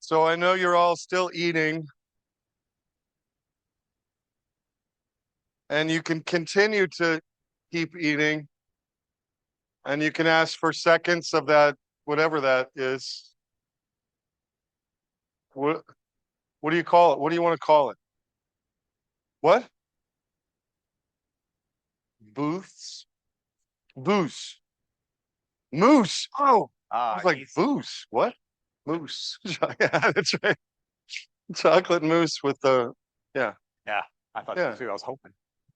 So I know you're all still eating, and you can continue to keep eating, and you can ask for seconds of that, whatever that is. What do you call it? What do you want to call it? What? Booths? Booths. Moose. Oh, I was like, Easy. booths. What? Moose. Yeah, that's right. Chocolate mousse with the, yeah. Yeah, I thought Yeah. too. I was hoping.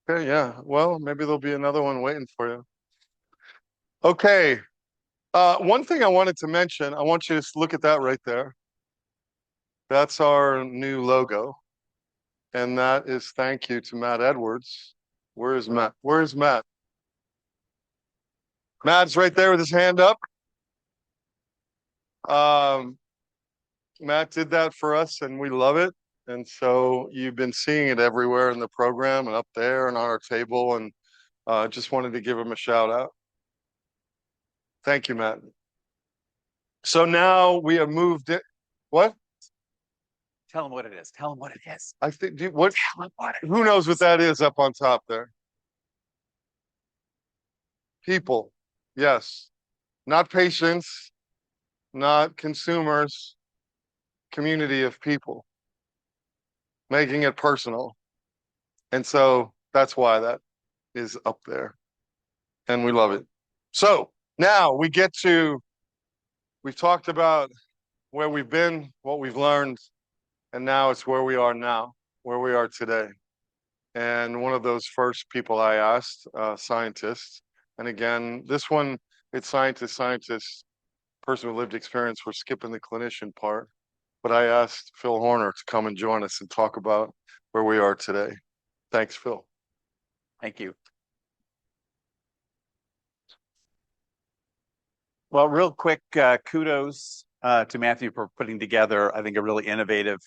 Okay, yeah. Well, maybe there'll be another one waiting for you. Okay. One thing I wanted to mention, I want you to look at that right there. That's our new logo. And that is thank you to Matt Edwards. Where is Matt? Where is Matt? Matt's right there with his hand up. Matt did that for us and we love it. And so you've been seeing it everywhere in the program and up there and on our table. And just wanted to give him a shout out. Thank you, Matt. So now we have moved it. What? Tell them what it is. Tell them what it is. I think, what? Tell them what it Who knows what that is up on top there? People. Yes. Not patients, not consumers, community of people, making it personal. And so that's why that is up there. And we love it. So now we get to, we've talked about where we've been, what we've learned, and now it's where we are now, where we are today. And one of those first people I asked, scientists, and again, this one, it's scientist, person with lived experience. We're skipping the clinician part. But I asked Phil Horner to come and join us and talk about where we are today. Thanks, Phil. Thank you. Well, real quick, kudos to Matthew for putting together, I think, a really innovative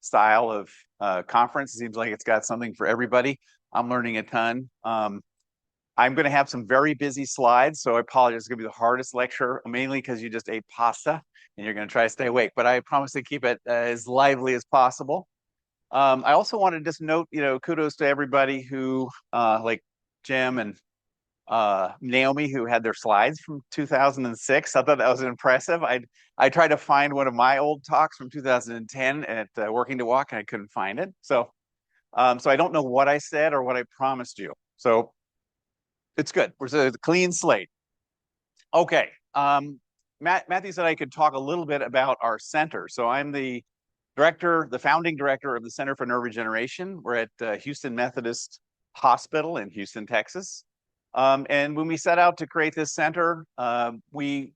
style of conference. It seems like it's got something for everybody. I'm learning a ton. I'm going to have some very busy slides, so I apologize. It's going to be the hardest lecture, mainly because you just ate pasta and you're going to try to stay awake. But I promise to keep it as lively as possible. I also want to just note, kudos to everybody who, like Jim and Naomi, who had their slides from 2006. I thought that was impressive. I tried to find one of my old talks from 2010 at Working to Walk, and I couldn't find it. So I don't know what I said or what I promised you. So it's good. We're a clean slate. Okay. Matthew said I could talk a little bit about our center. So I'm the founding director of the Center for Nerve Regeneration. We're at Houston Methodist Hospital in Houston, Texas. And when we set out to create this center, we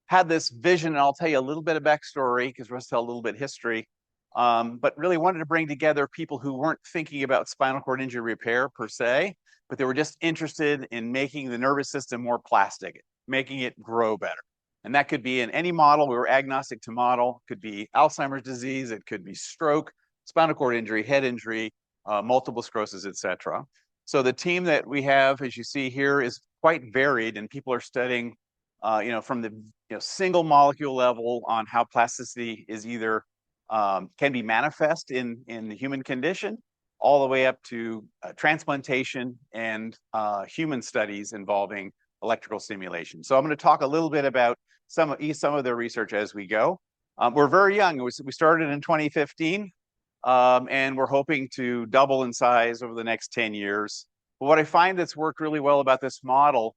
had this vision, and I'll tell you a little bit of backstory because we're going to tell a little bit of history. But really wanted to bring together people who weren't thinking about spinal cord injury repair per se, but they were just interested in making the nervous system more plastic, making it grow better. And that could be in any model. We were agnostic to model. It could be Alzheimer's disease. It could be stroke, spinal cord injury, head injury, multiple sclerosis, et cetera. So the team that we have, as you see here, is quite varied, and people are studying, from the single molecule level on how plasticity is either can be manifest in the human condition, all the way up to transplantation and human studies involving electrical stimulation. So I'm going to talk a little bit about some of their research as we go. We're very young. We started in 2015, and we're hoping to double in size over the next 10 years. But what I find that's worked really well about this model,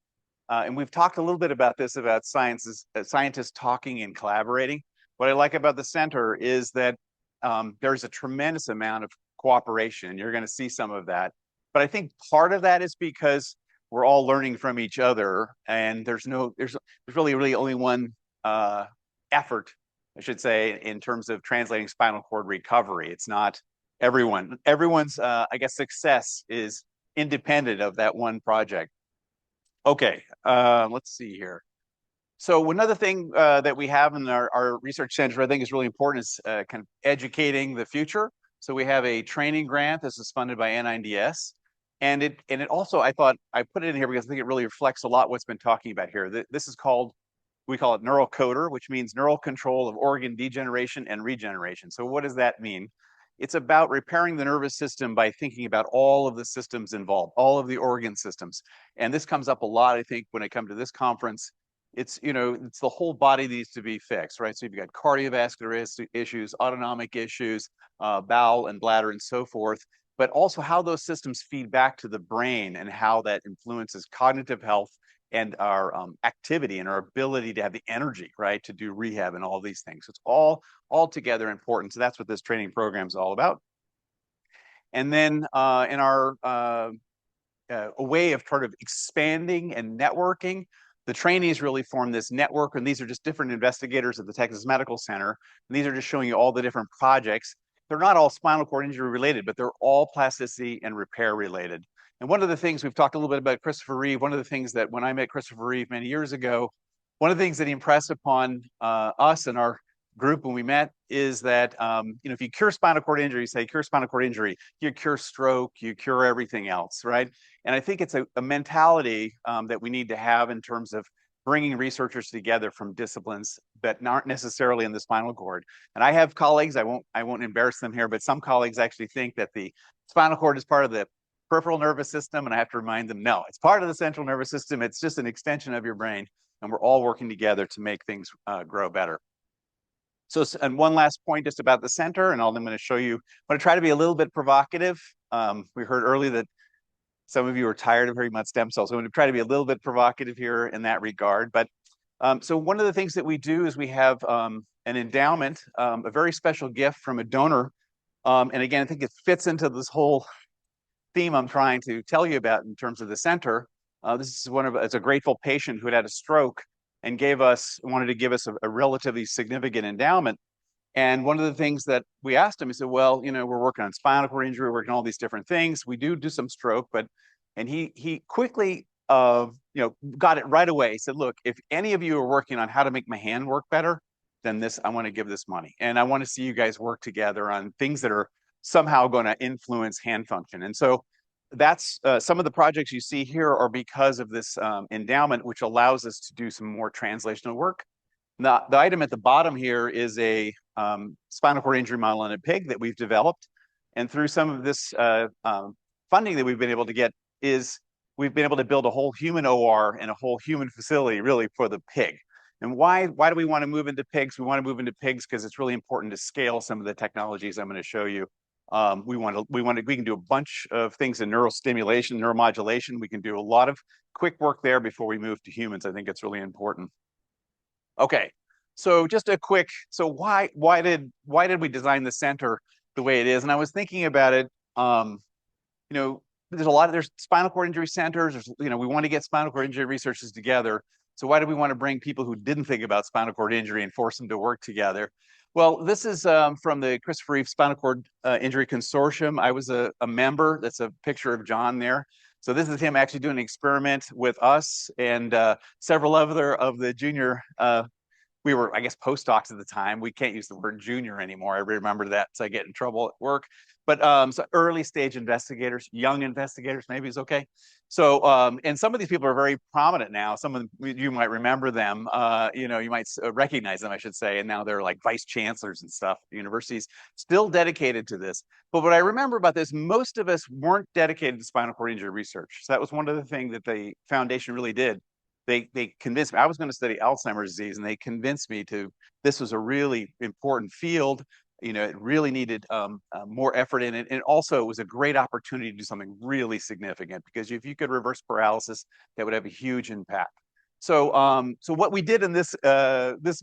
and we've talked a little bit about this, about scientists talking and collaborating. What I like about the center is that there's a tremendous amount of cooperation. You're going to see some of that. But I think part of that is because we're all learning from each other, and there's really only one effort, I should say, in terms of translating spinal cord recovery. It's not everyone's I guess success is independent of that one project. Okay, let's see here. So another thing that we have in our research center, I think is really important, is kind of educating the future. So we have a training grant. This is funded by NINDS. And it also, I thought I put it in here because I think it really reflects a lot what's been talking about here. This is called we call it neural coder, which means neural control of organ degeneration and regeneration. So what does that mean? It's about repairing the nervous system by thinking about all of the systems involved, all of the organ systems. And this comes up a lot, I think, when I come to this conference. It's, it's the whole body needs to be fixed, right? So you've got cardiovascular issues, autonomic issues, bowel and bladder and so forth, but also how those systems feed back to the brain and how that influences cognitive health and our activity and our ability to have the energy, right, to do rehab and all these things. So it's all together important. So that's what this training program is all about. And then in our a way of sort of expanding and networking, the trainees really form this network, and these are just different investigators at the Texas Medical Center. And these are just showing you all the different projects. They're not all spinal cord injury related, but they're all plasticity and repair related. And one of the things we've talked a little bit about Christopher Reeve, one of the things that when I met Christopher Reeve many years ago, one of the things that he impressed upon us and our group when we met is that, if you cure spinal cord injury, you say cure spinal cord injury, you cure stroke, you cure everything else, right? And I think it's a mentality that we need to have in terms of bringing researchers together from disciplines that aren't necessarily in the spinal cord. And I have colleagues, I won't embarrass them here, but some colleagues actually think that the spinal cord is part of the peripheral nervous system, and I have to remind them, no, it's part of the central nervous system. It's just an extension of your brain, and we're all working together to make things grow better. So, and one last point just about the center, and I'm going to show you, I'm going to try to be a little bit provocative. We heard earlier that some of you are tired of hearing about stem cells. So I'm going to try to be a little bit provocative here in that regard. But so one of the things that we do is we have an endowment, a very special gift from a donor. And again, I think it fits into this whole theme I'm trying to tell you about in terms of the center. This is it's a grateful patient who had a stroke and wanted to give us a relatively significant endowment. And one of the things that we asked him, he said, well, we're working on spinal cord injury, we're working on all these different things. We do some stroke, and he quickly, got it right away. He said, look, if any of you are working on how to make my hand work better, then I want to give this money. And I want to see you guys work together on things that are somehow going to influence hand function. And so that's some of the projects you see here are because of this endowment, which allows us to do some more translational work. The item at the bottom here is a spinal cord injury model in a pig that we've developed. And through some of this funding that we've been able to get we've been able to build a whole human OR and a whole human facility really for the pig. And why do we want to move into pigs? We want to move into pigs because it's really important to scale some of the technologies I'm going to show you. We can do a bunch of things in neural stimulation, neuromodulation. We can do a lot of quick work there before we move to humans. I think it's really important. Okay, so just a quick, so why did we design the center the way it is? And I was thinking about it, there's spinal cord injury centers, we want to get spinal cord injury researchers together. So why do we want to bring people who didn't think about spinal cord injury and force them to work together? Well, this is from the Christopher Reeve Spinal Cord Injury Consortium. I was a member. That's a picture of John there. So this is him actually doing an experiment with us and several other of the junior, we were, I guess, postdocs at the time. We can't use the word junior anymore. I remember that, so I get in trouble at work. But so early stage investigators, young investigators, maybe is okay. So, and some of these people are very prominent now. Some of them, you might remember them, you might recognize them, I should say. And now they're like vice chancellors and stuff at universities, still dedicated to this. But what I remember about this, most of us weren't dedicated to spinal cord injury research. So that was one of the things that the foundation really did. They convinced me, I was going to study Alzheimer's disease, and they convinced me this was a really important field. It really needed more effort in it. And also it was a great opportunity to do something really significant, because if you could reverse paralysis, that would have a huge impact. So so what we did in this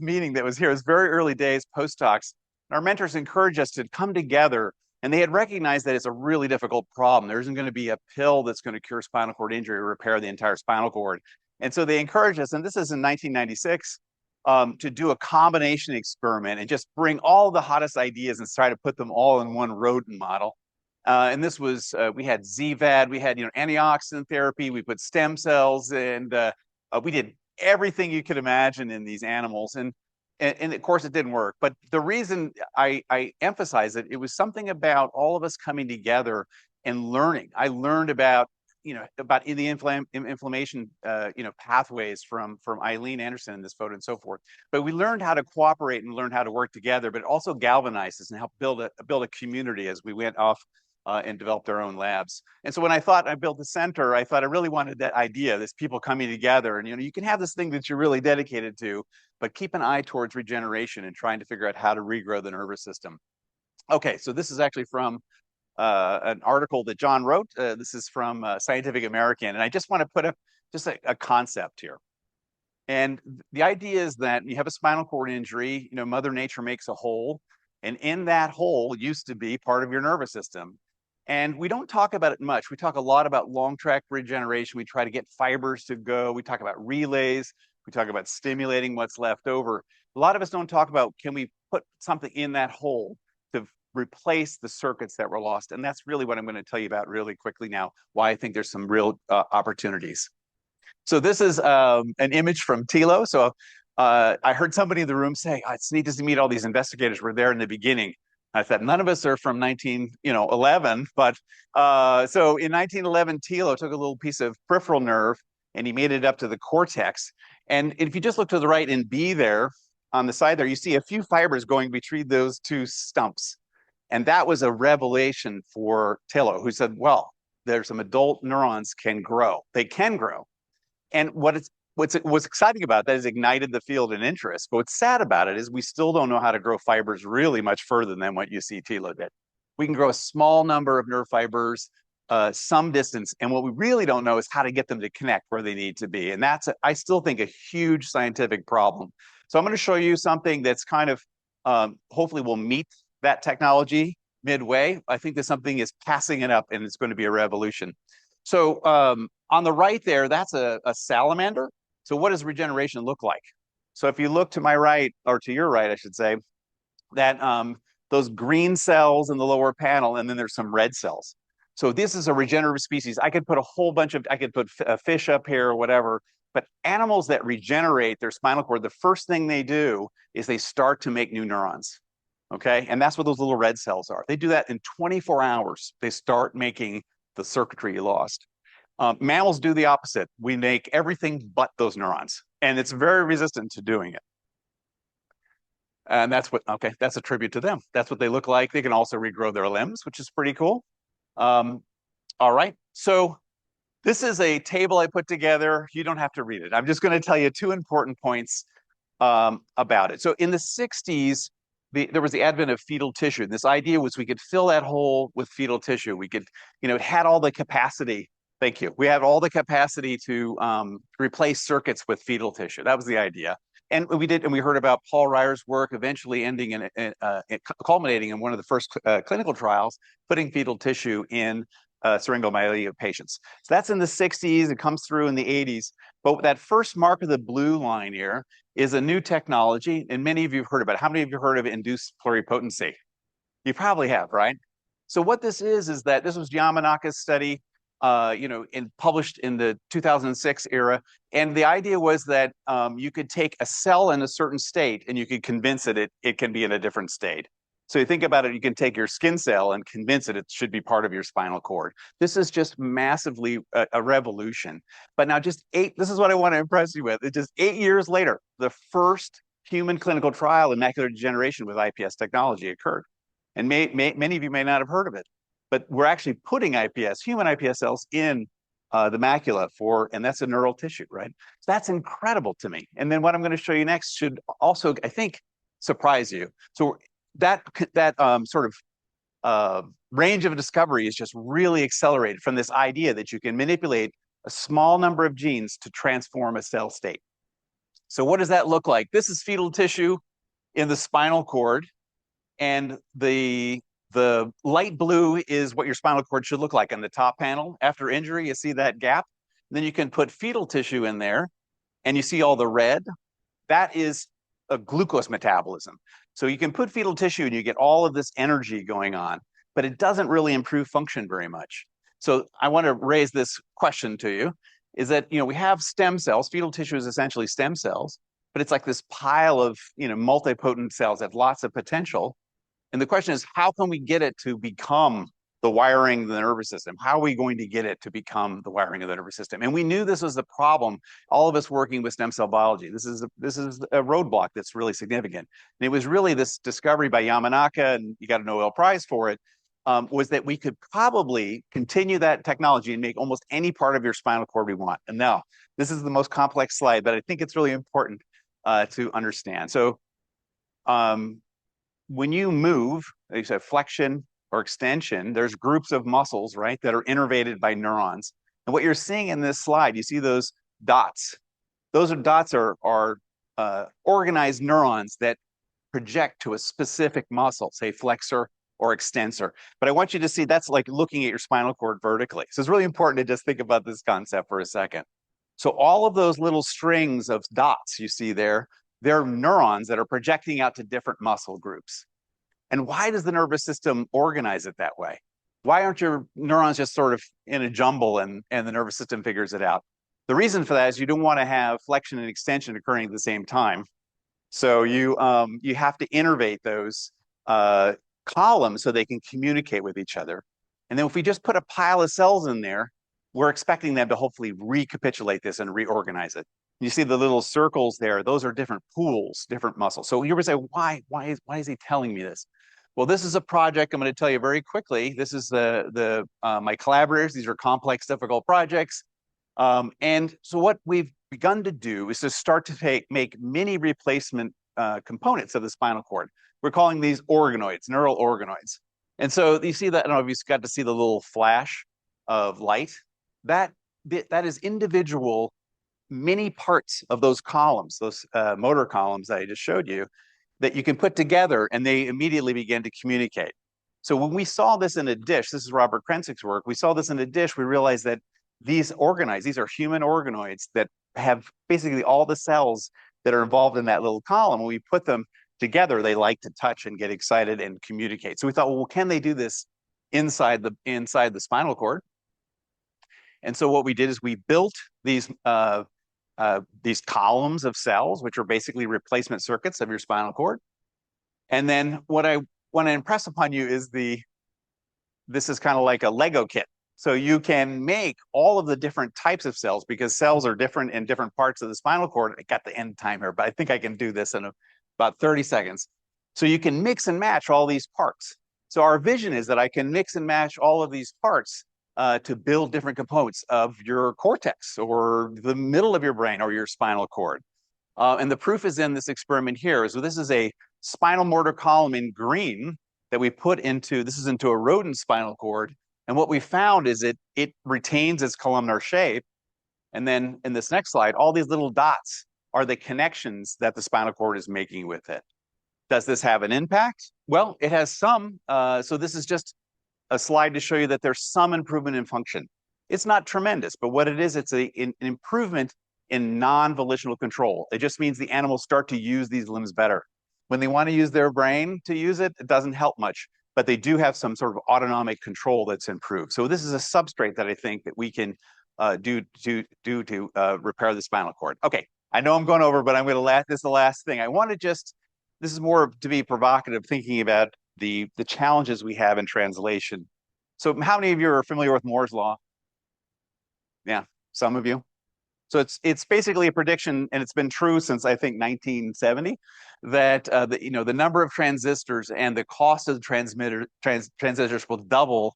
meeting that was here, is very early days, postdocs, our mentors encouraged us to come together, and they had recognized that it's a really difficult problem. There isn't going to be a pill that's going to cure spinal cord injury or repair the entire spinal cord. And so they encouraged us, and this is in 1996, to do a combination experiment and just bring all the hottest ideas and try to put them all in one rodent model. And this was, we had ZVAD, we had antioxidant therapy, we put stem cells, and we did everything you could imagine in these animals. And of course it didn't work. But the reason I emphasize it, it was something about all of us coming together and learning. I learned about about the inflammation, pathways from Eileen Anderson in this photo and so forth. But we learned how to cooperate and learn how to work together, but also galvanize us and help build a community as we went off and developed our own labs. And so when I thought I built the center, I thought I really wanted that idea, this people coming together. And you can have this thing that you're really dedicated to, but keep an eye towards regeneration and trying to figure out how to regrow the nervous system. Okay, so this is actually from an article that John wrote. This is from Scientific American, and I just want to put up just a concept here. And the idea is that you have a spinal cord injury, Mother Nature makes a hole, and in that hole used to be part of your nervous system. And we don't talk about it much. We talk a lot about long track regeneration. We try to get fibers to go. We talk about relays. We talk about stimulating what's left over. A lot of us don't talk about, can we put something in that hole to replace the circuits that were lost? And that's really what I'm going to tell you about really quickly now, why I think there's some real opportunities. So this is an image from TILO. So I heard somebody in the room say, oh, it's neat to meet all these investigators. We're there in the beginning. I said, none of us are from 1911, but so in 1911, TILO took a little piece of peripheral nerve and he made it up to the cortex. And if you just look to the right in B there, on the side there, you see a few fibers going between those two stumps. And that was a revelation for TILO, who said, well, there's some adult neurons can grow. They can grow. And what's exciting about that is ignited the field in interest. But what's sad about it is we still don't know how to grow fibers really much further than what you see TILO did. We can grow a small number of nerve fibers, some distance. And what we really don't know is how to get them to connect where they need to be. And that's, I still think, a huge scientific problem. So I'm going to show you something that's kind of, hopefully will meet that technology midway. I think that something is passing it up and it's going to be a revolution. So on the right there, that's a salamander. So what does regeneration look like? So if you look to my right, or to your right, I should say, that those green cells in the lower panel, and then there's some red cells. So this is a regenerative species. I could put a whole bunch of, I could put a fish up here or whatever, but animals that regenerate their spinal cord, the first thing they do is they start to make new neurons. Okay, and that's what those little red cells are. They do that in 24 hours. They start making the circuitry you lost. Mammals do the opposite. We make everything but those neurons, and it's very resistant to doing it. And that's what, okay, that's a tribute to them. That's what they look like. They can also regrow their limbs, which is pretty cool. All right, so this is a table I put together. You don't have to read it. I'm just going to tell you two important points about it. So in the 60s, there was the advent of fetal tissue. This idea was we could fill that hole with fetal tissue. We could, it had all the capacity. Thank you. We had all the capacity to replace circuits with fetal tissue. That was the idea. And we did, and we heard about Paul Ryer's work eventually ending in culminating in one of the first clinical trials, putting fetal tissue in syringomyelia patients. So that's in the 60s. It comes through in the 80s. But that first mark of the blue line here is a new technology, and many of you have heard about it. How many of you have heard of induced pluripotency? You probably have, right? So what this is that this was Yamanaka's study, published in the 2006 era. And the idea was that you could take a cell in a certain state and you could convince it can be in a different state. So you think about it, you can take your skin cell and convince it should be part of your spinal cord. This is just massively a revolution. But now this is what I want to impress you with. It's just 8 years later, the first human clinical trial in macular degeneration with IPS technology occurred. And many of you may not have heard of it, but we're actually putting human IPS cells in the macula and that's a neural tissue, right? So that's incredible to me. And then what I'm going to show you next should also, I think, surprise you. So that sort of range of discovery is just really accelerated from this idea that you can manipulate a small number of genes to transform a cell state. So what does that look like? This is fetal tissue in the spinal cord, and the light blue is what your spinal cord should look like on the top panel. After injury, you see that gap. Then you can put fetal tissue in there, and you see all the red. That is a glucose metabolism. So you can put fetal tissue and you get all of this energy going on, but it doesn't really improve function very much. So I want to raise this question to you, is that, we have stem cells. Fetal tissue is essentially stem cells, but it's like this pile of, multipotent cells that have lots of potential. And the question is, how can we get it to become the wiring of the nervous system. How are we going to get it to become the wiring of the nervous system? And we knew this was the problem. All of us working with stem cell biology, this is a roadblock that's really significant. And it was really this discovery by Yamanaka, and you got a Nobel Prize for it, was that we could probably continue that technology and make almost any part of your spinal cord we want. And now, this is the most complex slide, but I think it's really important to understand. So when you move, like you said, flexion or extension, there's groups of muscles, right, that are innervated by neurons. And what you're seeing in this slide, you see those dots. Those dots are organized neurons that project to a specific muscle, say flexor or extensor. But I want you to see that's like looking at your spinal cord vertically. So it's really important to just think about this concept for a second. So all of those little strings of dots you see there, they're neurons that are projecting out to different muscle groups. And why does the nervous system organize it that way? Why aren't your neurons just sort of in a jumble and the nervous system figures it out? The reason for that is you don't want to have flexion and extension occurring at the same time. So you have to innervate those columns so they can communicate with each other. And then if we just put a pile of cells in there, we're expecting them to hopefully recapitulate this and reorganize it. You see the little circles there, those are different pools, different muscles. So you would say, why is he telling me this? Well, this is a project I'm going to tell you very quickly. This is my collaborators. These are complex, difficult projects. And so what we've begun to do is to start to make mini replacement components of the spinal cord. We're calling these organoids, neural organoids. And so you see that, I don't know if you got to see the little flash of light. That is individual many parts of those columns, those motor columns that I just showed you, that you can put together and they immediately begin to communicate. So when we saw this in a dish, this is Robert Krensik's work, we saw this in a dish, we realized that these organoids, these are human organoids that have basically all the cells that are involved in that little column. When we put them together, they like to touch and get excited and communicate. So we thought, well, can they do this inside the spinal cord? And so what we did is we built these columns of cells, which are basically replacement circuits of your spinal cord. And then what I want to impress upon you is this is kind of like a Lego kit. So you can make all of the different types of cells because cells are different in different parts of the spinal cord. I got the end time here, but I think I can do this in about 30 seconds. So you can mix and match all these parts. So our vision is that I can mix and match all of these parts to build different components of your cortex or the middle of your brain or your spinal cord. And the proof is in this experiment here. So this is a spinal motor column in green that we put into a rodent spinal cord. And what we found is it retains its columnar shape. And then in this next slide, all these little dots are the connections that the spinal cord is making with it. Does this have an impact? Well, it has some. So this is just a slide to show you that there's some improvement in function. It's not tremendous, but what it is, it's an improvement in non-volitional control. It just means the animals start to use these limbs better. When they want to use their brain to use it, it doesn't help much, but they do have some sort of autonomic control that's improved. So this is a substrate that I think that we can do to repair the spinal cord. Okay, I know I'm going over, but I'm going to this is the last thing. I want to this is more to be provocative, thinking about the challenges we have in translation. So how many of you are familiar with Moore's law? Yeah, some of you. So it's basically a prediction, and it's been true since I think 1970, that the number of transistors and the cost of the transistors will double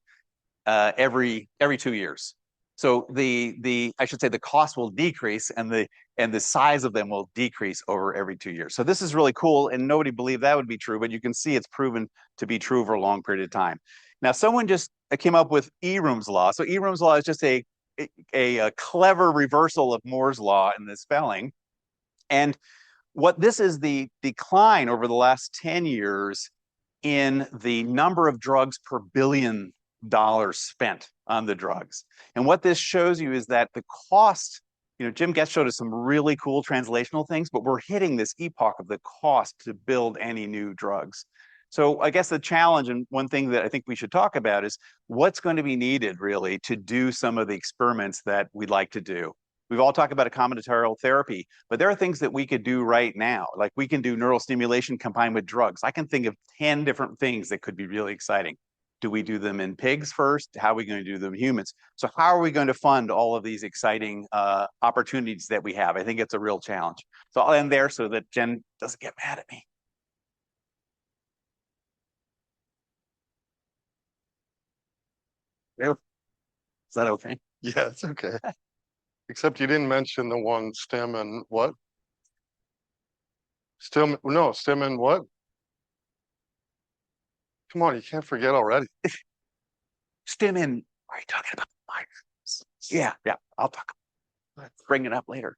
every 2 years. So I should say the cost will decrease and the size of them will decrease over every 2 years. So this is really cool, and nobody believed that would be true, but you can see it's proven to be true over a long period of time. Now, someone just came up with Eroom's law. So Eroom's law is just a clever reversal of Moore's law in the spelling. And what this is the decline over the last 10 years in the number of drugs per $1 billion spent on the drugs. And what this shows you is that the cost, Jim Guest showed us some really cool translational things, but we're hitting this epoch of the cost to build any new drugs. So I guess the challenge, and one thing that I think we should talk about, is what's going to be needed really to do some of the experiments that we'd like to do. We've all talked about a combinatorial therapy, but there are things that we could do right now. Like we can do neural stimulation combined with drugs. I can think of 10 different things that could be really exciting. Do we do them in pigs first? How are we going to do them in humans? So how are we going to fund all of these exciting opportunities that we have? I think it's a real challenge. So I'll end there so that Jen doesn't get mad at me. Is that okay? Yeah, it's okay. Except you didn't mention the one STEM and what? STEM, no, STEM and what? Come on, you can't forget already. STEM in, are you talking about minors? Yeah, I'll talk. Let's bring it up later.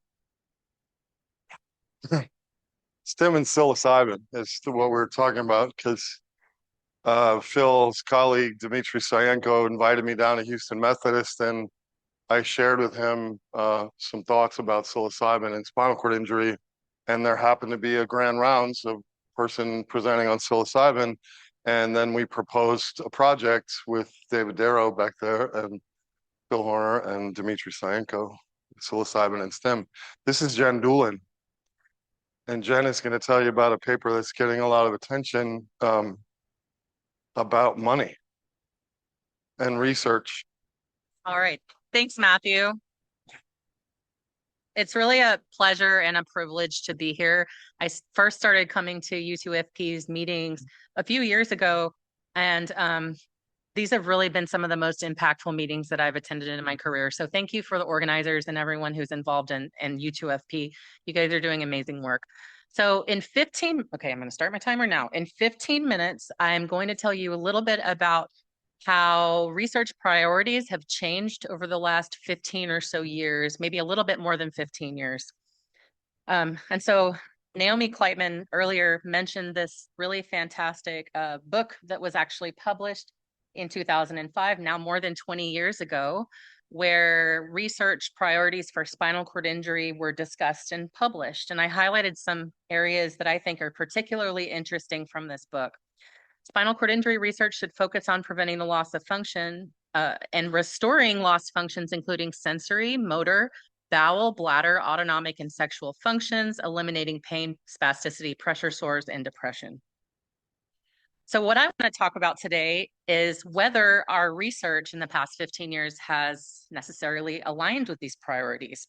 STEM and psilocybin is what we're talking about because Phil's colleague, Dmitry Sayenko, invited me down to Houston Methodist, and I shared with him some thoughts about psilocybin and spinal cord injury. And there happened to be a grand rounds of person presenting on psilocybin. And then we proposed a project with David Darrow back there and Phil Horner and Dmitry Sayenko, psilocybin and STEM. This is Jen Dulin. And Jen is going to tell you about a paper that's getting a lot of attention about money and research. All right. Thanks, Matthew. It's really a pleasure and a privilege to be here. I first started coming to U2FP's meetings a few years ago, and these have really been some of the most impactful meetings that I've attended in my career. So thank you for the organizers and everyone who's involved in U2FP. You guys are doing amazing work. So in 15, okay, I'm going to start my timer now. In 15 minutes, I'm going to tell you a little bit about how research priorities have changed over the last 15 or so years, maybe a little bit more than 15 years. And so Naomi Kleitman earlier mentioned this really fantastic book that was actually published in 2005, now more than 20 years ago, where research priorities for spinal cord injury were discussed and published. And I highlighted some areas that I think are particularly interesting from this book. Spinal cord injury research should focus on preventing the loss of function and restoring lost functions, including sensory, motor, bowel, bladder, autonomic, and sexual functions, eliminating pain, spasticity, pressure sores, and depression. So what I want to talk about today is whether our research in the past 15 years has necessarily aligned with these priorities.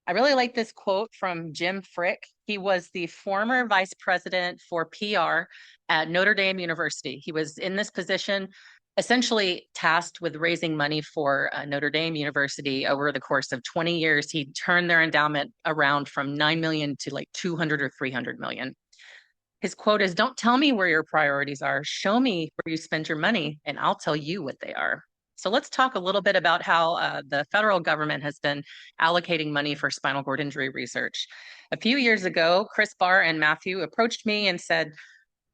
I really like this quote from Jim Frick. He was the former vice president for PR at Notre Dame University. He was in this position essentially tasked with raising money for Notre Dame University over the course of 20 years. He turned their endowment around from 9 million to like 200 or 300 million. His quote is, "Don't tell me where your priorities are. Show me where you spend your money, and I'll tell you what they are." So let's talk a little bit about how the federal government has been allocating money for spinal cord injury research. A few years ago, Chris Barr and Matthew approached me and said,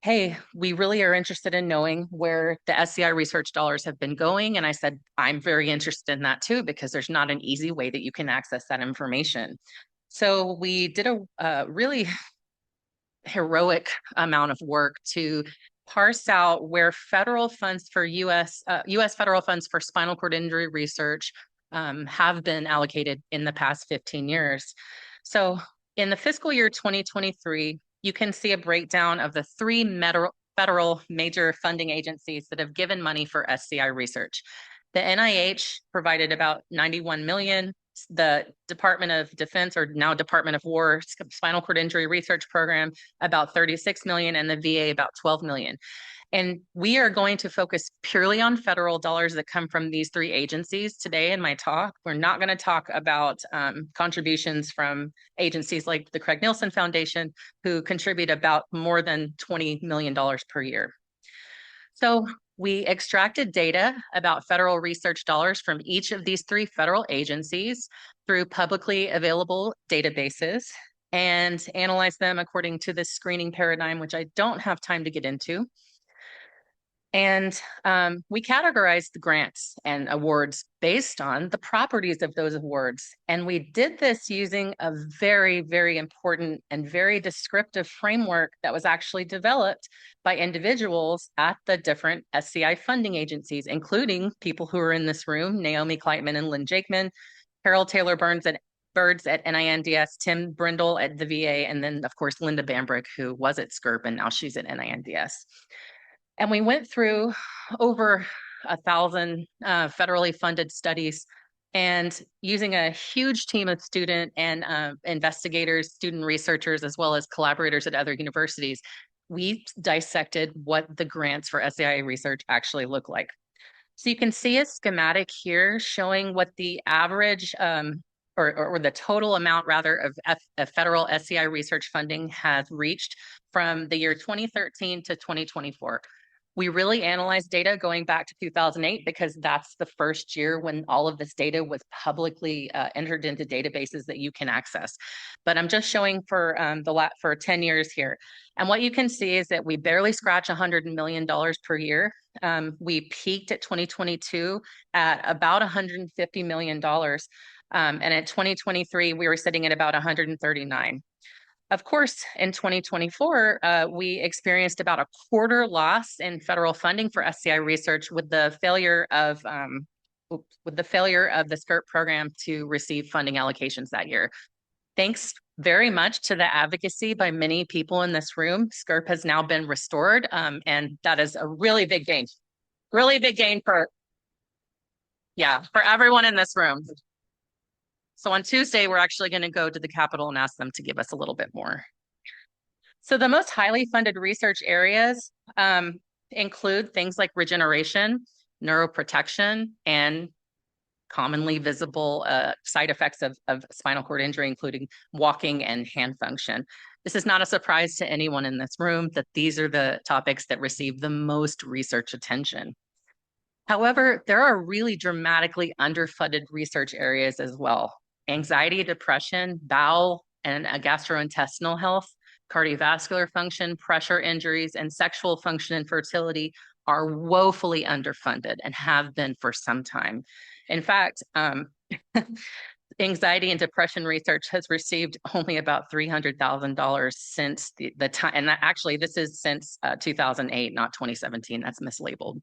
"Hey, we really are interested in knowing where the SCI research dollars have been going." And I said, "I'm very interested in that too, because there's not an easy way that you can access that information." So we did a really heroic amount of work to parse out where federal funds for US federal funds for spinal cord injury research have been allocated in the past 15 years. So in the fiscal year 2023, you can see a breakdown of the three federal major funding agencies that have given money for SCI research. The NIH provided about 91 million. The Department of Defense, or now Department of War, Spinal Cord Injury Research Program, about 36 million, and the VA about 12 million. And we are going to focus purely on federal dollars that come from these three agencies today in my talk. We're not going to talk about contributions from agencies like the Craig Nielsen Foundation, who contribute about more than $20 million per year. So we extracted data about federal research dollars from each of these three federal agencies through publicly available databases and analyzed them according to this screening paradigm, which I don't have time to get into. And we categorized the grants and awards based on the properties of those awards. And we did this using a very, very important and very descriptive framework that was actually developed by individuals at the different SCI funding agencies, including people who are in this room, Naomi Kleitman and Lynn Jakeman, Carol Taylor Birds at NINDS, Tim Brindle at the VA, and then, of course, Linda Bambrick, who was at SCIRP, and now she's at NINDS. And we went through over 1,000 federally funded studies, and using a huge team of student and investigators, student researchers, as well as collaborators at other universities, we dissected what the grants for SCI research actually look like. So you can see a schematic here showing what the average or the total amount rather of federal SCI research funding has reached from the year 2013 to 2024. We really analyzed data going back to 2008 because that's the first year when all of this data was publicly entered into databases that you can access. But I'm just showing for for 10 years here. And what you can see is that we barely scratch $100 million per year. We peaked at 2022 at about $150 million. And at 2023, we were sitting at about 139. Of course, in 2024, we experienced about a quarter loss in federal funding for SCI research with the failure of the SCIRP program to receive funding allocations that year. Thanks very much to the advocacy by many people in this room, SCIRP has now been restored, and that is a really big gain. Really big gain for everyone in this room. So on Tuesday, we're actually going to go to the Capitol and ask them to give us a little bit more. So the most highly funded research areas include things like regeneration, neuroprotection, and commonly visible side effects of spinal cord injury, including walking and hand function. This is not a surprise to anyone in this room that these are the topics that receive the most research attention. However, there are really dramatically underfunded research areas as well. Anxiety, depression, bowel and gastrointestinal health, cardiovascular function, pressure injuries, and sexual function and fertility are woefully underfunded and have been for some time. In fact, anxiety and depression research has received only about $300,000 since the time, and actually this is since 2008, not 2017, that's mislabeled.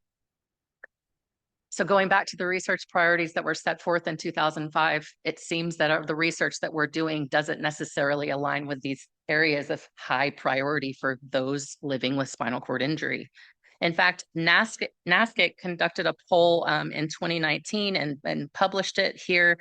So going back to the research priorities that were set forth in 2005, it seems that the research that we're doing doesn't necessarily align with these areas of high priority for those living with spinal cord injury. In fact, NASCIC conducted a poll in 2019 and published it here.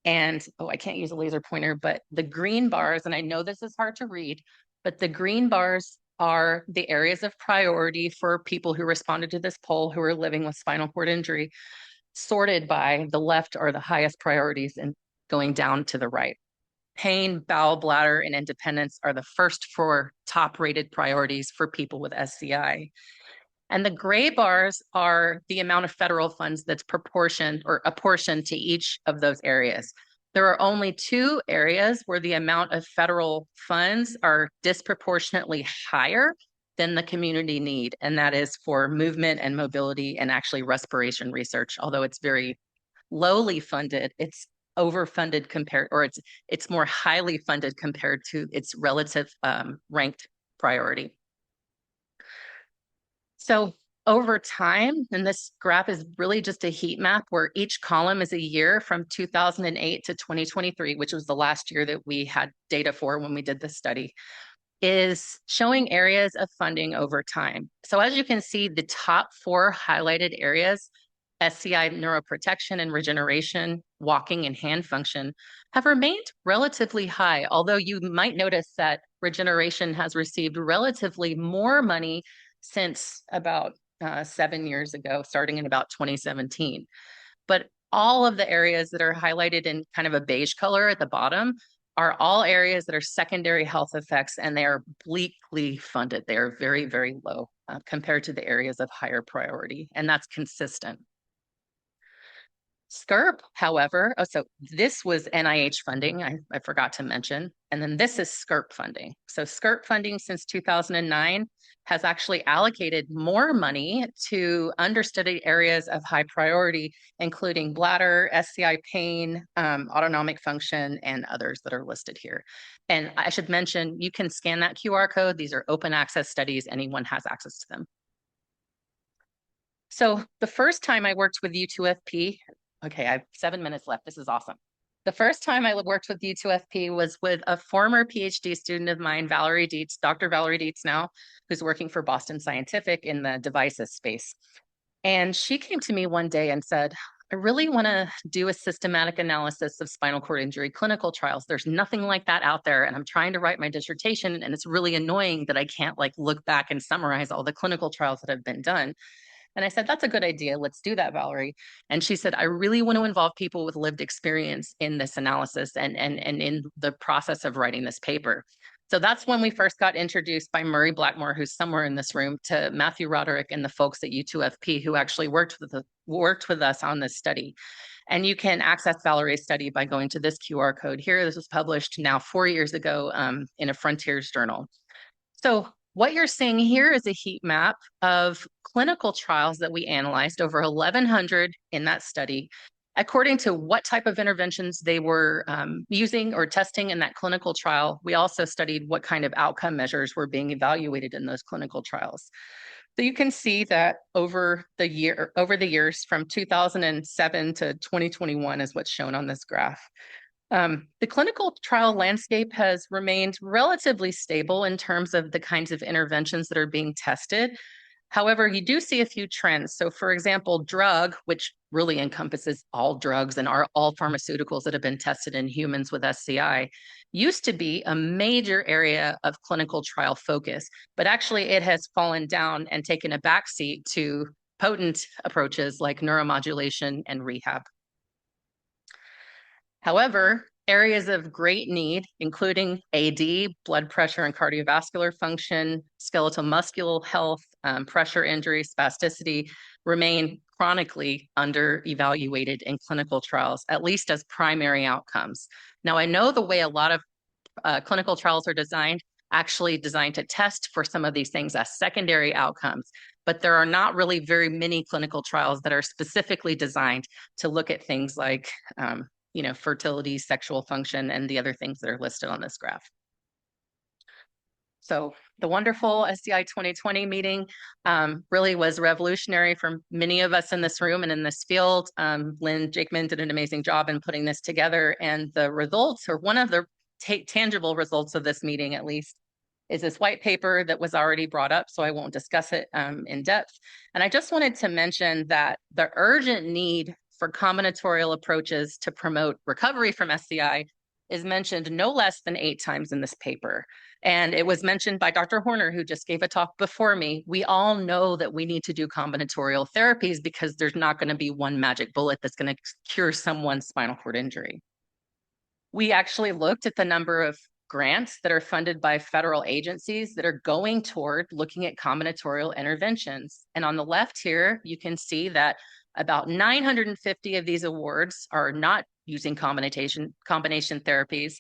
And, I can't use a laser pointer, but the green bars, and I know this is hard to read, but the green bars are the areas of priority for people who responded to this poll who are living with spinal cord injury, sorted by the left are the highest priorities and going down to the right. Pain, bowel, bladder, and independence are the first 4 top-rated priorities for people with SCI. And the gray bars are the amount of federal funds that's proportioned or apportioned to each of those areas. There are only 2 areas where the amount of federal funds are disproportionately higher than the community need, and that is for movement and mobility and actually respiration research. Although it's very lowly funded, it's overfunded compared, or it's more highly funded compared to its relative ranked priority. So over time, and this graph is really just a heat map where each column is a year from 2008 to 2023, which was the last year that we had data for when we did this study, is showing areas of funding over time. So as you can see, the top 4 highlighted areas, SCI neuroprotection and regeneration, walking and hand function, have remained relatively high, although you might notice that regeneration has received relatively more money since about 7 years ago, starting in about 2017. But all of the areas that are highlighted in kind of a beige color at the bottom are all areas that are secondary health effects, and they are bleakly funded. They are very, very low compared to the areas of higher priority, and that's consistent. SCIRP, however, so this was NIH funding, I forgot to mention, and then this is SCIRP funding. So SCIRP funding since 2009 has actually allocated more money to understudied areas of high priority, including bladder, SCI pain, autonomic function, and others that are listed here. And I should mention, you can scan that QR code. These are open access studies. Anyone has access to them. So the first time I worked with U2FP, okay, I have 7 minutes left. This is awesome. The first time I worked with U2FP was with a former PhD student of mine, Valerie Dietz, Dr. Valerie Dietz now, who's working for Boston Scientific in the devices space. And she came to me one day and said, I really want to do a systematic analysis of spinal cord injury clinical trials. There's nothing like that out there. And I'm trying to write my dissertation. And it's really annoying that I can't like look back and summarize all the clinical trials that have been done. And I said, that's a good idea. Let's do that, Valerie. And she said, I really want to involve people with lived experience in this analysis and in the process of writing this paper. So that's when we first got introduced by Murray Blackmore, who's somewhere in this room, to Matthew Roderick and the folks at U2FP who actually worked with us on this study. And you can access Valerie's study by going to this QR code here. This was published now 4 years ago in a Frontiers journal. So what you're seeing here is a heat map of clinical trials that we analyzed, over 1,100 in that study, according to what type of interventions they were using or testing in that clinical trial. We also studied what kind of outcome measures were being evaluated in those clinical trials. So you can see that over the years from 2007 to 2021 is what's shown on this graph. The clinical trial landscape has remained relatively stable in terms of the kinds of interventions that are being tested. However, you do see a few trends. So for example, drug, which really encompasses all drugs and all pharmaceuticals that have been tested in humans with SCI, used to be a major area of clinical trial focus, but actually it has fallen down and taken a backseat to potent approaches like neuromodulation and rehab. However, areas of great need, including AD, blood pressure and cardiovascular function, skeletal muscular health, pressure injury, spasticity, remain chronically under-evaluated in clinical trials, at least as primary outcomes. Now, I know the way a lot of clinical trials are actually designed to test for some of these things as secondary outcomes, but there are not really very many clinical trials that are specifically designed to look at things like fertility, sexual function, and the other things that are listed on this graph. So the wonderful SCI 2020 meeting really was revolutionary for many of us in this room and in this field. Lynn Jakeman did an amazing job in putting this together, and the results, or one of the tangible results of this meeting at least, is this white paper that was already brought up, so I won't discuss it in depth. And I just wanted to mention that the urgent need for combinatorial approaches to promote recovery from SCI is mentioned no less than 8 times in this paper. And it was mentioned by Dr. Horner, who just gave a talk before me. We all know that we need to do combinatorial therapies because there's not going to be one magic bullet that's going to cure someone's spinal cord injury. We actually looked at the number of grants that are funded by federal agencies that are going toward looking at combinatorial interventions. And on the left here, you can see that about 950 of these awards are not using combination therapies,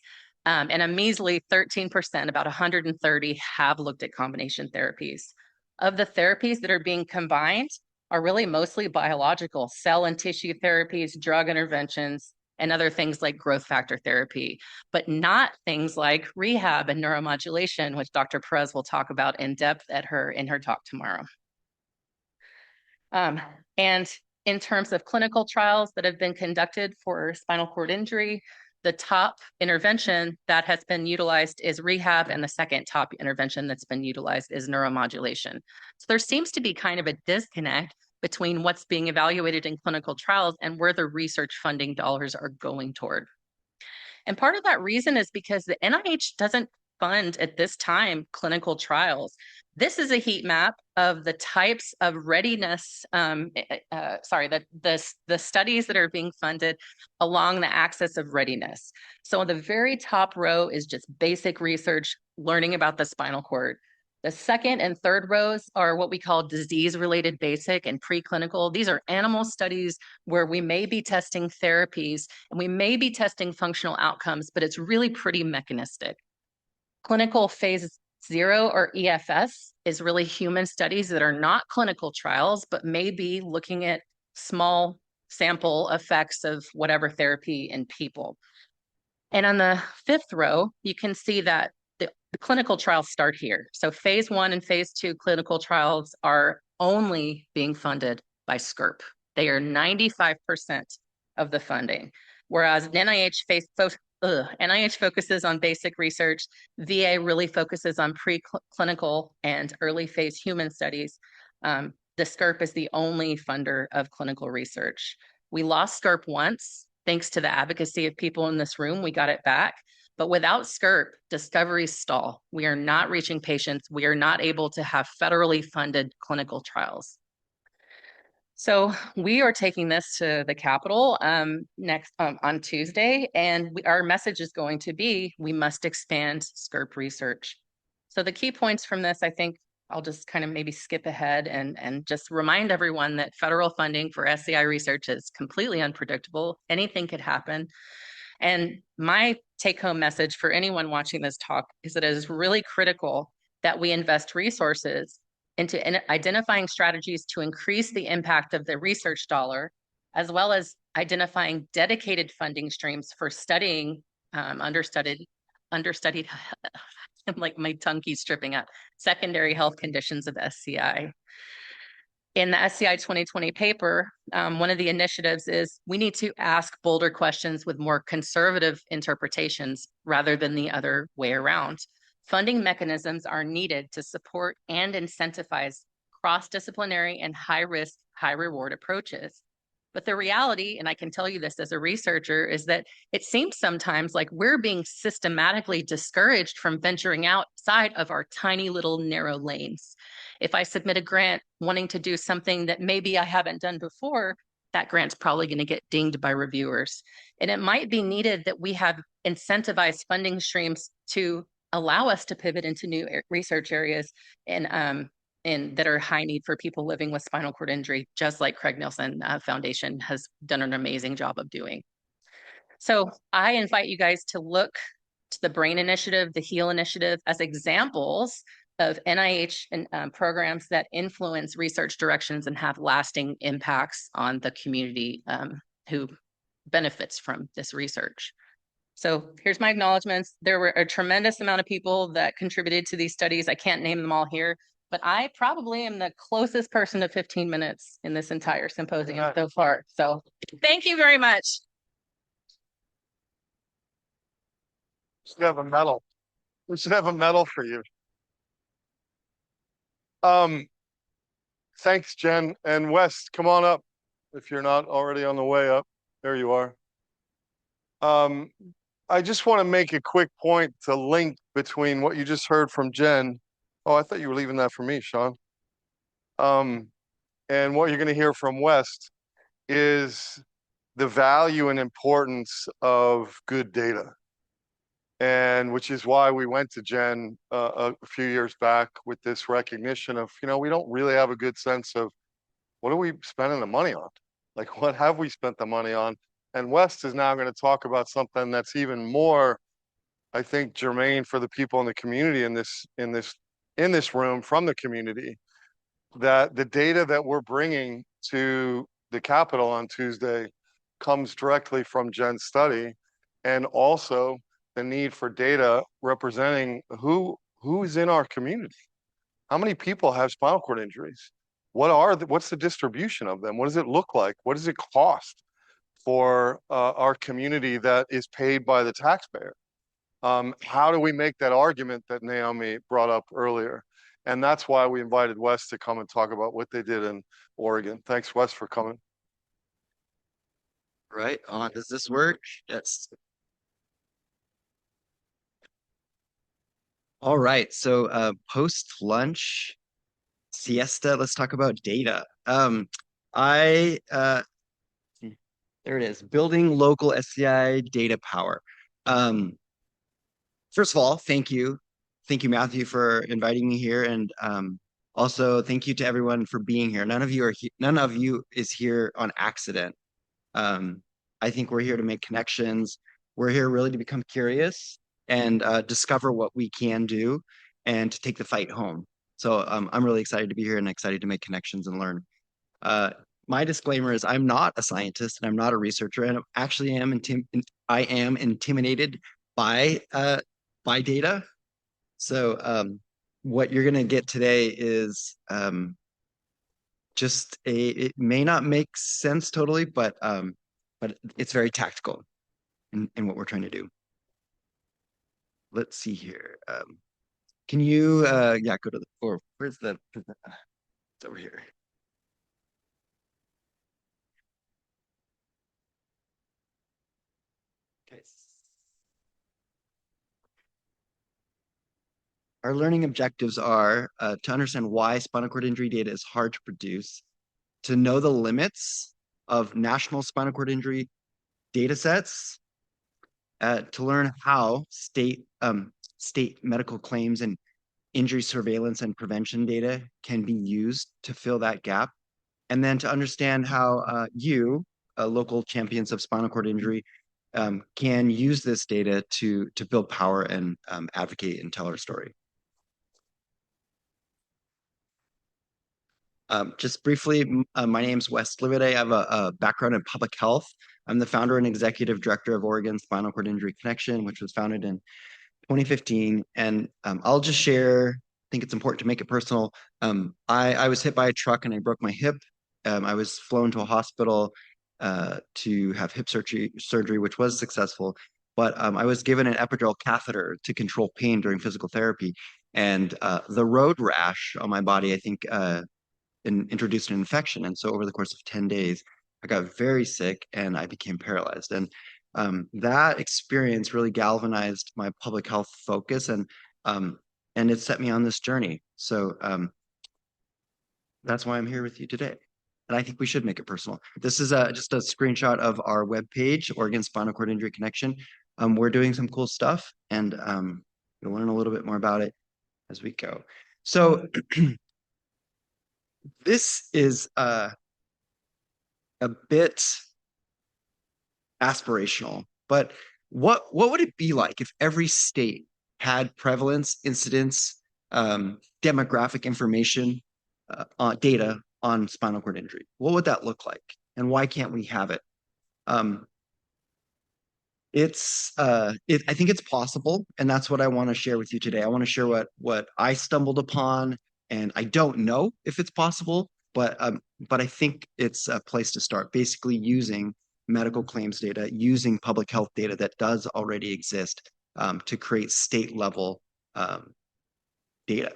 and a measly 13%, about 130, have looked at combination therapies. Of the therapies that are being combined are really mostly biological, cell and tissue therapies, drug interventions, and other things like growth factor therapy, but not things like rehab and neuromodulation, which Dr. Perez will talk about in depth in her talk tomorrow. And in terms of clinical trials that have been conducted for spinal cord injury, the top intervention that has been utilized is rehab, and the second top intervention that's been utilized is neuromodulation. So there seems to be kind of a disconnect between what's being evaluated in clinical trials and where the research funding dollars are going toward. And part of that reason is because the NIH doesn't fund at this time clinical trials. This is a heat map of the types of readiness, the studies that are being funded along the axis of readiness. So on the very top row is just basic research, learning about the spinal cord. The second and third rows are what we call disease-related basic and preclinical. These are animal studies where we may be testing therapies and we may be testing functional outcomes, but it's really pretty mechanistic. Clinical phase 0 or EFS is really human studies that are not clinical trials, but may be looking at small sample effects of whatever therapy in people. And on the fifth row, you can see that the clinical trials start here. So phase 1 and phase 2 clinical trials are only being funded by SCRP. They are 95% of the funding. Whereas NIH focuses on basic research, VA really focuses on preclinical and early phase human studies. The SCRP is the only funder of clinical research. We lost SCRP once, thanks to the advocacy of people in this room, we got it back. But without SCRP, discoveries stall. We are not reaching patients. We are not able to have federally funded clinical trials. So we are taking this to the Capitol next on Tuesday, and our message is going to be, we must expand SCRP research. So the key points from this, I think I'll just kind of maybe skip ahead and just remind everyone that federal funding for SCI research is completely unpredictable. Anything could happen. And my take-home message for anyone watching this talk is that it is really critical that we invest resources into identifying strategies to increase the impact of the research dollar, as well as identifying dedicated funding streams for studying understudied, like my tongue keeps tripping up, secondary health conditions of SCI. In the SCI 2020 paper, one of the initiatives is we need to ask bolder questions with more conservative interpretations rather than the other way around. Funding mechanisms are needed to support and incentivize cross-disciplinary and high-risk, high-reward approaches. But the reality, and I can tell you this as a researcher, is that it seems sometimes like we're being systematically discouraged from venturing outside of our tiny little narrow lanes. If I submit a grant wanting to do something that maybe I haven't done before, that grant's probably going to get dinged by reviewers. And it might be needed that we have incentivized funding streams to allow us to pivot into new research areas and that are high need for people living with spinal cord injury, just like Craig Nielsen Foundation has done an amazing job of doing. So I invite you guys to look to the BRAIN Initiative, the HEAL Initiative as examples of NIH and programs that influence research directions and have lasting impacts on the community who benefits from this research. So here's my acknowledgements. There were a tremendous amount of people that contributed to these studies. I can't name them all here, but I probably am the closest person to 15 minutes in this entire symposium so far. So thank you very much. We should have a medal. We should have a medal for you. Thanks, Jen. And Wes, come on up if you're not already on the way up. There you are. I just want to make a quick point to link between what you just heard from Jen. Oh, I thought you were leaving that for me, Sean. And what you're going to hear from West is the value and importance of good data. And which is why we went to Jen a few years back with this recognition of, we don't really have a good sense of what are we spending the money on? Like, what have we spent the money on? And West is now going to talk about something that's even more, I think, germane for the people in the community in this room from the community, that the data that we're bringing to the Capitol on Tuesday comes directly from Jen's study, and also the need for data representing who's in our community. How many people have spinal cord injuries? What's the distribution of them? What does it look like? What does it cost for our community that is paid by the taxpayer? How do we make that argument that Naomi brought up earlier? And that's why we invited Wes to come and talk about what they did in Oregon. Thanks, Wes, for coming. Right on. Does this work? Yes. All right. So post-lunch siesta, let's talk about data. There it is, building local SCI data power. First of all, thank you. Thank you, Matthew, for inviting me here. And also thank you to everyone for being here. None of you is here on accident. I think we're here to make connections. We're here really to become curious and discover what we can do and to take the fight home. So I'm really excited to be here and excited to make connections and learn. My disclaimer is I'm not a scientist and I'm not a researcher, and I am intimidated by data. So what you're going to get today is it may not make sense totally, but it's very tactical. in what we're trying to do. Let's see here. Can you, yeah, go to the, or where's the, it's over here. Okay. Our learning objectives are to understand why spinal cord injury data is hard to produce, to know the limits of national spinal cord injury data sets, to learn how state medical claims and injury surveillance and prevention data can be used to fill that gap, and then to understand how you, local champions of spinal cord injury, can use this data to build power and advocate and tell our story. Just briefly, my name's Wes Livaudais. I have a background in public health. I'm the founder and executive director of Oregon Spinal Cord Injury Connection, which was founded in 2015. And I'll just share, I think it's important to make it personal. I was hit by a truck and I broke my hip. I was flown to a hospital to have hip surgery, which was successful. But I was given an epidural catheter to control pain during physical therapy. And the road rash on my body, I think, introduced an infection. And so over the course of 10 days, I got very sick and I became paralyzed. And that experience really galvanized my public health focus and it set me on this journey. So that's why I'm here with you today. And I think we should make it personal. This is just a screenshot of our webpage, Oregon Spinal Cord Injury Connection. We're doing some cool stuff and you'll learn a little bit more about it as we go. So this is a bit aspirational, but what would it be like if every state had prevalence, incidence, demographic information, data on spinal cord injury? What would that look like? And why can't we have it? I think it's possible, and that's what I want to share with you today. I want to share what I stumbled upon, and I don't know if it's possible, but I think it's a place to start. Basically, using medical claims data, using public health data that does already exist to create state level data. Let's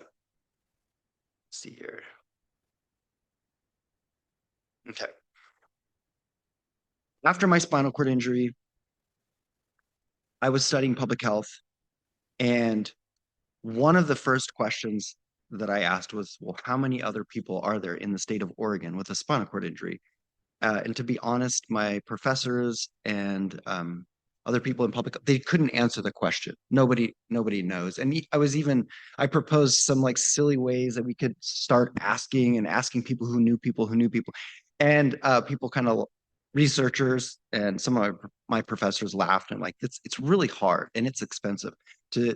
see here. Okay. After my spinal cord injury, I was studying public health, and one of the first questions that I asked was, well, how many other people are there in the state of Oregon with a spinal cord injury? And to be honest, my professors and other people in public, they couldn't answer the question. Nobody knows. And I proposed some like silly ways that we could start asking people who knew people. And people kind of, researchers and some of my professors laughed and like, it's really hard and it's expensive to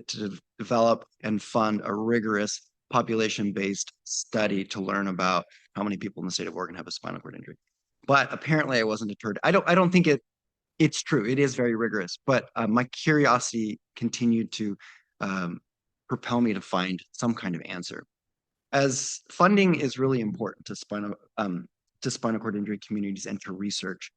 develop and fund a rigorous population-based study to learn about how many people in the state of Oregon have a spinal cord injury. But apparently I wasn't deterred. I don't think it's true. It is very rigorous, but my curiosity continued to propel me to find some kind of answer. As funding is really important to spinal cord injury communities and to research,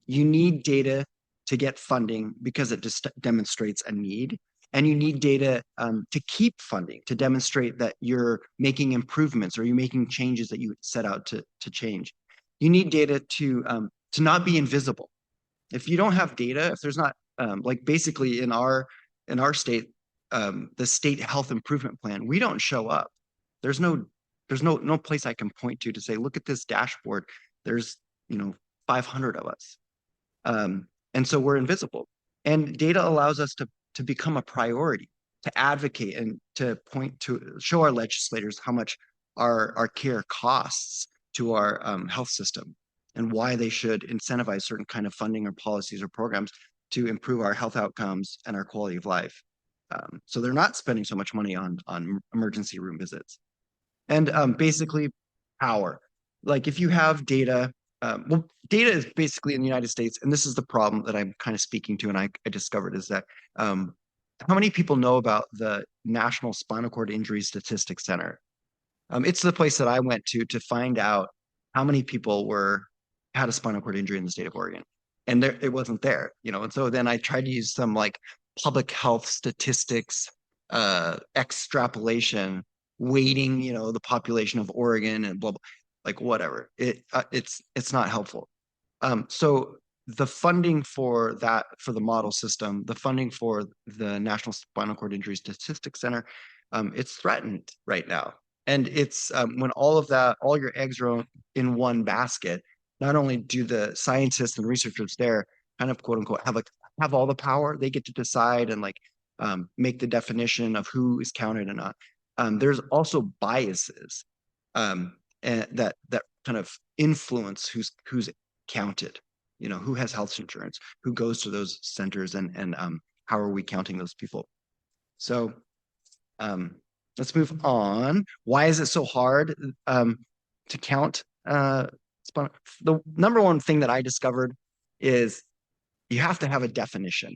you need data to get funding because it just demonstrates a need. And you need data to keep funding, to demonstrate that you're making improvements or you're making changes that you set out to change. You need data to not be invisible. If you don't have data, if there's not like basically in our state, the state health improvement plan, we don't show up. There's no place I can point to say, look at this dashboard. There's 500 of us, and so we're invisible. And data allows us to become a priority, to advocate and to show our legislators how much our care costs to our health system and why they should incentivize certain kind of funding or policies or programs to improve our health outcomes and our quality of life. So they're not spending so much money on emergency room visits. And basically power. Like if you have data, data is basically in the United States, and this is the problem that I'm kind of speaking to and I discovered is that how many people know about the National Spinal Cord Injury Statistics Center? It's the place that I went to find out how many people had a spinal cord injury in the state of Oregon. and there it wasn't there, you know. And so then I tried to use some like public health statistics, extrapolation, weighting, you know, the population of Oregon and blah blah, like whatever. It's not helpful. So the funding for that, for the model system, the funding for the National Spinal Cord Injury Statistics Center, it's threatened right now. And it's when all of that, all your eggs are in one basket, not only do the scientists and researchers there kind of quote unquote have all the power, they get to decide and like make the definition of who is counted and not. There's also biases and that kind of influence who's counted, you know, who has health insurance, who goes to those centers, and how are we counting those people? So let's move on. Why is it so hard to count? The number one thing that I discovered is you have to have a definition,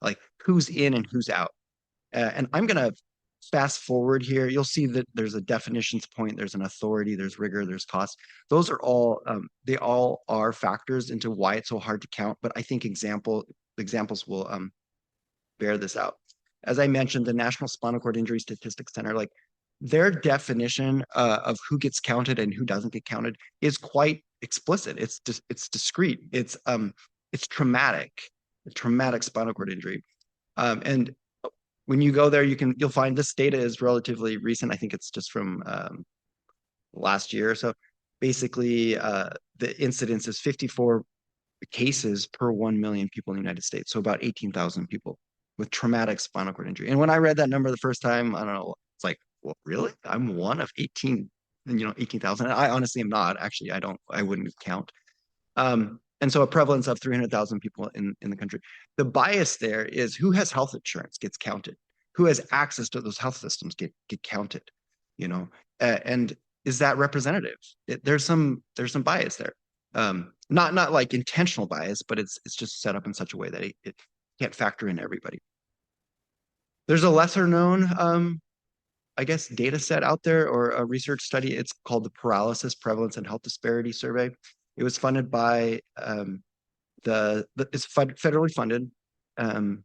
like who's in and who's out. And I'm going to fast forward here. You'll see that there's a definitions point, there's an authority, there's rigor, there's cost. Those are all, they all are factors into why it's so hard to count. But I think examples will bear this out. As I mentioned, the National Spinal Cord Injury Statistics Center, like their definition of who gets counted and who doesn't get counted is quite explicit. It's discrete. It's traumatic, a traumatic spinal cord injury. And when you go there, you'll find this data is relatively recent. I think it's just from last year or so. Basically, the incidence is 54 cases per 1 million people in the United States. So about 18,000 people with traumatic spinal cord injury. And when I read that number the first time, I don't know, it's like, well, really? I'm one of 18, 18,000. I honestly am not. Actually, I wouldn't count. And so a prevalence of 300,000 people in the country. The bias there is who has health insurance gets counted, who has access to those health systems get counted, you know, and is that representative? There's some bias there. Not like intentional bias, but it's just set up in such a way that it can't factor in everybody. There's a lesser known, I guess, data set out there or a research study. It's called the Paralysis Prevalence and Health Disparity Survey. It was funded by it's federally funded, and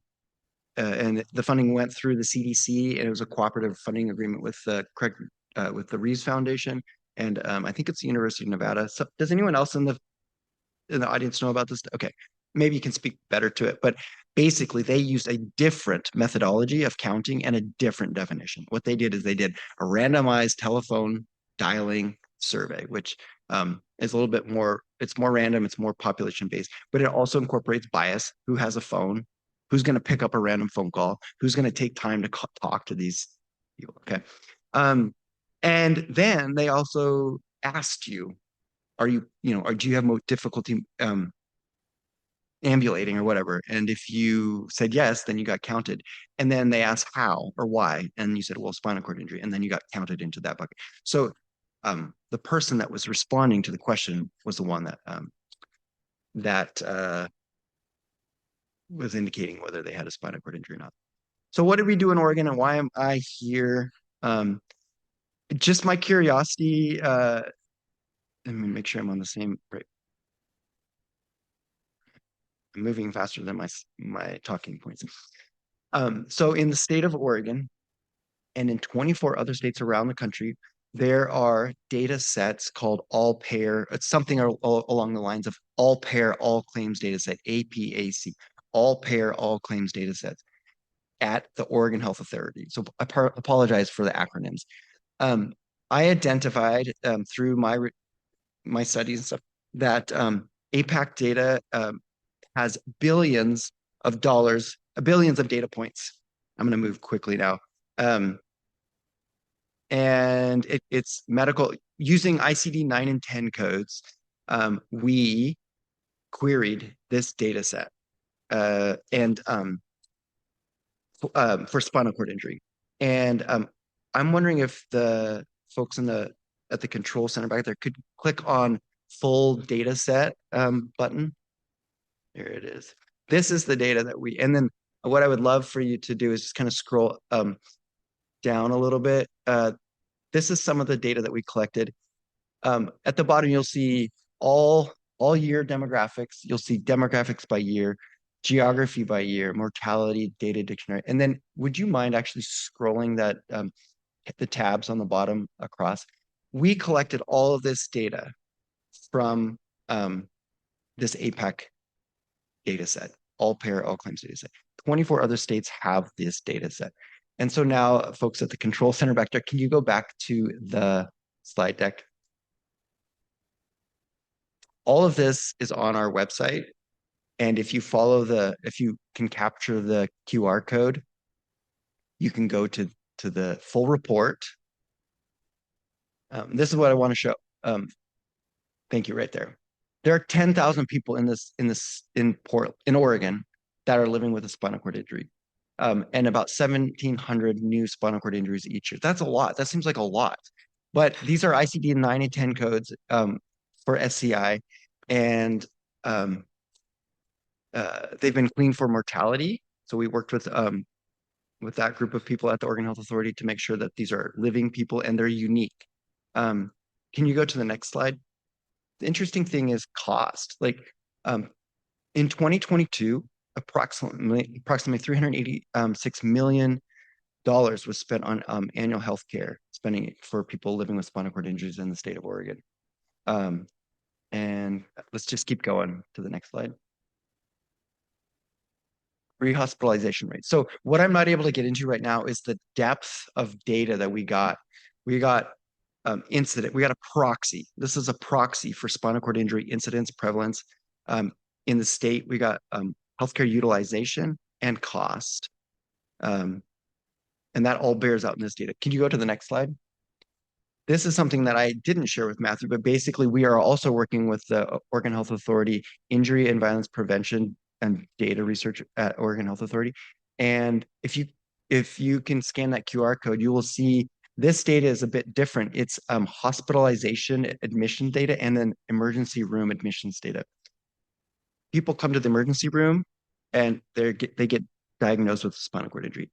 the funding went through the CDC, and it was a cooperative funding agreement with with the Reeves Foundation, and I think it's the University of Nevada. So, does anyone else in the audience know about this? Okay, maybe you can speak better to it, but basically they used a different methodology of counting and a different definition. What they did is they did a randomized telephone dialing survey, which is a little bit more, it's more random, it's more population based, but it also incorporates bias. Who has a phone? Who's going to pick up a random phone call? Who's going to take time to talk to these people? Okay. And then they also asked you, or do you have more difficulty ambulating or whatever? And if you said yes, then you got counted. And then they asked how or why, and you said, well, spinal cord injury, and then you got counted into that bucket. So the person that was responding to the question was the one that was indicating whether they had a spinal cord injury or not. So what did we do in Oregon, and why am I here? Just my curiosity. Let me make sure I'm on the same right. I'm moving faster than my talking points. So in the state of Oregon and in 24 other states around the country, there are data sets called all payer. It's something along the lines of all payer, all claims data set, APAC, all payer, all claims data sets at the Oregon Health Authority. So I apologize for the acronyms. I identified through my studies and stuff that APAC data has billions of dollars, billions of data points. I'm going to move quickly now. And it's medical using ICD-9 and 10 codes. We queried this data set and for spinal cord injury. And I'm wondering if the folks at the control center back there could click on full data set button. There it is. This is the data that and then what I would love for you to do is just kind of scroll down a little bit. This is some of the data that we collected. At the bottom, you'll see all all year demographics. You'll see demographics by year, geography by year, mortality data dictionary. And then would you mind actually scrolling that the tabs on the bottom across? We collected all of this data from this APAC data set, all payer, all claims data set. 24 other states have this data set. And so now, folks at the control center back there, can you go back to the slide deck? All of this is on our website. And if you if you can capture the QR code, you can go to the full report. This is what I want to show. Thank you, right there. There are 10,000 people in Oregon that are living with a spinal cord injury, and about 1,700 new spinal cord injuries each year. That's a lot. That seems like a lot, but these are ICD-9 and 10 codes for SCI, and they've been cleaned for mortality. So we worked with that group of people at the Oregon Health Authority to make sure that these are living people and they're unique. Can you go to the next slide? The interesting thing is cost. Like in 2022, approximately $386 million was spent on annual healthcare spending for people living with spinal cord injuries in the state of Oregon. And let's just keep going to the next slide. Rehospitalization rate. So what I'm not able to get into right now is the depth of data that we got. We got we got a proxy. This is a proxy for spinal cord injury incidence, prevalence in the state. We got healthcare utilization and cost. And that all bears out in this data. Can you go to the next slide? This is something that I didn't share with Matthew, but basically we are also working with the Oregon Health Authority Injury and Violence Prevention and Data Research at Oregon Health Authority. And if you can scan that QR code, you will see this data is a bit different. It's hospitalization admission data and then emergency room admissions data. People come to the emergency room and they get diagnosed with a spinal cord injury.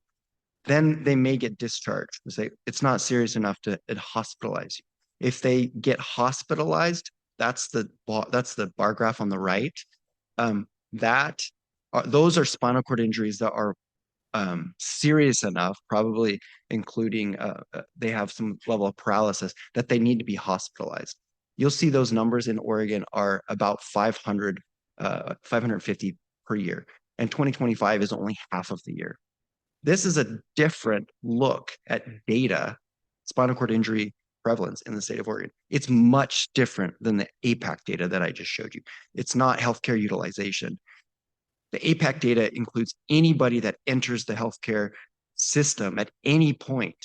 Then they may get discharged. They say it's not serious enough to hospitalize you. If they get hospitalized, that's the bar graph on the right. Those are spinal cord injuries that are serious enough, probably including they have some level of paralysis that they need to be hospitalized. You'll see those numbers in Oregon are about 550 per year, and 2025 is only half of the year. This is a different look at data, spinal cord injury prevalence in the state of Oregon. It's much different than the APAC data that I just showed you. It's not healthcare utilization. The APAC data includes anybody that enters the healthcare system at any point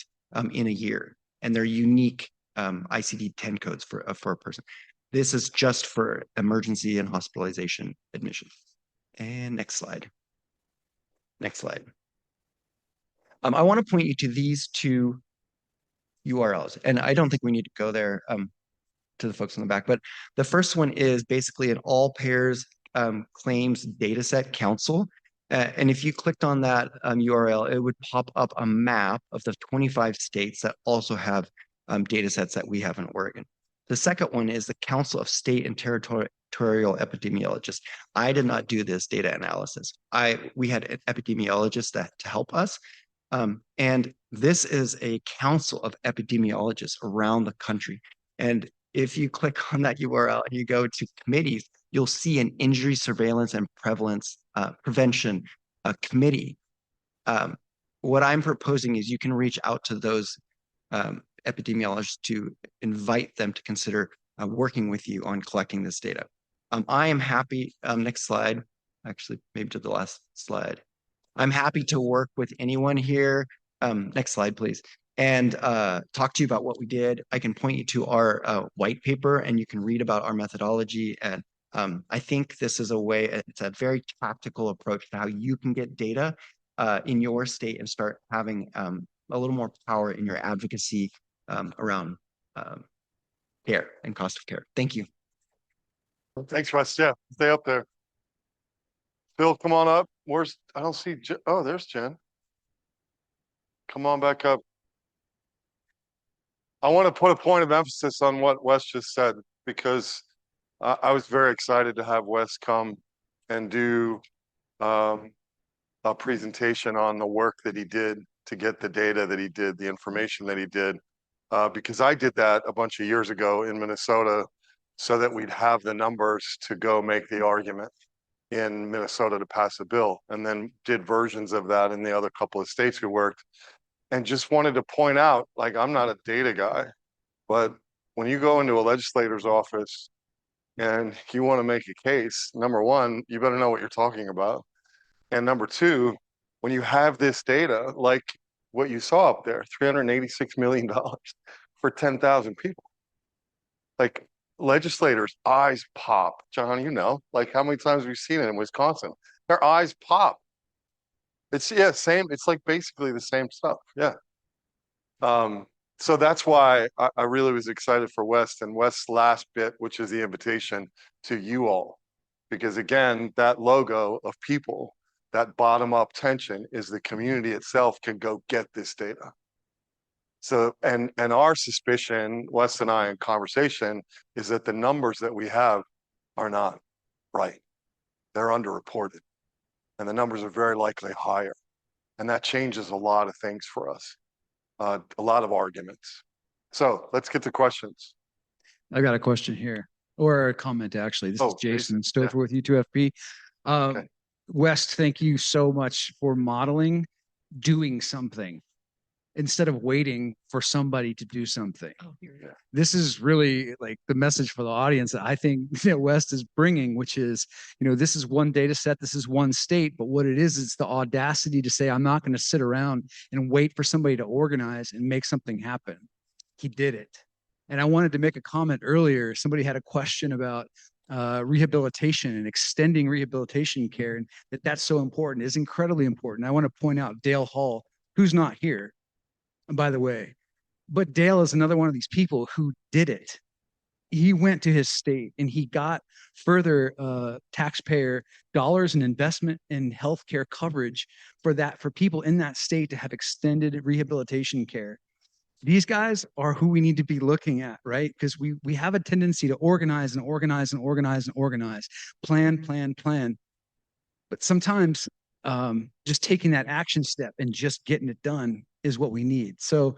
in a year, and they're unique ICD-10 codes for a person. This is just for emergency and hospitalization admission. And next slide. Next slide. I want to point you to these two URLs, and I don't think we need to go there to the folks in the back, but the first one is basically an all pairs claims dataset council. And if you clicked on that URL, it would pop up a map of the 25 states that also have data sets that we have in Oregon. The second one is the Council of State and Territorial Epidemiologists. I did not do this data analysis. We had epidemiologists to help us. And this is a council of epidemiologists around the country. And if you click on that URL and you go to committees, you'll see an injury surveillance and prevalence prevention committee. What I'm proposing is you can reach out to those epidemiologists to invite them to consider working with you on collecting this data. I am happy, next slide, actually maybe to the last slide. I'm happy to work with anyone here. Next slide, please. And talk to you about what we did. I can point you to our white paper and you can read about our methodology. And I think this is a way, it's a very tactical approach to how you can get data in your state and start having a little more power in your advocacy around care and cost of care. Thank you. Thanks, Russ. Yeah, stay up there. Phil, come on up. I don't see, oh, there's Jen. Come on back up. I want to put a point of emphasis on what Wes just said, because I was very excited to have Wes come and do a presentation on the work that he did to get the data that he did, the information that he did, because I did that a bunch of years ago in Minnesota so that we'd have the numbers to go make the argument in Minnesota to pass a bill, and then did versions of that in the other couple of states we worked. And just wanted to point out, like, I'm not a data guy, but when you go into a legislator's office and you want to make a case, number one, you better know what you're talking about. And number two, when you have this data, like what you saw up there, $386 million for 10,000 people, like legislators' eyes pop. John, you know, like how many times we've seen it in Wisconsin, their eyes pop. It's same. It's like basically the same stuff. Yeah. So that's why I really was excited for West and West's last bit, which is the invitation to you all, because again, that logo of people, that bottom up tension is the community itself can go get this data. So, and our suspicion, Wes and I in conversation, is that the numbers that we have are not right. They're underreported, and the numbers are very likely higher. And that changes a lot of things for us, a lot of arguments. So let's get to questions. I got a question here, or a comment actually. This is Jason Stover with U2FP. Okay. West, thank you so much for modeling doing something instead of waiting for somebody to do something. Oh, yeah. This is really like the message for the audience that I think that West is bringing, which is, you know, this is one data set, this is one state, but what it is, it's the audacity to say, I'm not going to sit around and wait for somebody to organize and make something happen. He did it. And I wanted to make a comment earlier. Somebody had a question about rehabilitation and extending rehabilitation care, and that's so important, is incredibly important. I want to point out Dale Hall, who's not here, by the way, but Dale is another one of these people who did it. He went to his state and he got further taxpayer dollars and investment in healthcare coverage for people in that state to have extended rehabilitation care. These guys are who we need to be looking at, right? Because we have a tendency to organize and organize and organize and organize, plan. But sometimes just taking that action step and just getting it done is what we need. So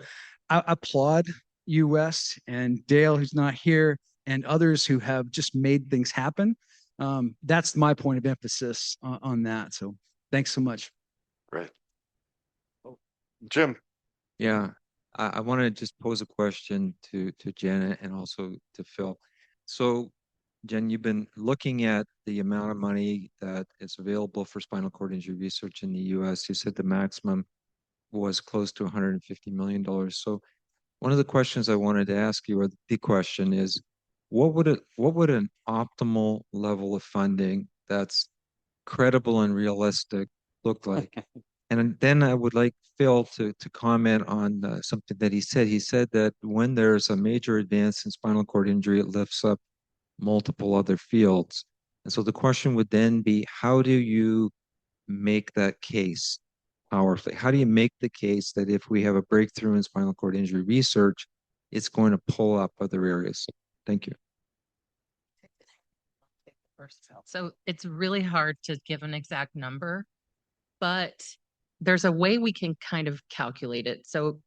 I applaud you, West, and Dale, who's not here, and others who have just made things happen. That's my point of emphasis on that. So thanks so much. Great. Jim. Yeah, I want to just pose a question to Jen and also to Phil. So, Jen, you've been looking at the amount of money that is available for spinal cord injury research in the U.S. You said the maximum was close to $150 million. So, one of the questions I wanted to ask you, or the big question, is what would an optimal level of funding that's credible and realistic look like? And then I would like Phil to comment on something that he said. He said that when there's a major advance in spinal cord injury, it lifts up multiple other fields. And so the question would then be, how do you make that case powerfully? How do you make the case that if we have a breakthrough in spinal cord injury research, it's going to pull up other areas? Thank you. So it's really hard to give an exact number, but there's a way we can kind of calculate it. So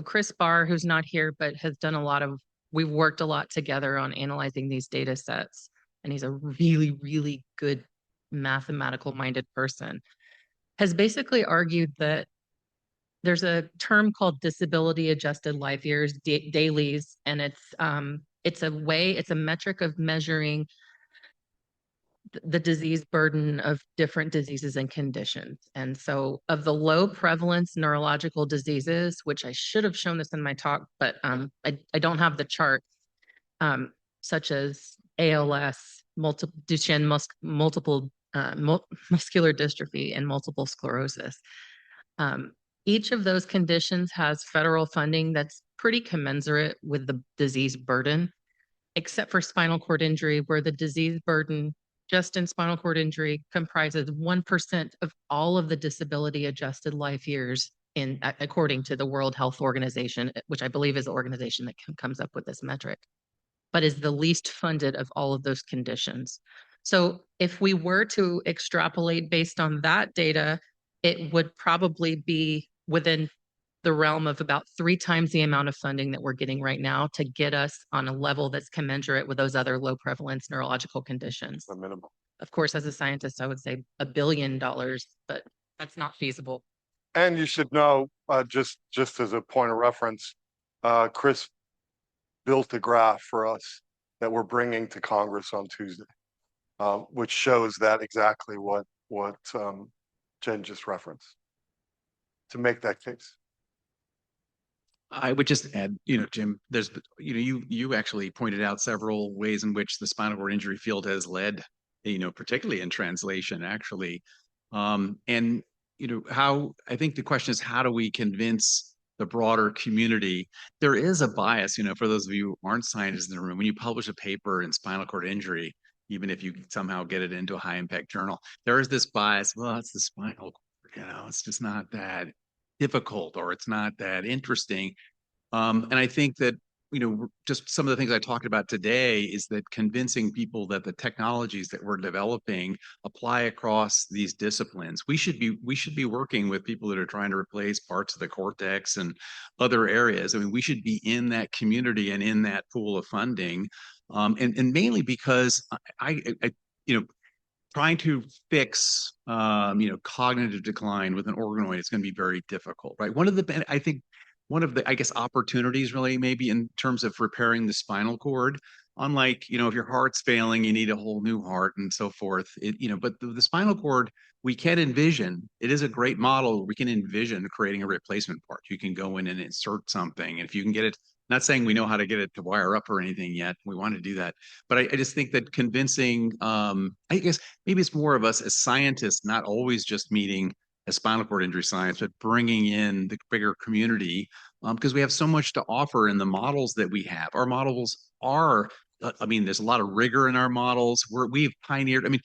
Chris Barr, who's not here, but has done we've worked a lot together on analyzing these data sets. And he's a really, really good mathematical minded person, has basically argued that there's a term called disability adjusted life years, DALYs, and it's a metric of measuring the disease burden of different diseases and conditions. And so of the low prevalence neurological diseases, which I should have shown this in my talk, but I don't have the chart, such as ALS, Duchenne multiple muscular dystrophy, and multiple sclerosis. Each of those conditions has federal funding that's pretty commensurate with the disease burden, except for spinal cord injury, where the disease burden just in spinal cord injury comprises 1% of all of the disability adjusted life years according to the World Health Organization, which I believe is the organization that comes up with this metric. but is the least funded of all of those conditions. So if we were to extrapolate based on that data, it would probably be within the realm of about 3 times the amount of funding that we're getting right now to get us on a level that's commensurate with those other low prevalence neurological conditions. The minimum. Of course, as a scientist, I would say $1 billion, but that's not feasible. And you should know, just as a point of reference, Chris built a graph for us that we're bringing to Congress on Tuesday, which shows that exactly what Jen just referenced to make that case. I would just add, Jim, there's, you actually pointed out several ways in which the spinal cord injury field has led, particularly in translation, actually. And, how, I think the question is, how do we convince the broader community? There is a bias, for those of you who aren't scientists in the room, when you publish a paper in spinal cord injury, even if you somehow get it into a high impact journal, there is this bias, well, it's the spinal cord, it's just not that difficult, or it's not that interesting. And I think that, just some of the things I talked about today is that convincing people that the technologies that we're developing apply across these disciplines. We should be working with people that are trying to replace parts of the cortex and other areas. I mean, we should be in that community and in that pool of funding. And mainly because I trying to fix, cognitive decline with an organoid is going to be very difficult, right? One of the, I guess, opportunities really maybe in terms of repairing the spinal cord, unlike, if your heart's failing, you need a whole new heart and so forth, but the spinal cord, we can envision, it is a great model. We can envision creating a replacement part. You can go in and insert something. And if you can get it, not saying we know how to get it to wire up or anything yet. We want to do that. But I just think that convincing, I guess maybe it's more of us as scientists, not always just meeting as spinal cord injury science, but bringing in the bigger community, because we have so much to offer in the models that we have. Our models are, there's a lot of rigor in our models. We've pioneered, I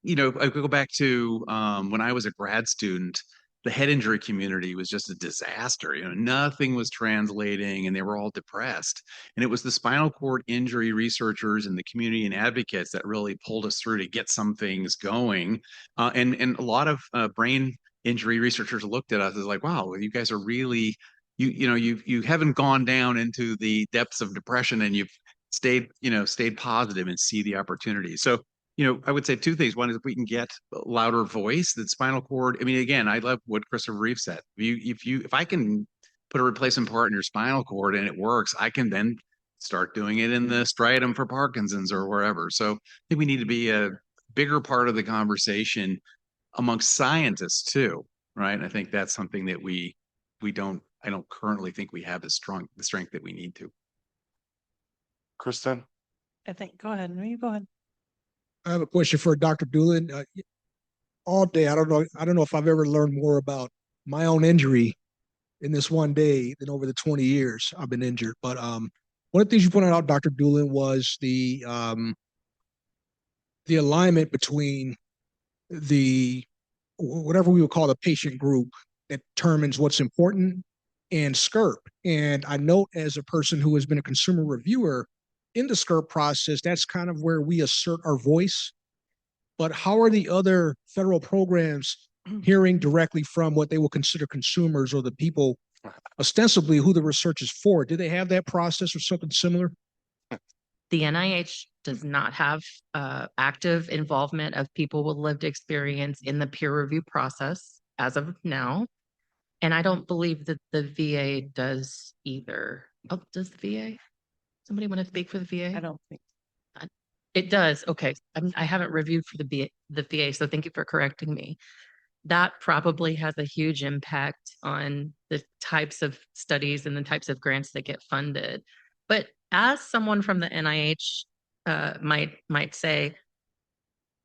could go back to when I was a grad student, the head injury community was just a disaster. Nothing was translating and they were all depressed. And it was the spinal cord injury researchers and the community and advocates that really pulled us through to get some things going. And a lot of brain injury researchers looked at us as like, wow, you guys are really, you haven't gone down into the depths of depression, and you've stayed positive and see the opportunity. So, I would say 2 things. One is if we can get a louder voice, that spinal cord. Again, I love what Christopher Reeve said. If I can put a replacement part in your spinal cord and it works, I can then start doing it in the striatum for Parkinson's or wherever. So I think we need to be a bigger part of the conversation amongst scientists too, right? I think that's something that I don't currently think we have the strength that we need to. Kristen? Go ahead. No, you go ahead. I have a question for Dr. Dulin. All day, I don't know if I've ever learned more about my own injury in this one day than over the 20 years I've been injured. But one of the things you pointed out, Dr. Dulin, was the alignment between whatever we would call the patient group that determines what's important and SCRP. And I note, as a person who has been a consumer reviewer in the SCRP process, that's kind of where we assert our voice. But how are the other federal programs hearing directly from what they will consider consumers, or the people ostensibly who the research is for? Do they have that process or something similar? The NIH does not have active involvement of people with lived experience in the peer review process as of now. And I don't believe that the VA does either. Oh, does the VA? Somebody want to speak for the VA? I don't think. It does. Okay. I haven't reviewed for the VA, so thank you for correcting me. That probably has a huge impact on the types of studies and the types of grants that get funded. But as someone from the NIH might say,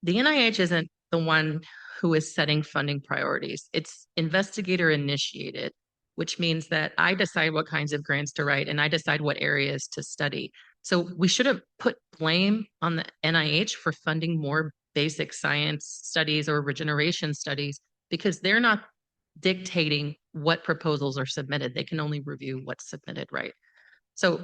the NIH isn't the one who is setting funding priorities. It's investigator initiated, which means that I decide what kinds of grants to write and I decide what areas to study. So we shouldn't put blame on the NIH for funding more basic science studies or regeneration studies, because they're not dictating what proposals are submitted. They can only review what's submitted, right? So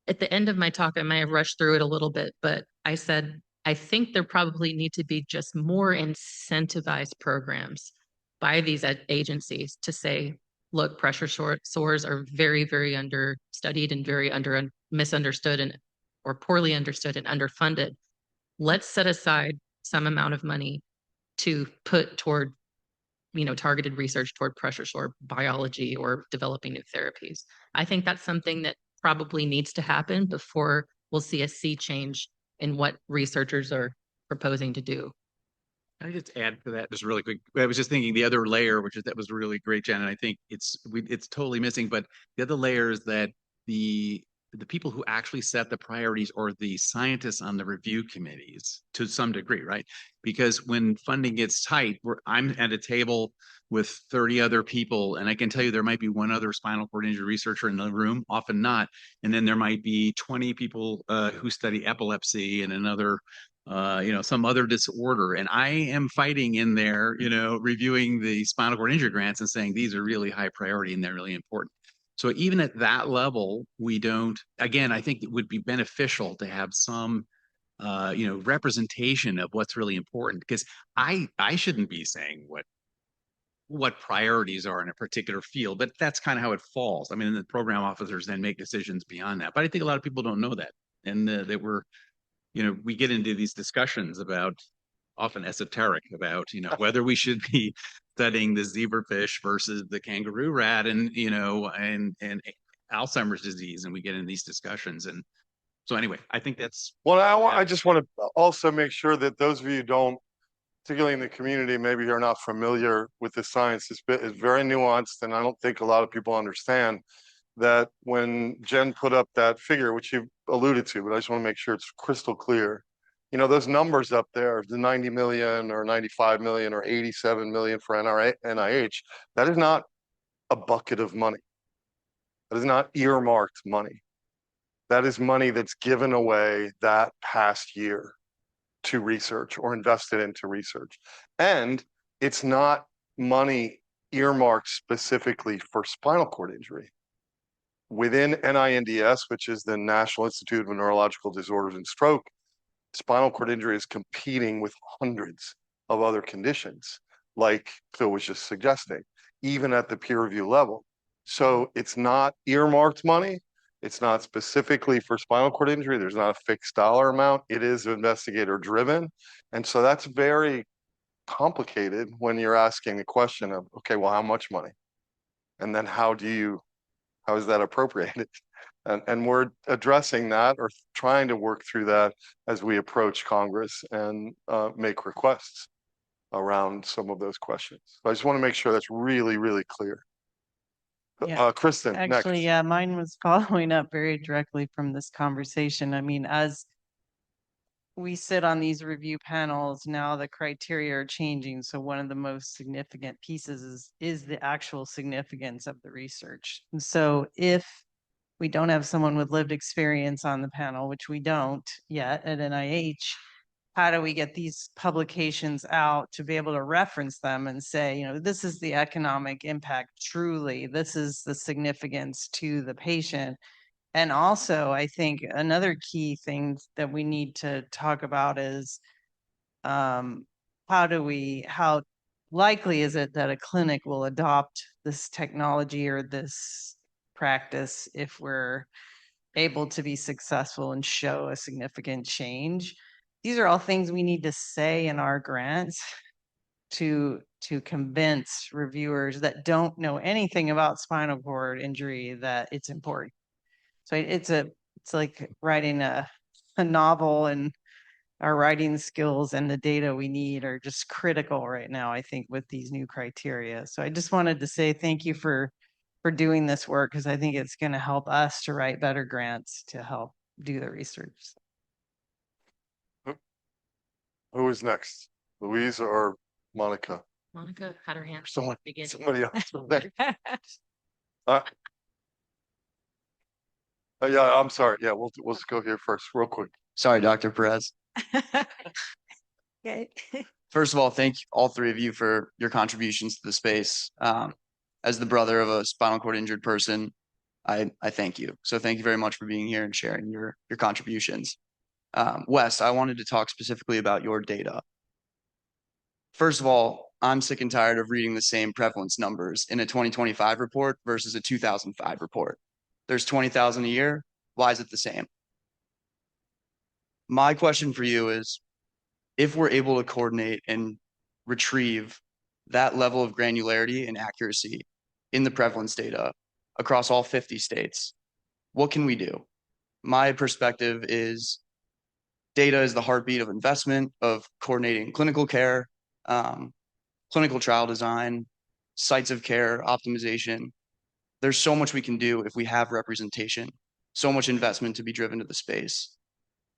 at the end of my talk, I may have rushed through it a little bit, but I said, I think there probably need to be just more incentivized programs by these agencies to say, look, pressure sores are very, very understudied and very misunderstood and or poorly understood and underfunded. Let's set aside some amount of money to put toward, targeted research toward pressure sore biology or developing new therapies. I think that's something that probably needs to happen before we'll see a sea change in what researchers are proposing to do. Can I just add to that just really quick? I was just thinking the other layer, that was really great, Jen, and I think it's totally missing. But the other layer is that the people who actually set the priorities are the scientists on the review committees to some degree, right? Because when funding gets tight, I'm at a table with 30 other people, and I can tell you there might be one other spinal cord injury researcher in the room, often not, and then there might be 20 people who study epilepsy and another some other disorder. And I am fighting in there, reviewing the spinal cord injury grants and saying these are really high priority and they're really important. So even at that level, I think it would be beneficial to have some, representation of what's really important, because I shouldn't be saying what priorities are in a particular field, but that's kind of how it falls. I mean, the program officers then make decisions beyond that. But I think a lot of people don't know that, and that we get into these discussions about, often esoteric, about, whether we should be studying the zebrafish versus the kangaroo rat and Alzheimer's disease. And we get into these discussions. And so anyway, I think that's. Well, I just want to also make sure that those of you don't, particularly in the community, maybe you're not familiar with the science. It's very nuanced, and I don't think a lot of people understand that when Jen put up that figure, which you alluded to, but I just want to make sure it's crystal clear. Those numbers up there, the 90 million or 95 million or 87 million for NIH, that is not a bucket of money. That is not earmarked money. That is money that's given away that past year to research or invested into research. And it's not money earmarked specifically for spinal cord injury. Within NINDS, which is the National Institute of Neurological Disorders and Stroke, spinal cord injury is competing with hundreds of other conditions, like Phil was just suggesting, even at the peer review level. So it's not earmarked money. It's not specifically for spinal cord injury. There's not a fixed dollar amount. It is investigator driven. And so that's very complicated when you're asking the question of, okay, well, how much money? And then how is that appropriated? And we're addressing that or trying to work through that as we approach Congress and make requests around some of those questions. So I just want to make sure that's really, really clear. Yeah. Kristen, actually, next. Yeah, mine was following up very directly from this conversation. I mean, as we sit on these review panels, now the criteria are changing. So one of the most significant pieces is the actual significance of the research. And so if we don't have someone with lived experience on the panel, which we don't yet at NIH, how do we get these publications out to be able to reference them and say, this is the economic impact, truly, this is the significance to the patient. And also, I think another key thing that we need to talk about is how likely is it that a clinic will adopt this technology or this practice if we're able to be successful and show a significant change? These are all things we need to say in our grants to convince reviewers that don't know anything about spinal cord injury that it's important. So it's like writing a novel, and our writing skills and the data we need are just critical right now, I think, with these new criteria. So I just wanted to say thank you for doing this work, because I think it's going to help us to write better grants to help do the research. Who is next? Louise or Monica? Monica had her hand. Somebody else. Yeah, I'm sorry. Yeah, we'll just go here first, real quick. Sorry, Dr. Perez. Okay. First of all, thank all three of you for your contributions to the space. As the brother of a spinal cord injured person, I thank you. So thank you very much for being here and sharing your contributions. Wes, I wanted to talk specifically about your data. First of all, I'm sick and tired of reading the same prevalence numbers in a 2025 report versus a 2005 report. There's 20,000 a year. Why is it the same? My question for you is, if we're able to coordinate and retrieve that level of granularity and accuracy in the prevalence data across all 50 states, what can we do? My perspective is data is the heartbeat of investment, of coordinating clinical care, clinical trial design, sites of care optimization. There's so much we can do if we have representation, so much investment to be driven to the space.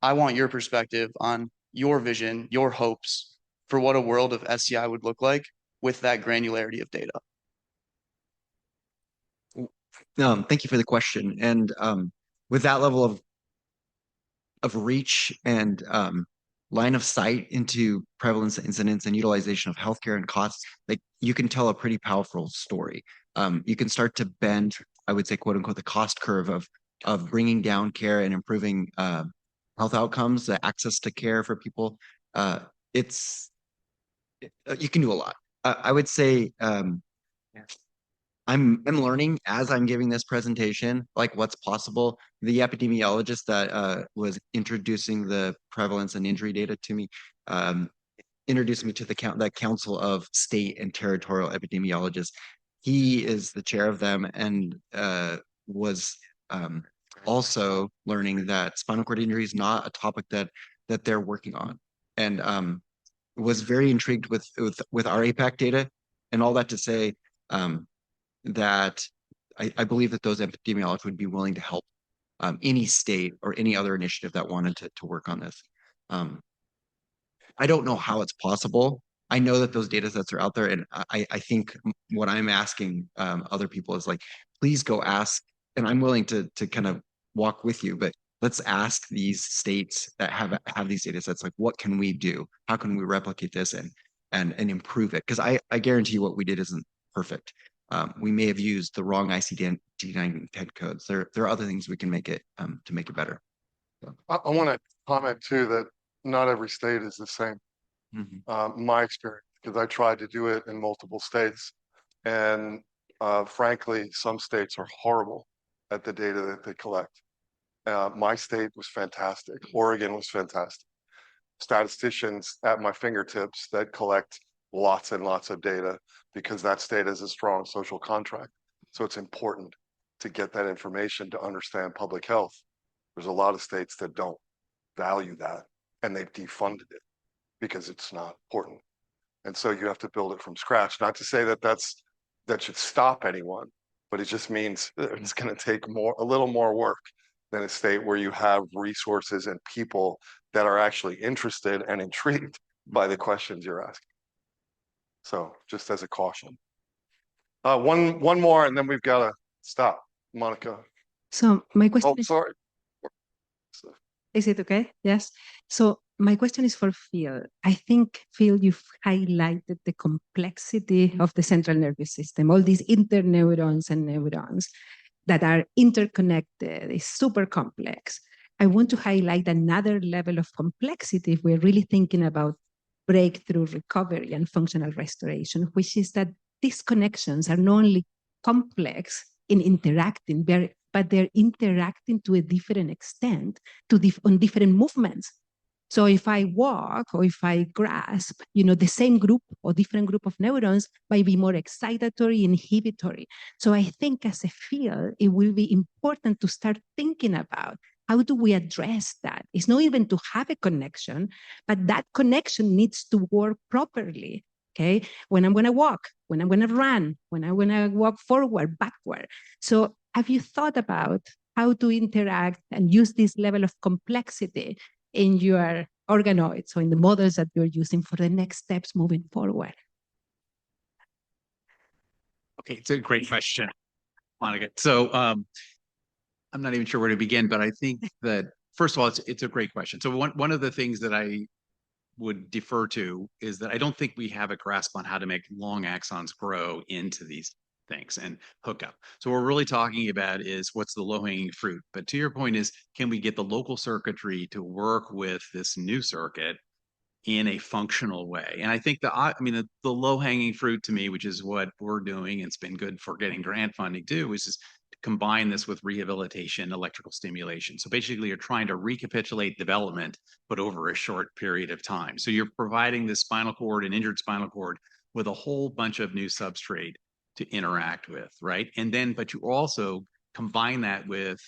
I want your perspective on your vision, your hopes for what a world of SCI would look like with that granularity of data. Thank you for the question. And with that level of reach and line of sight into prevalence, incidence, and utilization of healthcare and costs, like you can tell a pretty powerful story. You can start to bend, I would say, quote unquote, the cost curve of bringing down care and improving health outcomes, the access to care for people. You can do a lot. I would say I'm learning as I'm giving this presentation, like what's possible. The epidemiologist that was introducing the prevalence and injury data to me, introduced me to the Council of State and Territorial Epidemiologists. He is the chair of them and was also learning that spinal cord injury is not a topic that they're working on, and was very intrigued with our APAC data, and all that to say that I believe that those epidemiologists would be willing to help any state or any other initiative that wanted to work on this. I don't know how it's possible. I know that those data sets are out there, and I think what I'm asking other people is like, please go ask, and I'm willing to kind of walk with you, but let's ask these states that have these data sets, like, what can we do? How can we replicate this and improve it? Because I guarantee you what we did isn't perfect. We may have used the wrong ICD-9 codes. There are other things we can make it to make it better. I want to comment too that not every state is the same. My experience, because I tried to do it in multiple states, and frankly, some states are horrible at the data that they collect. My state was fantastic. Oregon was fantastic. Statisticians at my fingertips that collect lots and lots of data, because that state is a strong social contract. So it's important to get that information to understand public health. There's a lot of states that don't value that, and they've defunded it because it's not important. And so you have to build it from scratch. Not to say that that should stop anyone, but it just means it's going to take a little more work than a state where you have resources and people that are actually interested and intrigued by the questions you're asking. So just as a caution. One more, and then we've got to stop. Monica. So my question Oh, sorry. is it okay? Yes. So my question is for Phil. I think, Phil, you've highlighted the complexity of the central nervous system, all these interneurons and neurons that are interconnected. It's super complex. I want to highlight another level of complexity if we're really thinking about breakthrough recovery and functional restoration, which is that these connections are not only complex in interacting, but they're interacting to a different extent on different movements. So if I walk or if I grasp, the same group or different group of neurons might be more excitatory, inhibitory. So I think as a field, it will be important to start thinking about how do we address that? It's not even to have a connection, but that connection needs to work properly. Okay, when I'm going to walk, when I'm going to run, when I'm going to walk forward, backward. So have you thought about how to interact and use this level of complexity in your organoids or in the models that you're using for the next steps moving forward? Okay, it's a great question, Monica. So I'm not even sure where to begin, but I think that, first of all, it's a great question. So one of the things that I would defer to is that I don't think we have a grasp on how to make long axons grow into these things and hook up. So what we're really talking about is what's the low-hanging fruit. But to your point is, can we get the local circuitry to work with this new circuit in a functional way? And I think the low-hanging fruit to me, which is what we're doing, and it's been good for getting grant funding too, is just to combine this with rehabilitation, electrical stimulation. So basically you're trying to recapitulate development, but over a short period of time. So you're providing the spinal cord and injured spinal cord with a whole bunch of new substrate to interact with, right? And then, but you also combine that with,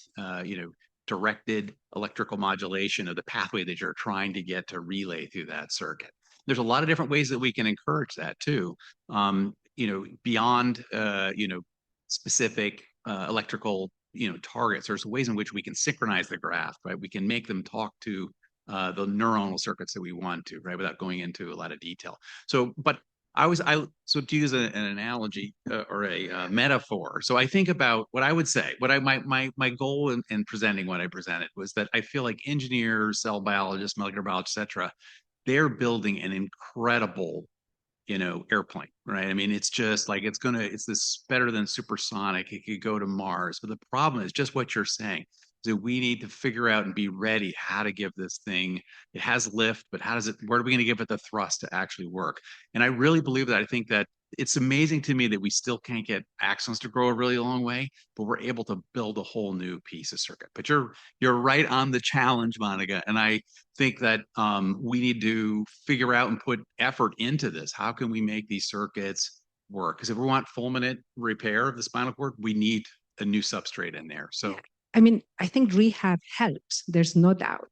directed electrical modulation of the pathway that you're trying to get to relay through that circuit. There's a lot of different ways that we can encourage that too. Beyond, specific electrical, targets, there's ways in which we can synchronize the graph, right? We can make them talk to the neuronal circuits that we want to, right? Without going into a lot of detail. So, but so to use an analogy or a metaphor. So I think about what I would say, my goal in presenting what I presented was that I feel like engineers, cell biologists, molecular biologists, et cetera, they're building an incredible, airplane, right? I mean, it's just like, it's this better than supersonic. It could go to Mars. But the problem is just what you're saying. So we need to figure out and be ready how to give this thing, it has lift, but where are we going to give it the thrust to actually work? And I really believe that. I think that it's amazing to me that we still can't get axons to grow a really long way, but we're able to build a whole new piece of circuit. But you're right on the challenge, Monica. And I think that we need to figure out and put effort into this. How can we make these circuits work? Because if we want fulminant repair of the spinal cord, we need a new substrate in there. So. Yeah. I mean, I think rehab helps. There's no doubt,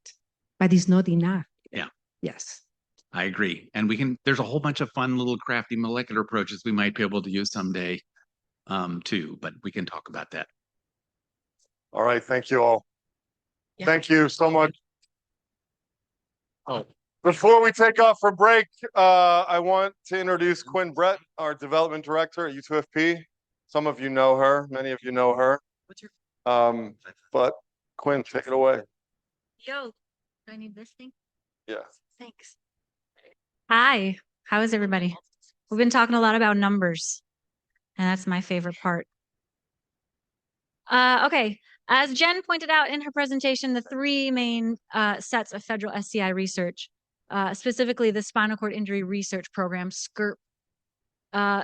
but it's not enough. Yeah. Yes. I agree. And there's a whole bunch of fun little crafty molecular approaches we might be able to use someday too, but we can talk about that. All right. Thank you all. Yeah. Thank you so much. Oh, before we take off for break, I want to introduce Quinn Brett, our development director at U2FP. Some of you know her, many of you know her. What's your but Quinn, take it away. Yo, do I need this thing? Yeah. Thanks. Hi, how is everybody? We've been talking a lot about numbers, and that's my favorite part. Okay, as Jen pointed out in her presentation, the three main sets of federal SCI research, specifically the Spinal Cord Injury Research Program, SCIRP,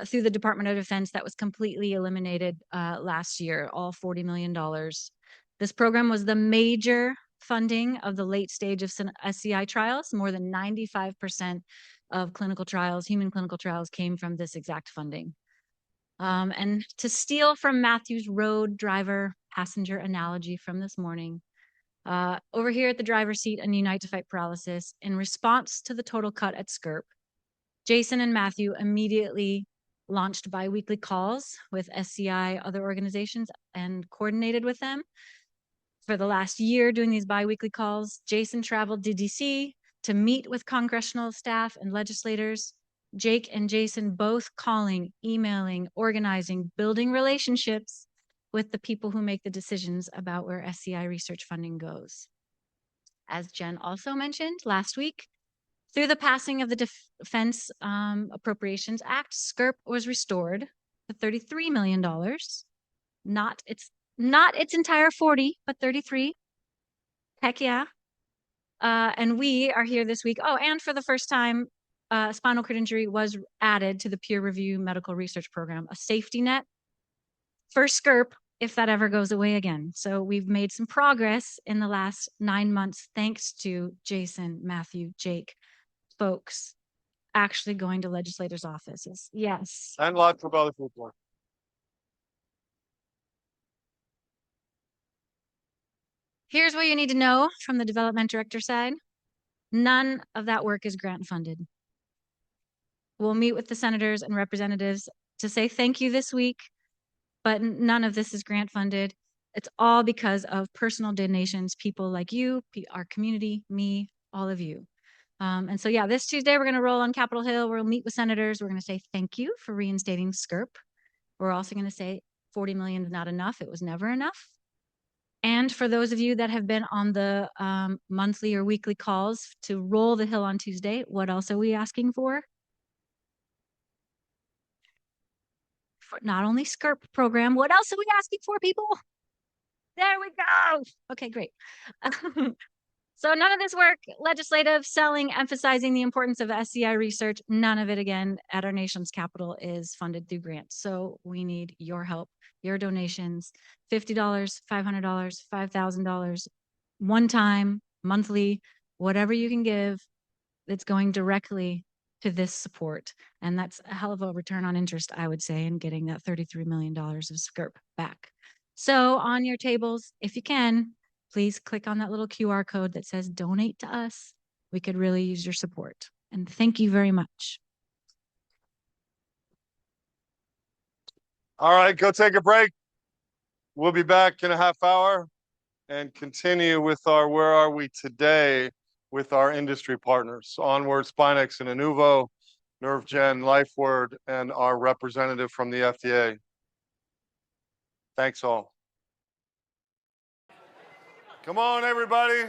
through the Department of Defense, that was completely eliminated last year, all $40 million. This program was the major funding of the late stage of SCI trials. More than 95% of clinical trials, human clinical trials, came from this exact funding. And to steal from Matthew's road driver passenger analogy from this morning, over here at the driver's seat and Unite to Fight Paralysis, in response to the total cut at SCIRP, Jason and Matthew immediately launched biweekly calls with SCI, other organizations, and coordinated with them. For the last year doing these biweekly calls, Jason traveled to DC to meet with congressional staff and legislators. Jake and Jason both calling, emailing, organizing, building relationships with the people who make the decisions about where SCI research funding goes. As Jen also mentioned last week, through the passing of the Defense Appropriations Act, SCIRP was restored to $33 million. Not its entire 40, but 33. Heck yeah. And we are here this week. Oh, and for the first time, spinal cord injury was added to the peer review medical research program, a safety net for SCIRP if that ever goes away again. So we've made some progress in the last 9 months, thanks to Jason, Matthew, Jake, folks actually going to legislators' offices. Yes. And lots of other people. Here's what you need to know from the development director side. None of that work is grant funded. We'll meet with the senators and representatives to say thank you this week, but none of this is grant funded. It's all because of personal donations, people like you, our community, me, all of you. And so, yeah, this Tuesday, we're going to roll on Capitol Hill. We'll meet with senators. We're going to say thank you for reinstating SCIRP. We're also going to say 40 million is not enough. It was never enough. And for those of you that have been on the monthly or weekly calls to roll the hill on Tuesday, what else are we asking for? not only SCRP program. What else are we asking for, people? There we go. Okay, great. So none of this work, legislative, selling, emphasizing the importance of SCI research, none of it, again, at our nation's capital is funded through grants. So we need your help, your donations, $50, $500, $5,000, one time, monthly, whatever you can give that's going directly to this support. And that's a hell of a return on interest, I would say, in getting that $33 million of SCRP back. So on your tables, if you can, please click on that little QR code that says donate to us. We could really use your support. And thank you very much. All right, go take a break. We'll be back in a half hour and continue with our Where Are We Today with our industry partners, ONWARD, SpineX, and ANEUVO, NerveGen, LifeWord, and our representative from the FDA. Thanks all. Come on, everybody.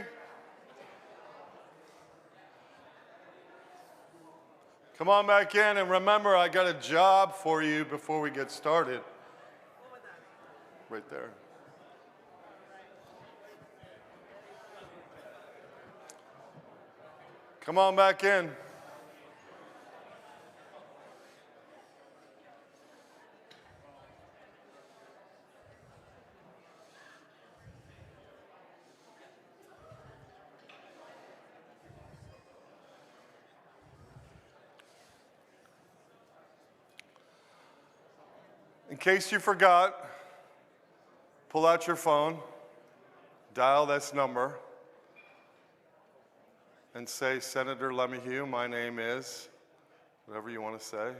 Come on back in, and remember, I got a job for you before we get started. Right there. Come on back in. In case you forgot, pull out your phone, dial this number, and say, Senator Lemieux, my name is, whatever you want to say.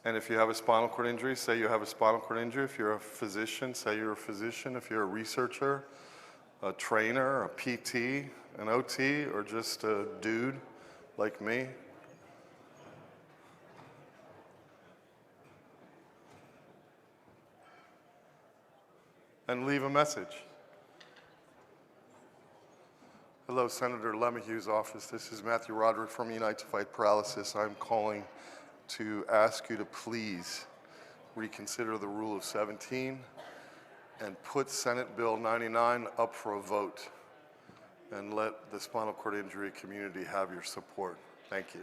And if you have a spinal cord injury, say you have a spinal cord injury. If you're a physician, say you're a physician. If you're a researcher, a trainer, a PT, an OT, or just a dude like me. And leave a message. Hello, Senator Lemieux's office. This is Matthew Roderick from Unite to Fight Paralysis. I'm calling to ask you to please reconsider the Rule of 17 and put Senate Bill 99 up for a vote and let the spinal cord injury community have your support. Thank you.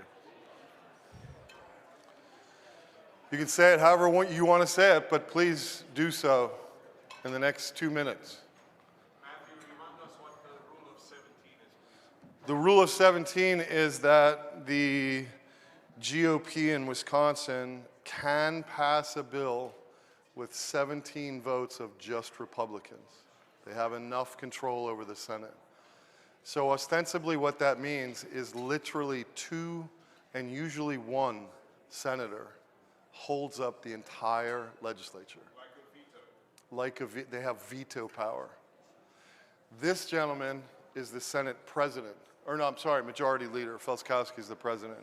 You can say it however you want to say it, but please do so in the next 2 minutes. Matthew, remind us what the Rule of 17 is. The Rule of 17 is that the GOP in Wisconsin can pass a bill with 17 votes of just Republicans. They have enough control over the Senate. So ostensibly what that means is literally 2 and usually 1 senator holds up the entire legislature. They have veto power. This gentleman is the Senate president, or no, I'm sorry, Majority Leader. Felskowski is the president.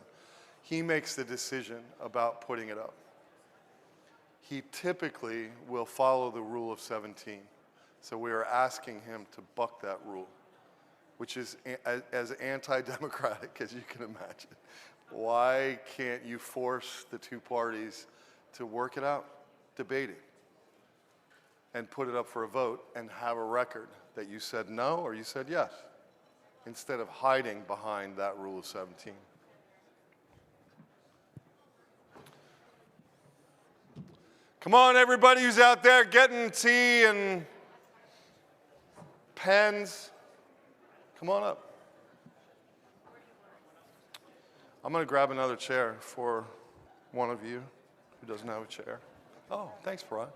He makes the decision about putting it up. He typically will follow the Rule of 17. So we are asking him to buck that rule, which is as anti-democratic as you can imagine. Why can't you force the 2 parties to work it out, debate it, and put it up for a vote and have a record that you said no or you said yes, instead of hiding behind that Rule of 17. Come on, everybody who's out there getting tea and pens, come on up. I'm going to grab another chair for one of you who doesn't have a chair. Oh, thanks, Parag.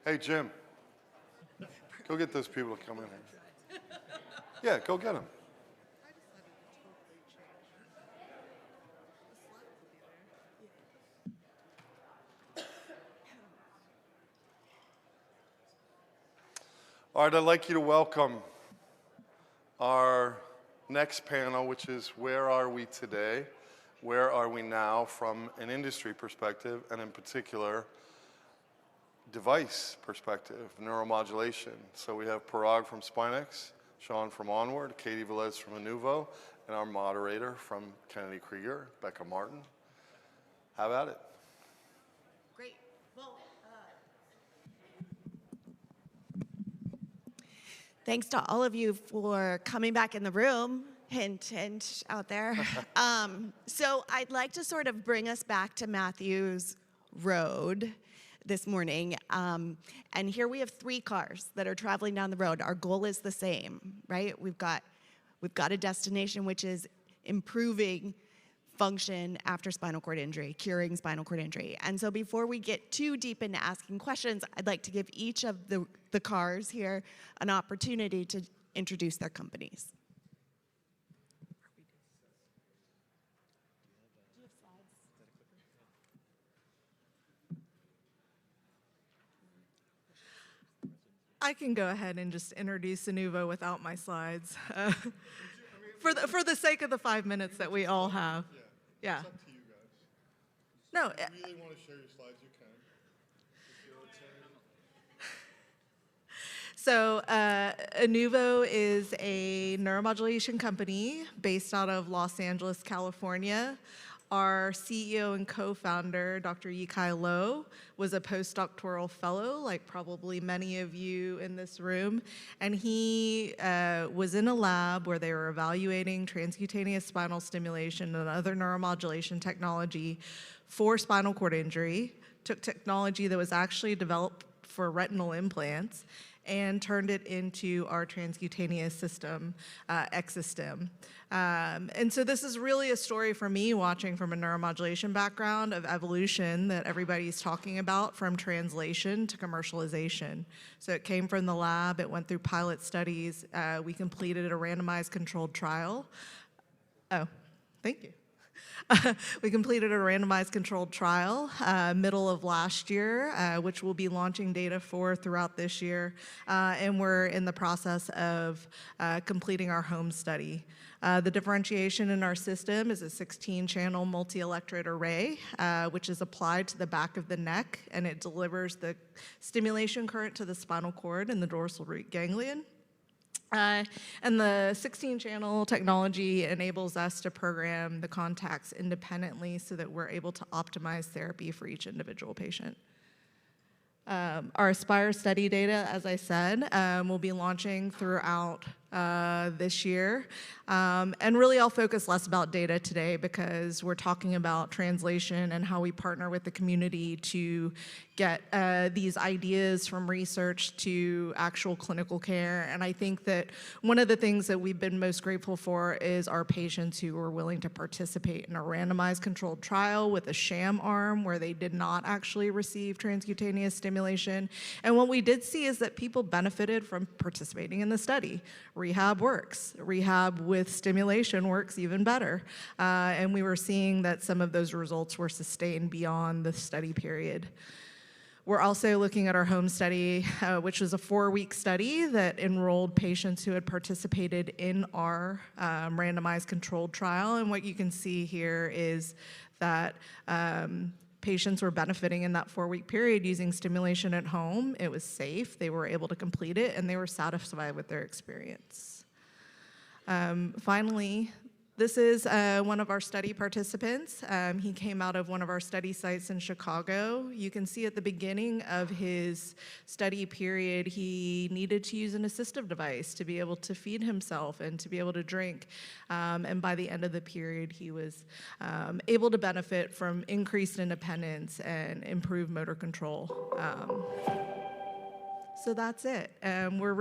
Hey, Jim, go get those people to come in here. Yeah, go get them. All right, I'd like you to welcome our next panel, which is Where Are We Today? where are we now from an industry perspective, and in particular, device perspective, neuromodulation. So we have Parag from SpineX, Sean from ONWARD, Katie Velez from ANEUVO, and our moderator from Kennedy Krieger, Becca Martin. Have at it. Great. Well, thanks to all of you for coming back in the room. Hint, hint out there. So I'd like to sort of bring us back to Matthew's road this morning. And here we have 3 cars that are traveling down the road. Our goal is the same, right? We've got a destination which is improving function after spinal cord injury, curing spinal cord injury. And so before we get too deep into asking questions, I'd like to give each of the cars here an opportunity to introduce their companies. I can go ahead and just introduce ANEUVO without my slides. For the sake of the 5 minutes that we all have. Yeah. It's up to you guys. No. If you really want to share your slides, you can. So ANEUVO is a neuromodulation company based out of Los Angeles, California. Our CEO and co-founder, Dr. Yikai Lo, was a postdoctoral fellow, like probably many of you in this room. And he was in a lab where they were evaluating transcutaneous spinal stimulation and other neuromodulation technology for spinal cord injury, took technology that was actually developed for retinal implants and turned it into our transcutaneous system, Exostim. And so this is really a story for me, watching from a neuromodulation background, of evolution that everybody's talking about, from translation to commercialization. So it came from the lab, it went through pilot studies, we completed a randomized controlled trial. Oh, thank you. We completed a randomized controlled trial middle of last year, which we'll be launching data for throughout this year. And we're in the process of completing our home study. The differentiation in our system is a 16-channel multi-electrode array, which is applied to the back of the neck, and it delivers the stimulation current to the spinal cord and the dorsal root ganglion. And the 16-channel technology enables us to program the contacts independently so that we're able to optimize therapy for each individual patient. Our Aspire study data, as I said, will be launching throughout this year. And really I'll focus less about data today because we're talking about translation and how we partner with the community to get these ideas from research to actual clinical care. And I think that one of the things that we've been most grateful for is our patients who were willing to participate in a randomized controlled trial with a sham arm where they did not actually receive transcutaneous stimulation. And what we did see is that people benefited from participating in the study. Rehab works. Rehab with stimulation works even better. And we were seeing that some of those results were sustained beyond the study period. We're also looking at our home study, which was a 4-week study that enrolled patients who had participated in our randomized controlled trial. And what you can see here is that patients were benefiting in that 4-week period using stimulation at home. It was safe, they were able to complete it, and they were satisfied with their experience. Finally, this is one of our study participants. He came out of one of our study sites in Chicago. You can see at the beginning of his study period, he needed to use an assistive device to be able to feed himself and to be able to drink. And by the end of the period, he was able to benefit from increased independence and improved motor control. So that's it. We're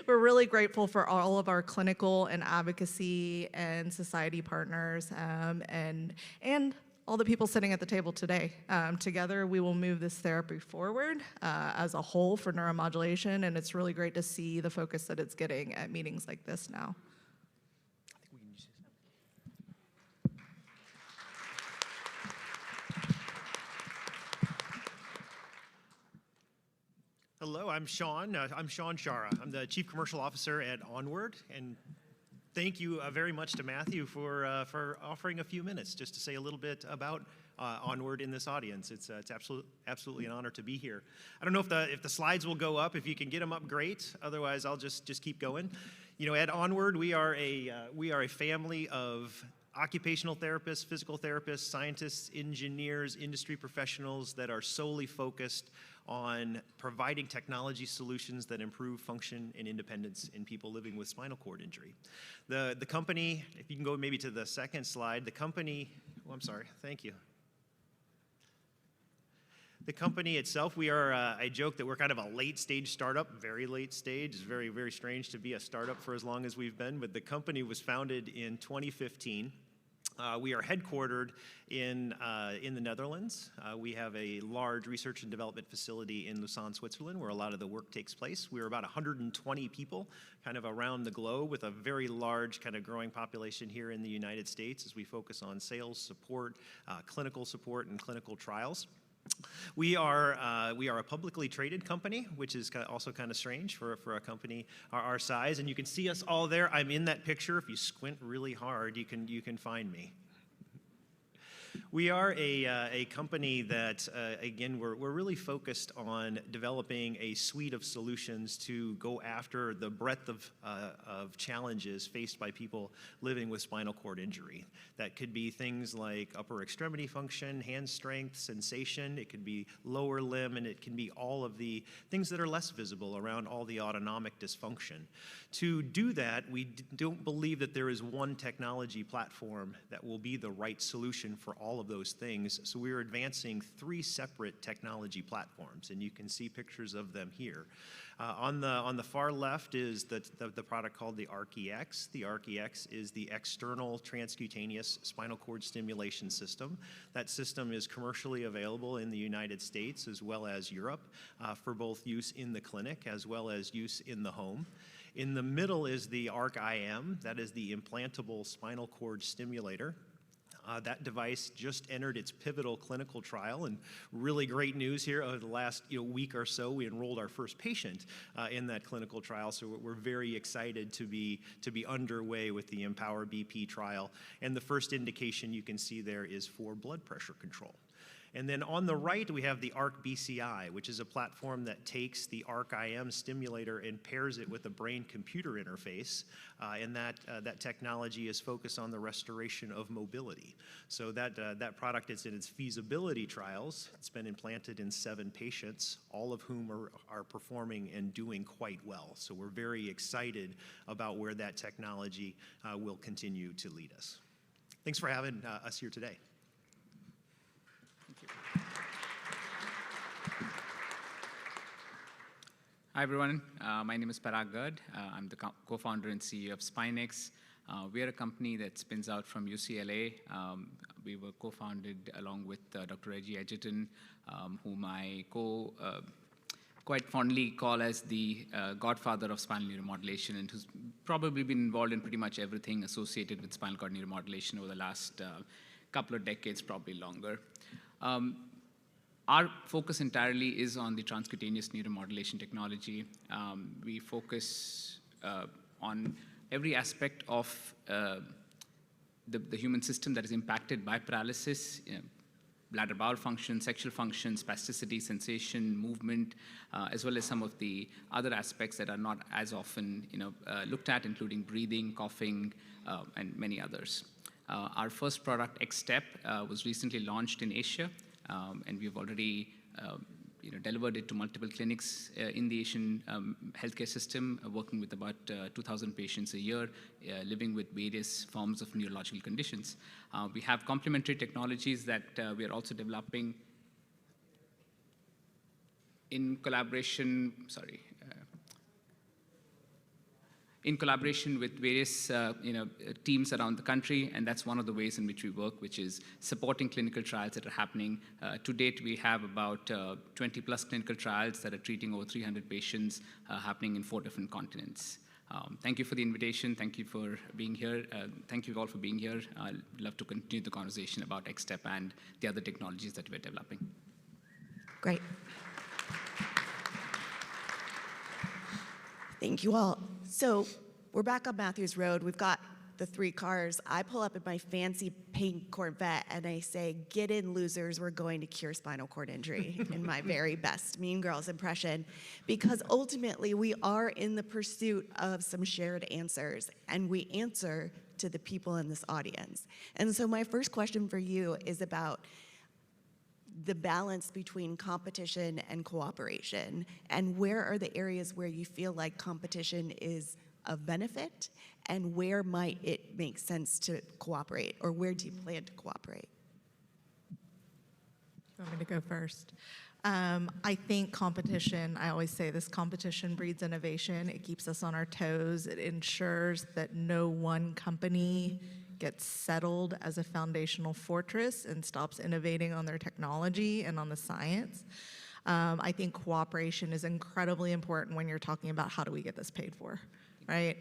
really grateful for all of our clinical and advocacy and society partners and all the people sitting at the table today. Together, we will move this therapy forward as a whole for neuromodulation, and it's really great to see the focus that it's getting at meetings like this now. Hello, I'm Sean. I'm Sean Sciara. I'm the Chief Commercial Officer at ONWARD, and thank you very much to Matthew for offering a few minutes just to say a little bit about ONWARD in this audience. It's absolutely an honor to be here. I don't know if the slides will go up. If you can get them up, great. Otherwise, I'll just keep going. You know, at ONWARD, we are a family of occupational therapists, physical therapists, scientists, engineers, industry professionals that are solely focused on providing technology solutions that improve function and independence in people living with spinal cord injury. The company, if you can go maybe to the second slide, the company, oh, I'm sorry, thank you. The company itself, we are, I joke that we're kind of a late stage startup, very late stage. It's very, very strange to be a startup for as long as we've been, but the company was founded in 2015. We are headquartered in the Netherlands. We have a large research and development facility in Lausanne, Switzerland, where a lot of the work takes place. We're about 120 people kind of around the globe with a very large kind of growing population here in the United States as we focus on sales support, clinical support, and clinical trials. We are a publicly traded company, which is also kind of strange for a company our size. And you can see us all there. I'm in that picture. If you squint really hard, you can find me. We are a company that, again, we're really focused on developing a suite of solutions to go after the breadth of challenges faced by people living with spinal cord injury. That could be things like upper extremity function, hand strength, sensation. It could be lower limb, and it can be all of the things that are less visible around all the autonomic dysfunction. To do that, we don't believe that there is one technology platform that will be the right solution for all of those things. So we're advancing 3 separate technology platforms, and you can see pictures of them here. On the far left is the product called the ARC-EX. The ARC-EX is the external transcutaneous spinal cord stimulation system. That system is commercially available in the United States as well as Europe for both use in the clinic as well as use in the home. In the middle is the ARC-IM. That is the implantable spinal cord stimulator. That device just entered its pivotal clinical trial, and really great news here. Over the last week or so, we enrolled our first patient in that clinical trial. So we're very excited to be underway with the Empower BP trial. And the first indication you can see there is for blood pressure control. And then on the right, we have the ARC-BCI, which is a platform that takes the ARC-IM stimulator and pairs it with a brain-computer interface. And that technology is focused on the restoration of mobility. So that product is in its feasibility trials. It's been implanted in 7 patients, all of whom are performing and doing quite well. So we're very excited about where that technology will continue to lead us. Thanks for having us here today. Hi, everyone. My name is Parag Gad. I'm the co-founder and CEO of SpineX. We are a company that spins out from UCLA. We were co-founded along with Dr. Reggie Edgerton, whom I quite fondly call as the godfather of spinal neuromodulation, and who's probably been involved in pretty much everything associated with spinal cord neuromodulation over the last couple of decades, probably longer. Our focus entirely is on the transcutaneous neuromodulation technology. We focus on every aspect of the human system that is impacted by paralysis, bladder bowel function, sexual function, spasticity, sensation, movement, as well as some of the other aspects that are not as often looked at, including breathing, coughing, and many others. Our first product, X-Step, was recently launched in Asia. And we've already delivered it to multiple clinics in the Asian healthcare system, working with about 2,000 patients a year, living with various forms of neurological conditions. We have complementary technologies that we are also developing in collaboration, with various teams around the country, and that's one of the ways in which we work, which is supporting clinical trials that are happening. To date, we have about 20 plus clinical trials that are treating over 300 patients happening in 4 different continents. Thank you for the invitation. Thank you for being here. Thank you all for being here. I'd love to continue the conversation about X-Step and the other technologies that we're developing. Great. Thank you all. So we're back on Matthews Road. We've got the 3 cars. I pull up in my fancy pink Corvette and I say, "Get in, losers, we're going to cure spinal cord injury," in my very best Mean Girls impression, because ultimately we are in the pursuit of some shared answers, and we answer to the people in this audience. And so my first question for you is about the balance between competition and cooperation, and where are the areas where you feel like competition is of benefit, and where might it make sense to cooperate, or where do you plan to cooperate? You want me to go first? I think competition, I always say this, competition breeds innovation. It keeps us on our toes. It ensures that no one company gets settled as a foundational fortress and stops innovating on their technology and on the science. I think cooperation is incredibly important when you're talking about how do we get this paid for, right?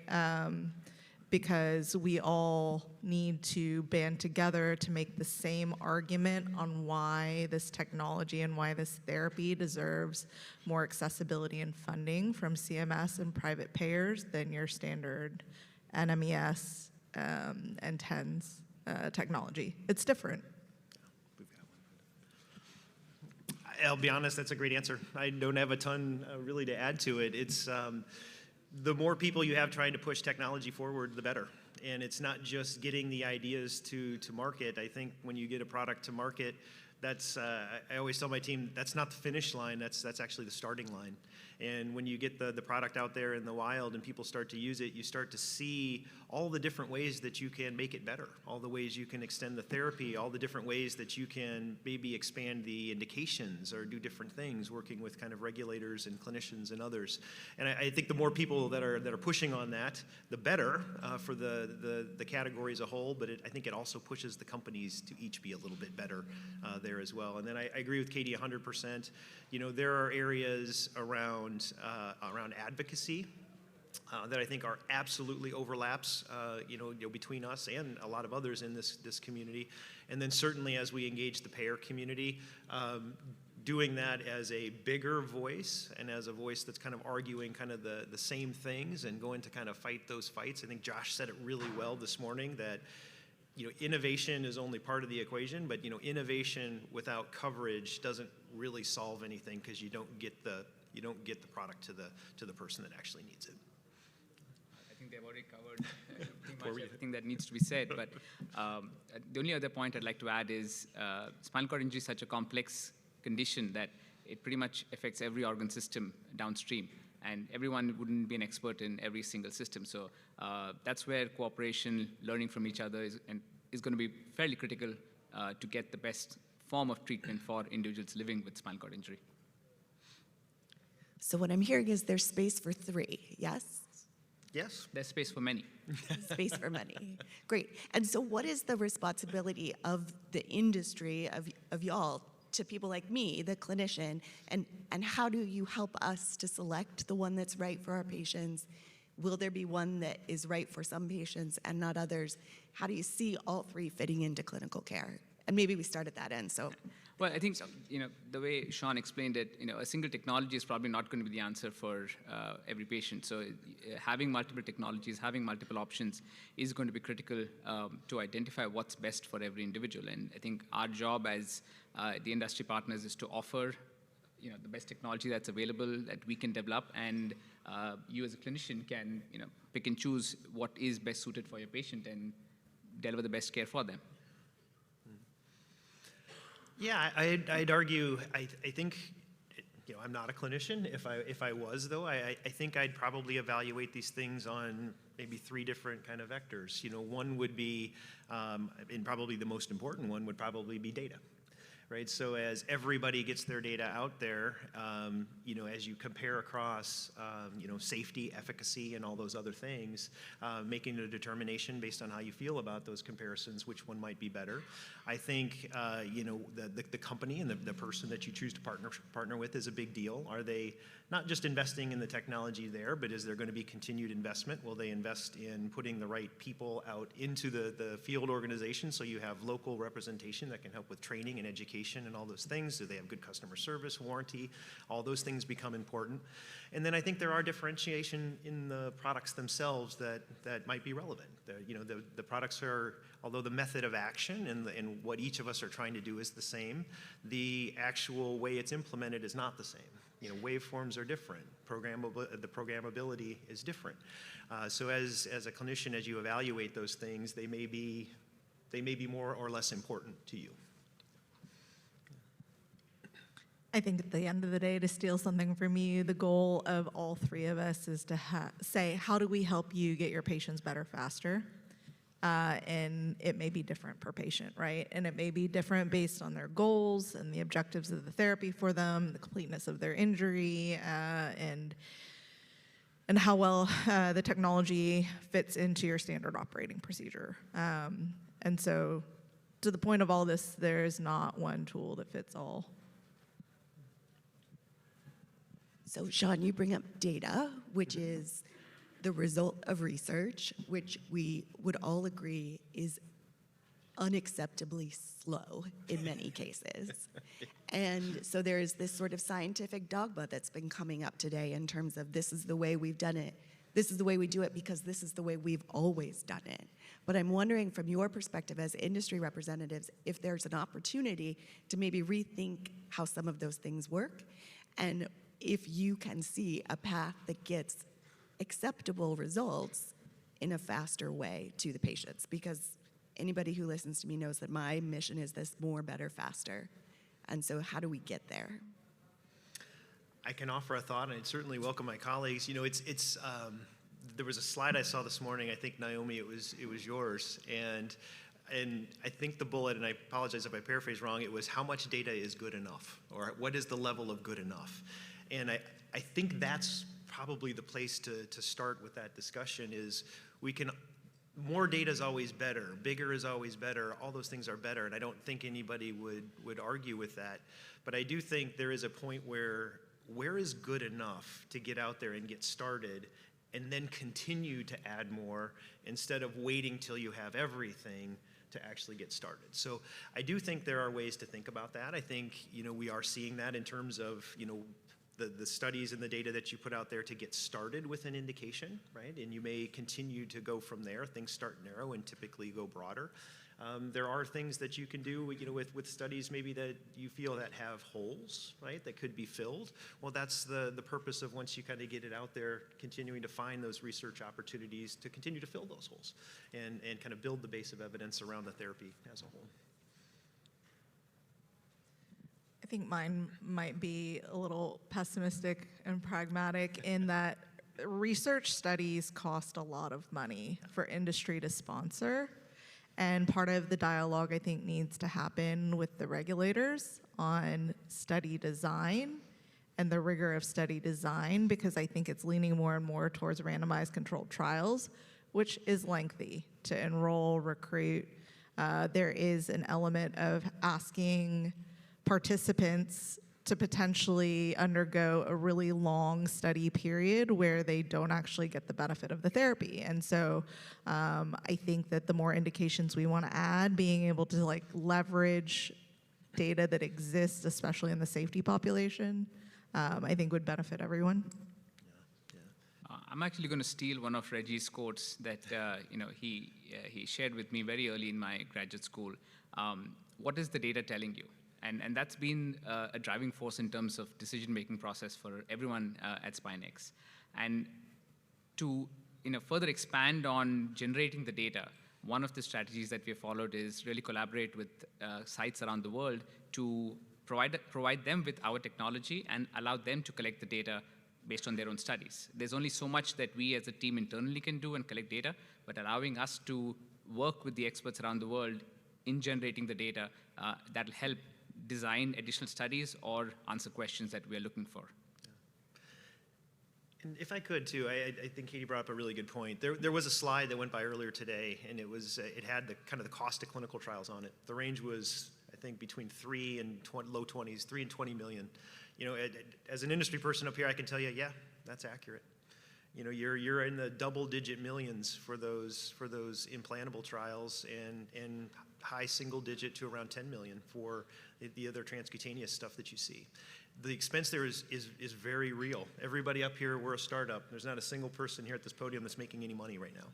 Because we all need to band together to make the same argument on why this technology and why this therapy deserves more accessibility and funding from CMS and private payers than your standard NMES and TENS technology. It's different. I'll be honest, that's a great answer. I don't have a ton really to add to it. It's the more people you have trying to push technology forward, the better. And it's not just getting the ideas to market. I think when you get a product to market, that's I always tell my team, that's not the finish line, that's actually the starting line. And when you get the product out there in the wild and people start to use it, you start to see all the different ways that you can make it better, all the ways you can extend the therapy, all the different ways that you can maybe expand the indications or do different things, working with kind of regulators and clinicians and others. And I think the more people that are pushing on that, the better for the category as a whole. But I think it also pushes the companies to each be a little bit better there as well. And then I agree with Katie 100%. You know, there are areas around advocacy that I think are absolutely overlaps, between us and a lot of others in this community. And then certainly as we engage the payer community, doing that as a bigger voice and as a voice that's kind of arguing kind of the same things and going to kind of fight those fights. I think Josh said it really well this morning that, you know, innovation is only part of the equation, but, you know, innovation without coverage doesn't really solve anything, because you don't get the product to the person that actually needs it. I think they've already covered pretty much everything that needs to be said. But the only other point I'd like to add is spinal cord injury is such a complex condition that it pretty much affects every organ system downstream, and everyone wouldn't be an expert in every single system. So that's where cooperation, learning from each other is going to be fairly critical to get the best form of treatment for individuals living with spinal cord injury. So what I'm hearing is there's space for 3, yes? Yes. There's space for many. Space for many. Great. And so what is the responsibility of the industry, of y'all, to people like me, the clinician, and how do you help us to select the one that's right for our patients? Will there be one that is right for some patients and not others? How do you see all 3 fitting into clinical care? And maybe we start at that end, so. Well, I think, you know, the way Sean explained it, you know, a single technology is probably not going to be the answer for every patient. So having multiple technologies, having multiple options is going to be critical to identify what's best for every individual. And I think our job as the industry partners is to offer, you know, the best technology that's available that we can develop, and you as a clinician can, you know, pick and choose what is best suited for your patient and deliver the best care for them. Yeah, I'd argue, I think, you know, I'm not a clinician. If I was, though, I think I'd probably evaluate these things on maybe 3 different kind of vectors. You know, one would be, and probably the most important one would probably be data. Right, so as everybody gets their data out there, you know, as you compare across, you know, safety, efficacy, and all those other things, making a determination based on how you feel about those comparisons, which one might be better. I think, you know, the company and the person that you choose to partner with is a big deal. Are they not just investing in the technology there, but is there going to be continued investment? Will they invest in putting the right people out into the field organization so you have local representation that can help with training and education education and all those things? Do they have good customer service, warranty? All those things become important. And then I think there are differentiation in the products themselves that might be relevant. The products are, although the method of action and what each of us are trying to do is the same, the actual way it's implemented is not the same. Waveforms are different. The programmability is different. So as a clinician, as you evaluate those things, they may be more or less important to you. I think at the end of the day, to steal something from you, the goal of all three of us is to say, how do we help you get your patients better faster? And it may be different per patient, right? And it may be different based on their goals and the objectives of the therapy for them, the completeness of their injury, and how well the technology fits into your standard operating procedure. And so to the point of all this, there is not one tool that fits all. So Sean, you bring up data, which is the result of research, which we would all agree is unacceptably slow in many cases. And so there is this sort of scientific dogma that's been coming up today in terms of this is the way we've done it. This is the way we do it because this is the way we've always done it. But I'm wondering from your perspective as industry representatives, if there's an opportunity to maybe rethink how some of those things work, and if you can see a path that gets acceptable results in a faster way to the patients, because anybody who listens to me knows that my mission is this more, better, faster. And so how do we get there? I can offer a thought, and I'd certainly welcome my colleagues. There was a slide I saw this morning. I think, Naomi, it was yours, and I think the bullet, and I apologize if I paraphrase wrong, it was how much data is good enough, or what is the level of good enough? And I think that's probably the place to start with that discussion. Is more data is always better, bigger is always better, all those things are better, and I don't think anybody would argue with that. But I do think there is a point where is good enough to get out there and get started and then continue to add more instead of waiting till you have everything to actually get started. So I do think there are ways to think about that. I think, we are seeing that in terms of, the studies and the data that you put out there to get started with an indication, right? And you may continue to go from there. Things start narrow and typically go broader. There are things that you can do, with studies maybe that you feel that have holes, right, that could be filled. Well, that's the purpose of once you kind of get it out there, continuing to find those research opportunities to continue to fill those holes and kind of build the base of evidence around the therapy as a whole. I think mine might be a little pessimistic and pragmatic in that research studies cost a lot of money for industry to sponsor. And part of the dialogue, I think, needs to happen with the regulators on study design and the rigor of study design, because I think it's leaning more and more towards randomized controlled trials, which is lengthy to enroll, recruit. There is an element of asking participants to potentially undergo a really long study period where they don't actually get the benefit of the therapy. And so I think that the more indications we want to add, being able to leverage data that exists, especially in the safety population, I think would benefit everyone. I'm actually going to steal one of Reggie's quotes that he shared with me very early in my graduate school. What is the data telling you? And that's been a driving force in terms of decision-making process for everyone at SpineX. And to further expand on generating the data, one of the strategies that we have followed is really collaborate with sites around the world to provide them with our technology and allow them to collect the data based on their own studies. There's only so much that we as a team internally can do and collect data, but allowing us to work with the experts around the world in generating the data that'll help design additional studies or answer questions that we're looking for. And if I could too, I think Katie brought up a really good point. There was a slide that went by earlier today, and it had the kind of the cost of clinical trials on it. The range was, I think, between 3 and low 20s, 3 and 20 million. As an industry person up here, I can tell you, yeah, that's accurate. You know, you're in the double-digit millions for those implantable trials, and high single-digit to around 10 million for the other transcutaneous stuff that you see. The expense there is very real. Everybody up here, we're a startup. There's not a single person here at this podium that's making any money right now.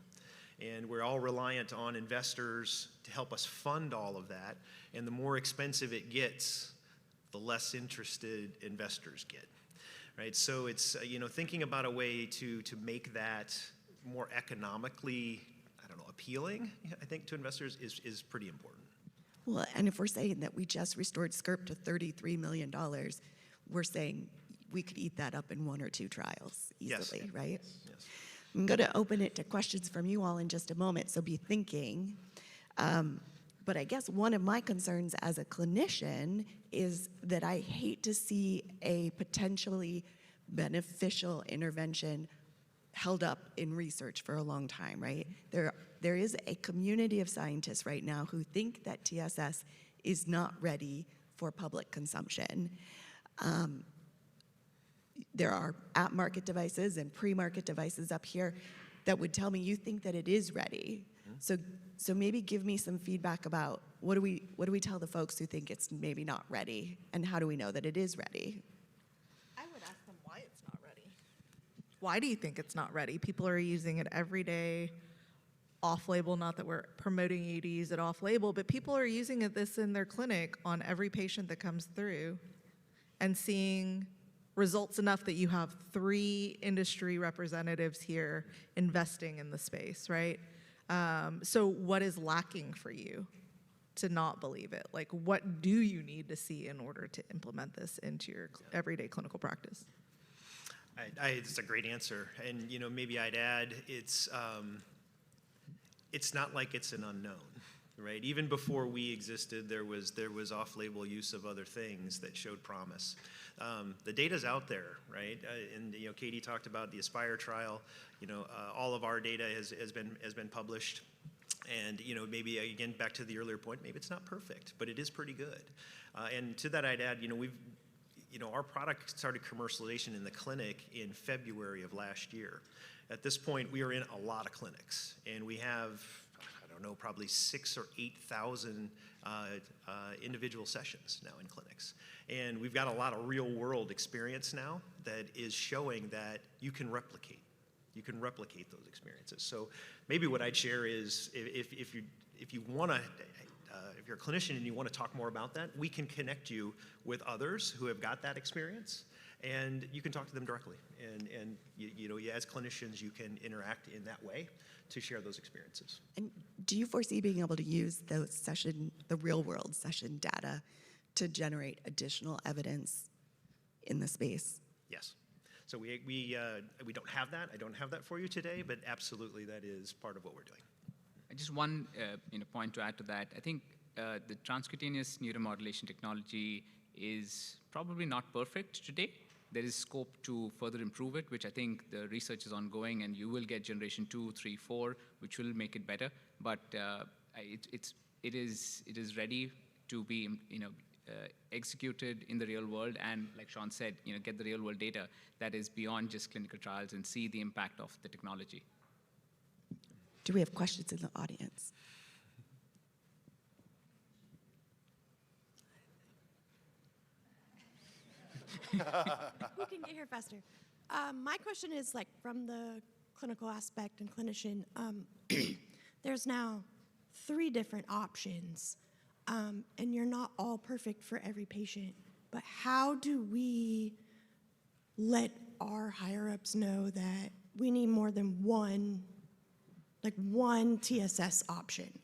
And we're all reliant on investors to help us fund all of that. And the more expensive it gets, the less interested investors get. Right? So it's, you know, thinking about a way to make that more economically, I don't know, appealing, I think, to investors is pretty important. Well, and if we're saying that we just restored SCRP to $33 million, we're saying we could eat that up in 1 or 2 trials easily, Yes. right? Yes. I'm going to open it to questions from you all in just a moment, so be thinking. But I guess one of my concerns as a clinician is that I hate to see a potentially beneficial intervention held up in research for a long time, right? There is a community of scientists right now who think that TSS is not ready for public consumption. There are at-market devices and pre-market devices up here that would tell me you think that it is ready. So maybe give me some feedback about what do we tell the folks who think it's maybe not ready, and how do we know that it is ready? I would ask them why it's not ready. Why do you think it's not ready? People are using it every day, off-label, not that we're promoting you to use it off-label, but people are using this in their clinic on every patient that comes through and seeing results enough that you have 3 industry representatives here investing in the space, right? So what is lacking for you to not believe it? Like, what do you need to see in order to implement this into your everyday clinical practice? It's a great answer, and you know, maybe I'd add it's not like it's an unknown, right? Even before we existed, there was off-label use of other things that showed promise. The data's out there, right? And you know, Katie talked about the Aspire trial. You know, all of our data has been published, and you know, maybe again back to the earlier point, maybe it's not perfect, but it is pretty good. And to that, I'd add, you know, our product started commercialization in the clinic in February of last year. At this point, we are in a lot of clinics, and we have, I don't know, probably 6,000 or 8,000 individual sessions now in clinics. And we've got a lot of real-world experience now that is showing that you can replicate those experiences. So maybe what I'd share is if you want to, if you're a clinician and you want to talk more about that, we can connect you with others who have got that experience, and you can talk to them directly. And you know, as clinicians, you can interact in that way to share those experiences. And do you foresee being able to use the real-world session data to generate additional evidence in the space? Yes. So we don't have that. I don't have that for you today, but absolutely that is part of what we're doing. Just one point to add to that. I think the transcutaneous neuromodulation technology is probably not perfect today. There is scope to further improve it, which I think the research is ongoing, and you will get generation 2, 3, 4, which will make it better. But it is ready to be executed in the real world, and like Sean said, get the real world data that is beyond just clinical trials and see the impact of the technology. Do we have questions in the audience? Who can get here faster? My question is, like, from the clinical aspect and clinician, there's now 3 different options, and you're not all perfect for every patient, but how do we let our higher-ups know that we need more than one TSS option?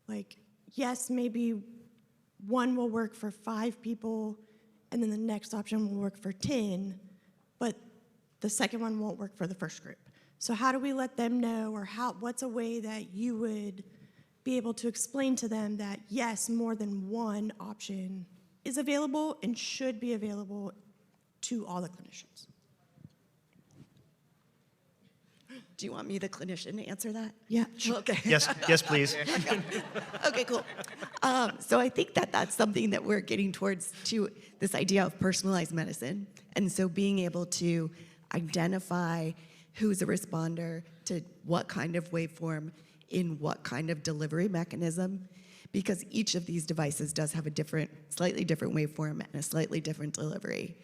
Like, yes, maybe one will work for 5 people, and then the next option will work for 10, but the second one won't work for the first group. So how do we let them know, or what's a way that you would be able to explain to them that, yes, more than one option is available and should be available to all the clinicians? Do you want me, the clinician, to answer that? Yeah, sure. Okay. Yes, please. Okay, cool. So I think that that's something that we're getting towards, to this idea of personalized medicine. And so being able to identify who's a responder to what kind of waveform in what kind of delivery mechanism, because each of these devices does have a slightly different waveform and a slightly different delivery.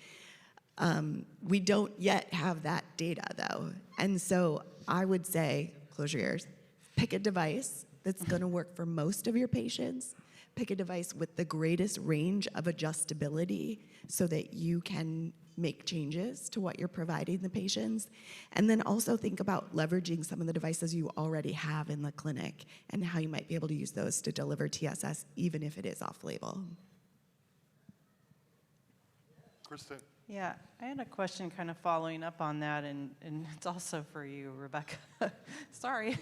We don't yet have that data though. And so I would say, close your ears, pick a device that's gonna work for most of your patients, pick a device with the greatest range of adjustability so that you can make changes to what you're providing the patients. And then also think about leveraging some of the devices you already have in the clinic and how you might be able to use those to deliver TSS, even if it is off-label. Kristen. Yeah, I had a question kind of following up on that, and it's also for you, Rebecca. Sorry.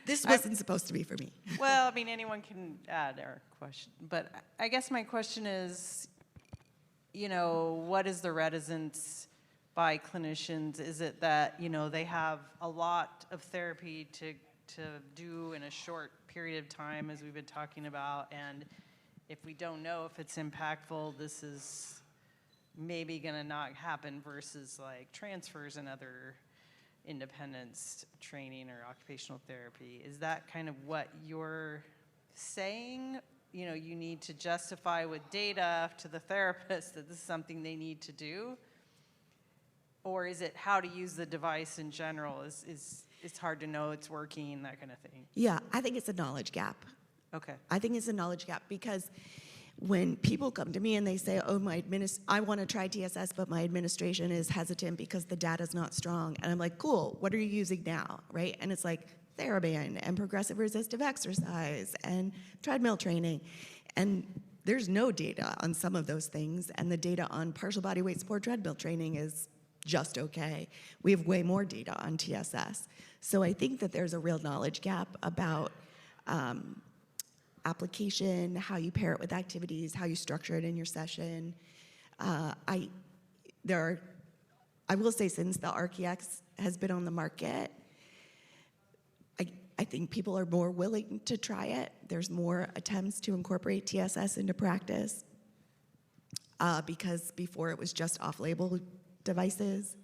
This wasn't supposed to be for me. Well, I mean, anyone can add their question, but I guess my question is, you know, what is the reticence by clinicians? Is it that, you know, they have a lot of therapy to do in a short period of time, as we've been talking about, and if we don't know if it's impactful, this is maybe gonna not happen, versus like transfers and other independence training or occupational therapy? Is that kind of what you're saying? You know, you need to justify with data to the therapist that this is something they need to do? Or is it how to use the device in general? It's hard to know it's working, that kind of thing? Yeah, I think it's a knowledge gap. Okay. I think it's a knowledge gap because when people come to me and they say, oh, I want to try TSS, but my administration is hesitant because the data's not strong. And I'm like, cool, what are you using now, right? And it's like TheraBand and progressive resistive exercise and treadmill training. And there's no data on some of those things. And the data on partial body weight support treadmill training is just okay. We have way more data on TSS. So I think that there's a real knowledge gap about application, how you pair it with activities, how you structure it in your session. I will say, since the RKX has been on the market, I think people are more willing to try it. There's more attempts to incorporate TSS into practice because before it was just off-label devices.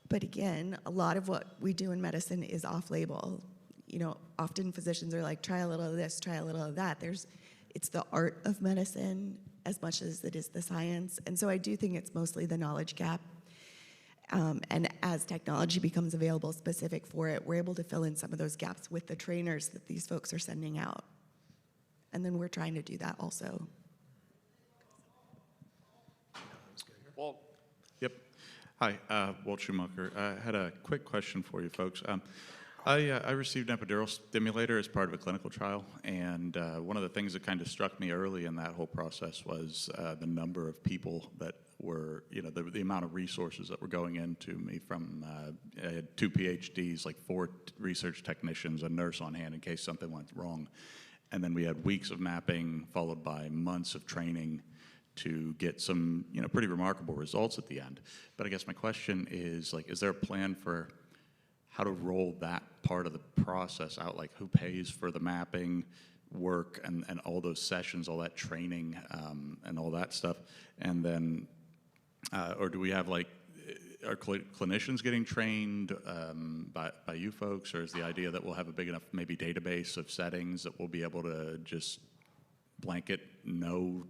But again, a lot of what we do in medicine is off-label. You know, often physicians are like, try a little of this, try a little of that. It's the art of medicine as much as it is the science. And so I do think it's mostly the knowledge gap. And as technology becomes available specific for it, we're able to fill in some of those gaps with the trainers that these folks are sending out. And then we're trying to do that also. Walt. Yep. Hi, Walt Schumacher. I had a quick question for you folks. I received an epidural stimulator as part of a clinical trial, and one of the things that kind of struck me early in that whole process was the number of people that were, you know, the amount of resources that were going into me from, I had 2 PhDs, like 4 research technicians, a nurse on hand in case something went wrong. And then we had weeks of mapping followed by months of training to get some, you know, pretty remarkable results at the end. But I guess my question is, like, is there a plan for how to roll that part of the process out? Like, who pays for the mapping work and all those sessions, all that training and all that stuff? And then, or do we have, like, are clinicians getting trained by you folks, or is the idea that we'll have a big enough maybe database of settings that we'll be able to just blanket know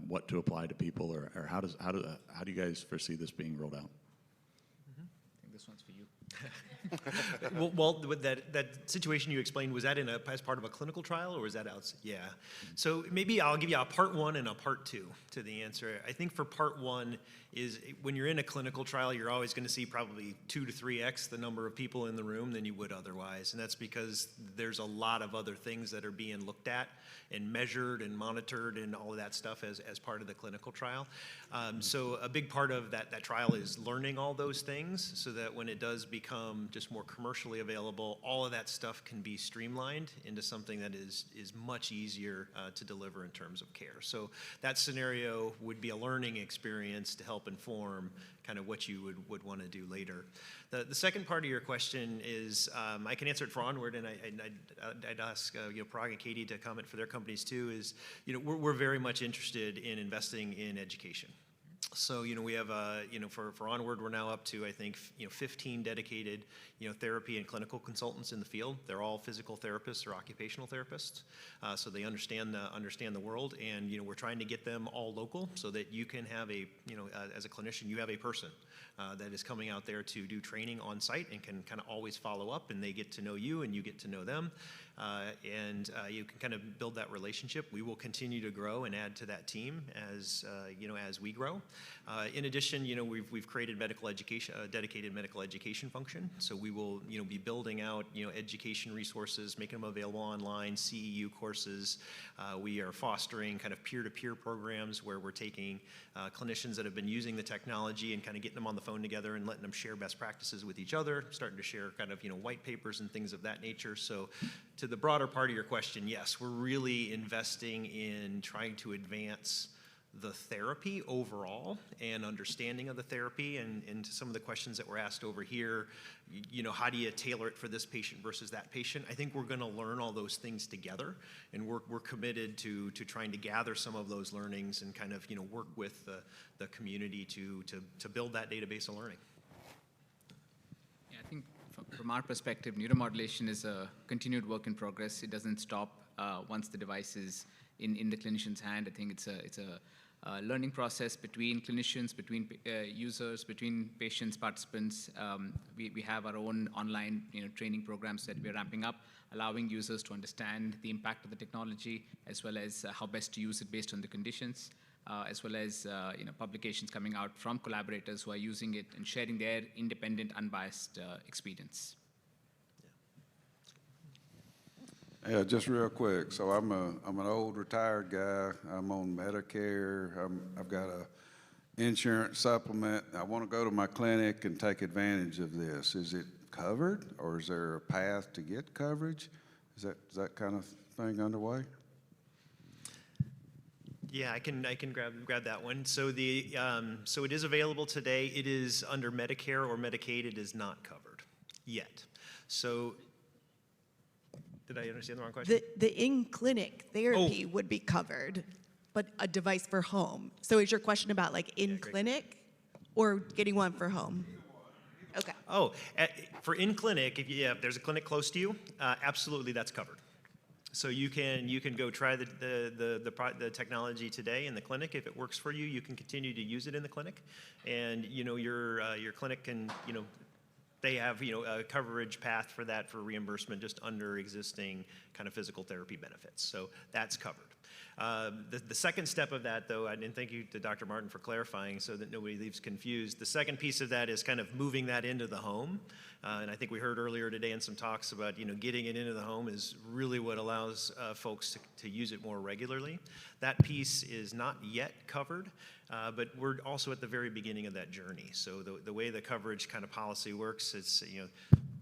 what to apply to people, or how do you guys foresee this being rolled out? I think this one's for you. Well, with that situation you explained, was that as part of a clinical trial, or was that outside? Yeah. So maybe I'll give you a part 1 and a part 2 to the answer. I think for part 1 is when you're in a clinical trial, you're always going to see probably 2 to 3x the number of people in the room than you would otherwise. And that's because there's a lot of other things that are being looked at and measured and monitored and all of that stuff as part of the clinical trial. So a big part of that trial is learning all those things so that when it does become just more commercially available, all of that stuff can be streamlined into something that is much easier to deliver in terms of care. So that scenario would be a learning experience to help inform kind of what you would want to do later. The second part of your question is, I can answer it for ONWARD, and I'd ask Parag and Katie to comment for their companies too, is we're very much interested in investing in education. So, we have, for ONWARD, we're now up to, I think, 15 dedicated, therapy and clinical consultants in the field. They're all physical therapists or occupational therapists. So they understand the world, and, we're trying to get them all local so that you can have as a clinician, you have a person that is coming out there to do training on site and can kind of always follow up, and they get to know you and you get to know them. And you can kind of build that relationship. We will continue to grow and add to that team as we grow. In addition, we've created medical education, a dedicated medical education function. So we will be building out education resources, making them available online, CEU courses. We are fostering kind of peer-to-peer programs where we're taking clinicians that have been using the technology and kind of getting them on the phone together and letting them share best practices with each other, starting to share kind of white papers and things of that nature. So to the broader part of your question, yes, we're really investing in trying to advance the therapy overall and understanding of the therapy, and to some of the questions that were asked over here, how do you tailor it for this patient versus that patient? I think we're going to learn all those things together, and we're committed to trying to gather some of those learnings and kind of work with the community to build that database of learning. Yeah, I think from our perspective, neuromodulation is a continued work in progress. It doesn't stop once the device is in the clinician's hand. I think it's a learning process between clinicians, between users, between patients, participants. We have our own online training programs that we're ramping up, allowing users to understand the impact of the technology, as well as how best to use it based on the conditions, as well as publications coming out from collaborators who are using it and sharing their independent, unbiased experience. Yeah, just real quick. So I'm an old retired guy. I'm on Medicare. I've got a insurance supplement. I want to go to my clinic and take advantage of this. Is it covered, or is there a path to get coverage? Is that kind of thing underway? Yeah, I can grab that one. So so it is available today. It is under Medicare or Medicaid. It is not covered yet. So. Did I understand the wrong question? The in-clinic therapy would be covered, but a device for home. So is your question about like in-clinic or getting one for home? Okay. Oh, for in-clinic, if there's a clinic close to you, absolutely that's covered. So you can go try the technology today in the clinic. If it works for you, you can continue to use it in the clinic, and your clinic can they have a coverage path for that for reimbursement just under existing kind of physical therapy benefits. So that's covered. The second step of that, though, and thank you to Dr. Martin for clarifying so that nobody leaves confused. The second piece of that is kind of moving that into the home. And I think we heard earlier today in some talks about, getting it into the home is really what allows folks to use it more regularly. That piece is not yet covered, but we're also at the very beginning of that journey. So the way the coverage kind of policy works, it's,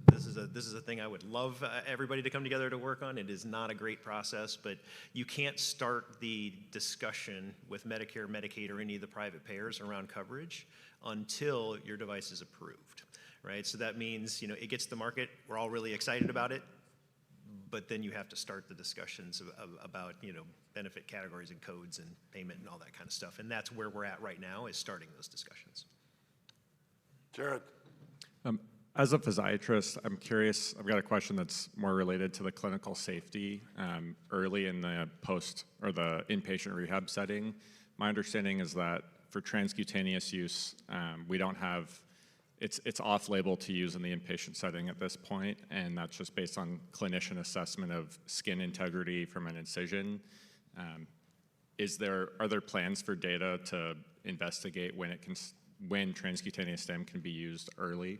this is a thing I would love everybody to come together to work on. It is not a great process, but you can't start the discussion with Medicare, Medicaid, or any of the private payers around coverage until your device is approved, right? So that means, it gets to the market. We're all really excited about it, but then you have to start the discussions about, benefit categories and codes and payment and all that kind of stuff. And that's where we're at right now, is starting those discussions. Jared. As a physiatrist, I'm curious, I've got a question that's more related to the clinical safety early in the post or the inpatient rehab setting. My understanding is that for transcutaneous use, we don't have, it's off-label to use in the inpatient setting at this point, and that's just based on clinician assessment of skin integrity from an incision. Are there plans for data to investigate when transcutaneous stem can be used early?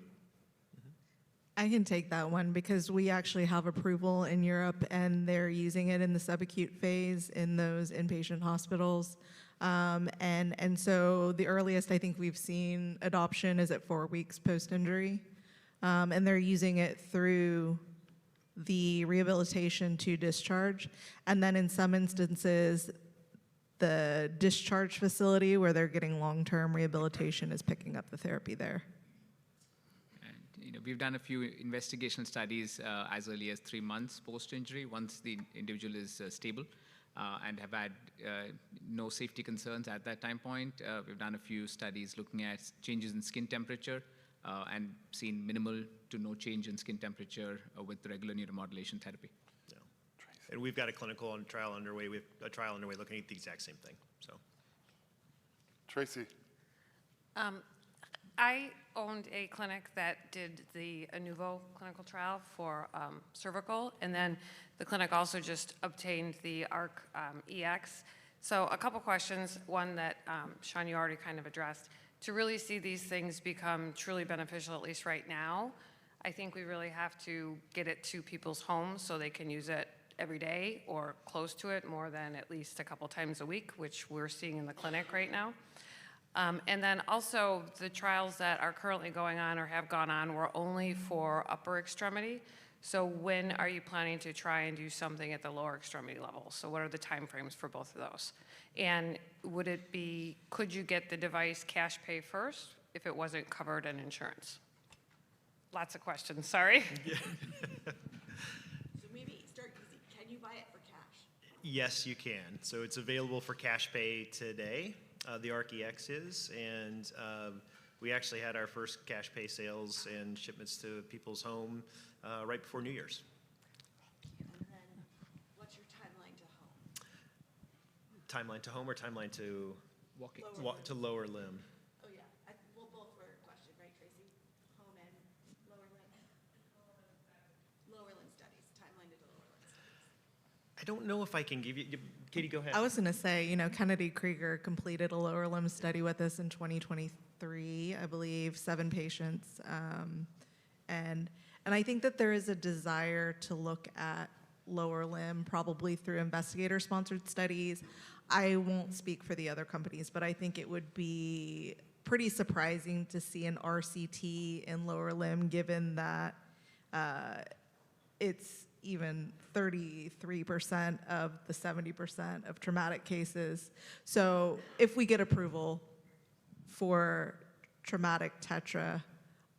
I can take that one because we actually have approval in Europe and they're using it in the subacute phase in those inpatient hospitals. And so the earliest I think we've seen adoption is at 4 weeks post-injury. And they're using it through the rehabilitation to discharge. And then in some instances, the discharge facility where they're getting long-term rehabilitation is picking up the therapy there. we've done a few investigational studies as early as 3 months post-injury, once the individual is stable, and have had no safety concerns at that time point. We've done a few studies looking at changes in skin temperature and seen minimal to no change in skin temperature with regular neuromodulation therapy. Yeah. And we've got a clinical trial underway. We have a trial underway looking at the exact same thing. So, Tracy. I owned a clinic that did the ANEUVO clinical trial for cervical, and then the clinic also just obtained the ARC EX. So a couple questions. One that, Sean, you already kind of addressed. To really see these things become truly beneficial, at least right now, I think we really have to get it to people's homes so they can use it every day or close to it more than at least a couple times a week, which we're seeing in the clinic right now. And then also the trials that are currently going on or have gone on were only for upper extremity. So when are you planning to try and do something at the lower extremity level? So what are the timeframes for both of those? And would it be, could you get the device cash pay first if it wasn't covered in insurance? Lots of questions, sorry. So maybe start easy. Can you buy it for cash? Yes, you can. So it's available for cash pay today. The ARC EX is, and we actually had our first cash pay sales and shipments to people's home right before New Year's. And then what's your timeline to home? Timeline to home or timeline to walking? To lower limb. Oh yeah, well both were a question, right, Tracy? Home and lower limb? Lower limb studies, timeline to lower limb studies. I don't know if I can give you, Katie, go ahead. I was going to say, you know, Kennedy Krieger completed a lower limb study with us in 2023, I believe, 7 patients. And I think that there is a desire to look at lower limb, probably through investigator-sponsored studies. I won't speak for the other companies, but I think it would be pretty surprising to see an RCT in lower limb, given that it's even 33% of the 70% of traumatic cases. So if we get approval for traumatic tetra,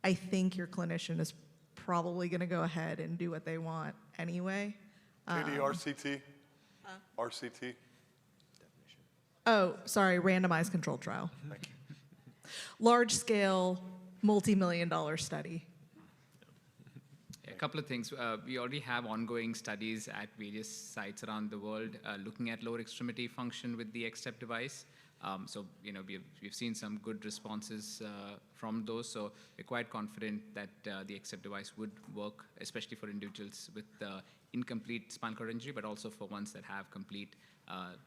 I think your clinician is probably going to go ahead and do what they want anyway. Katie, RCT? RCT? Oh, sorry, randomized controlled trial. Large scale, multi-million-dollar study. A couple of things. We already have ongoing studies at various sites around the world looking at lower extremity function with the X-Step device. So, you know, we've seen some good responses from those. So we're quite confident that the X-Step device would work, especially for individuals with incomplete spinal cord injury, but also for ones that have complete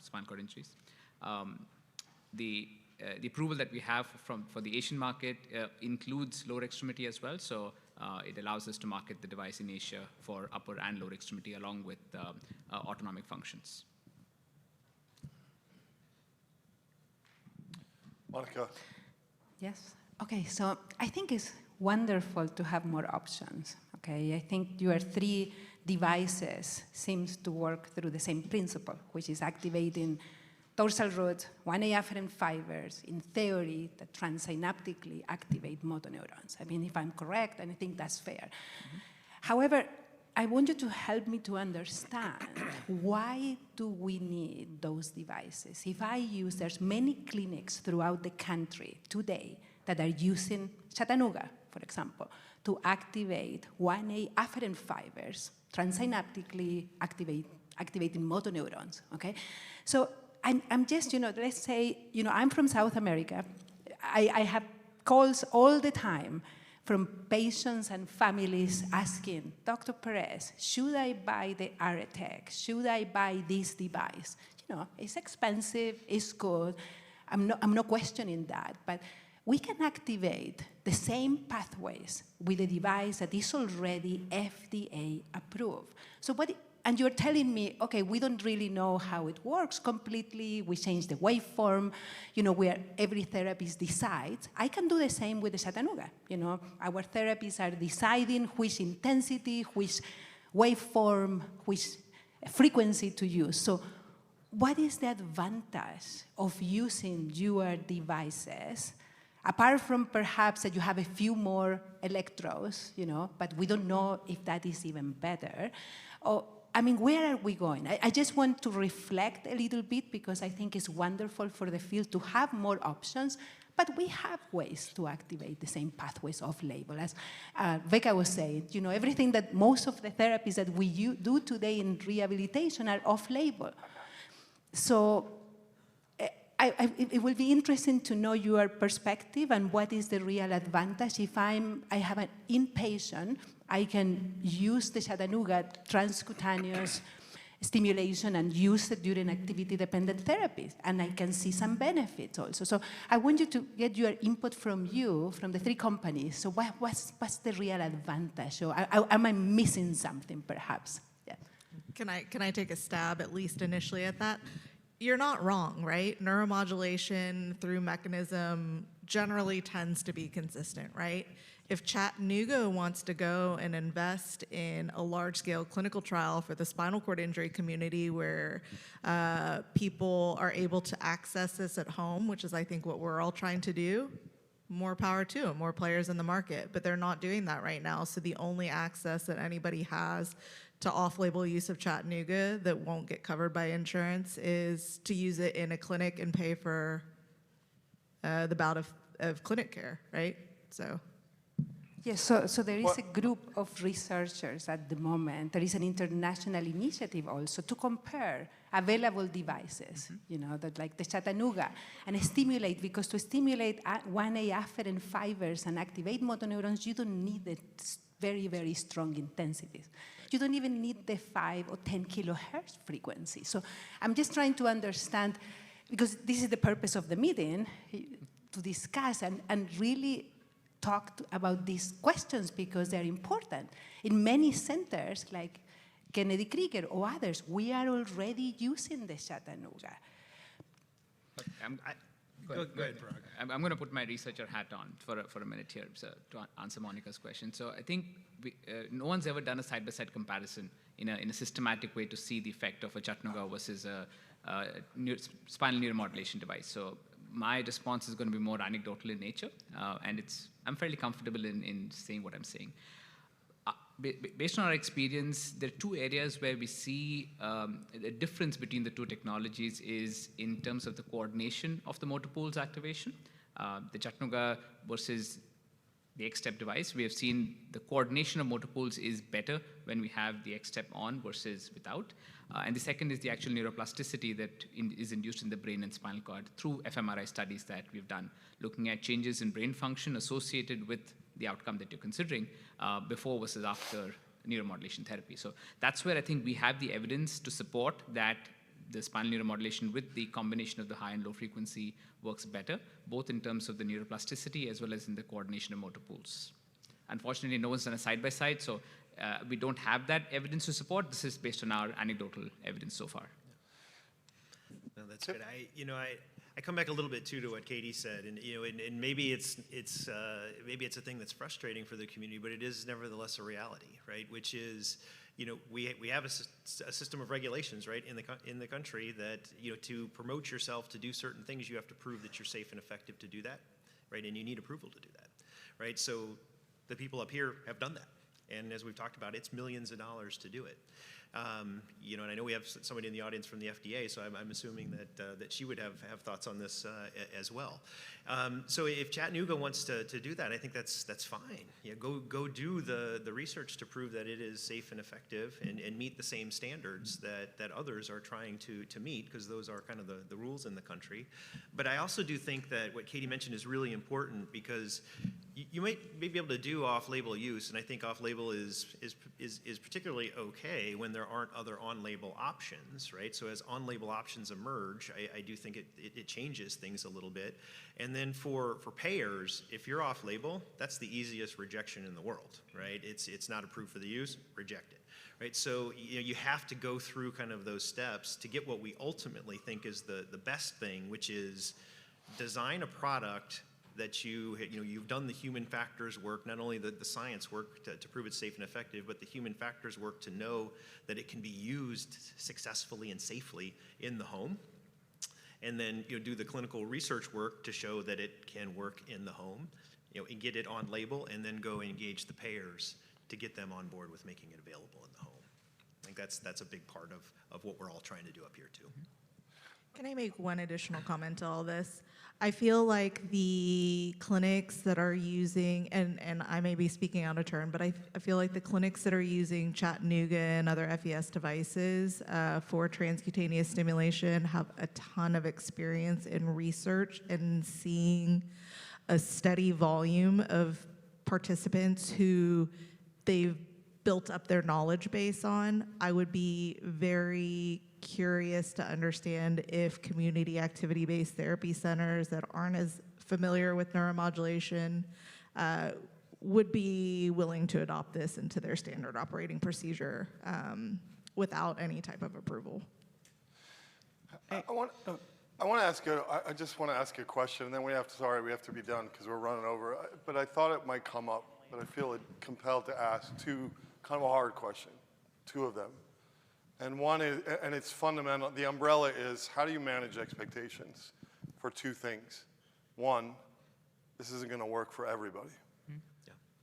spinal cord injuries. The approval that we have for the Asian market includes lower extremity as well. So it allows us to market the device in Asia for upper and lower extremity along with autonomic functions. Monica. Yes. Okay, so I think it's wonderful to have more options. Okay, I think your 3 devices seems to work through the same principle, which is activating dorsal root, 1A afferent fibers, in theory, that transsynaptically activate motor neurons. I mean, if I'm correct, and I think that's fair. However, I want you to help me to understand why do we need those devices? If I use, there's many clinics throughout the country today that are using Chattanooga, for example, to activate 1A afferent fibers, transsynaptically activating motor neurons, okay? So I'm just, you know, let's say, you know, I'm from South America. I have calls all the time from patients and families asking, Dr. Perez, should I buy the Aretec? Should I buy this device? You know, it's expensive, it's good. I'm not questioning that, but we can activate the same pathways with a device that is already FDA approved. So and you're telling me, okay, we don't really know how it works completely. We change the waveform, you know, where every therapist decides. I can do the same with the Chattanooga. You know, our therapists are deciding which intensity, which waveform, which frequency to use. So what is the advantage of using your devices Apart from perhaps that you have a few more electrodes, but we don't know if that is even better. I mean, where are we going? I just want to reflect a little bit because I think it's wonderful for the field to have more options, but we have ways to activate the same pathways off-label. As Becca was saying, everything that most of the therapies that we do today in rehabilitation are off-label. So it will be interesting to know your perspective and what is the real advantage. If I have an inpatient, I can use the Chattanooga transcutaneous stimulation and use it during activity-dependent therapies, and I can see some benefits also. So I want you to get your input from the three companies. So what's the real advantage? Or am I missing something, perhaps? Yeah. Can I take a stab, at least initially, at that? You're not wrong, right? Neuromodulation through mechanism generally tends to be consistent, right? If Chattanooga wants to go and invest in a large-scale clinical trial for the spinal cord injury community where people are able to access this at home, which is, I think, what we're all trying to do, more power to them, more players in the market. But they're not doing that right now. So the only access that anybody has to off-label use of Chattanooga that won't get covered by insurance is to use it in a clinic and pay for the bout of clinic care, right? So. Yes, so there is a group of researchers at the moment. There is an international initiative also to compare available devices, that like the Chattanooga, and stimulate, because to stimulate 1A afferent fibers and activate motor neurons, you don't need the very, very strong intensities. You don't even need the 5 or 10 kilohertz frequency. So I'm just trying to understand, because this is the purpose of the meeting, to discuss and really talk about these questions because they're important. In many centers, like Kennedy Krieger or others, we are already using the Chattanooga. Go ahead, Parag. I'm going to put my researcher hat on for a minute here to answer Monica's question. So I think no one's ever done a side-by-side comparison in a systematic way to see the effect of a Chattanooga versus a spinal neuromodulation device. So my response is going to be more anecdotal in nature, and I'm fairly comfortable in saying what I'm saying. Based on our experience, there are two areas where we see the difference between the two technologies is in terms of the coordination of the motor pools activation. The Chattanooga versus the X-step device, we have seen the coordination of motor pools is better when we have the X-step on versus without. And the second is the actual neuroplasticity that is induced in the brain and spinal cord through fMRI studies that we've done, looking at changes in brain function associated with the outcome that you're considering before versus after neuromodulation therapy. So that's where I think we have the evidence to support that the spinal neuromodulation with the combination of the high and low frequency works better, both in terms of the neuroplasticity as well as in the coordination of motor pools. Unfortunately, no one's done a side-by-side, so we don't have that evidence to support. This is based on our anecdotal evidence so far. No, that's good. I come back a little bit too to what Katie said, and and maybe it's a thing that's frustrating for the community, but it is nevertheless a reality, right? Which is, we have a system of regulations, right, in the country that to promote yourself to do certain things, you have to prove that you're safe and effective to do that, right? And you need approval to do that, right? So the people up here have done that. And as we've talked about, it's millions of dollars to do it. And I know we have somebody in the audience from the FDA, so I'm assuming that she would have thoughts on this as well. So if Chattanooga wants to do that, I think that's fine. Go do the research to prove that it is safe and effective and meet the same standards that others are trying to meet, because those are kind of the rules in the country. But I also do think that what Katie mentioned is really important, because you might be able to do off-label use, and I think off-label is particularly okay when there aren't other on-label options, right? So as on-label options emerge, I do think it changes things a little bit. And then for payers, if you're off-label, that's the easiest rejection in the world, right? It's not approved for the use, reject it, right? So you have to go through kind of those steps to get what we ultimately think is the best thing, which is design a product that you've done the human factors work, not only the science work to prove it's safe and effective, but the human factors work to know that it can be used successfully and safely in the home. and then do the clinical research work to show that it can work in the home, and get it on label, and then go engage the payers to get them on board with making it available in the home. I think that's a big part of what we're all trying to do up here too. Can I make one additional comment to all this? I feel like the clinics that are using, and I may be speaking out of turn, but I feel like the clinics that are using Chattanooga and other FES devices for transcutaneous stimulation have a ton of experience in research and seeing a steady volume of participants who they've built up their knowledge base on. I would be very curious to understand if community activity-based therapy centers that aren't as familiar with neuromodulation would be willing to adopt this into their standard operating procedure without any type of approval. I want to ask I just want to ask a question, and then we have to be done because we're running over. But I thought it might come up, but I feel compelled to ask two kind of a hard question, two of them. And one is, and it's fundamental, the umbrella is, how do you manage expectations for two things? One, this isn't going to work for everybody.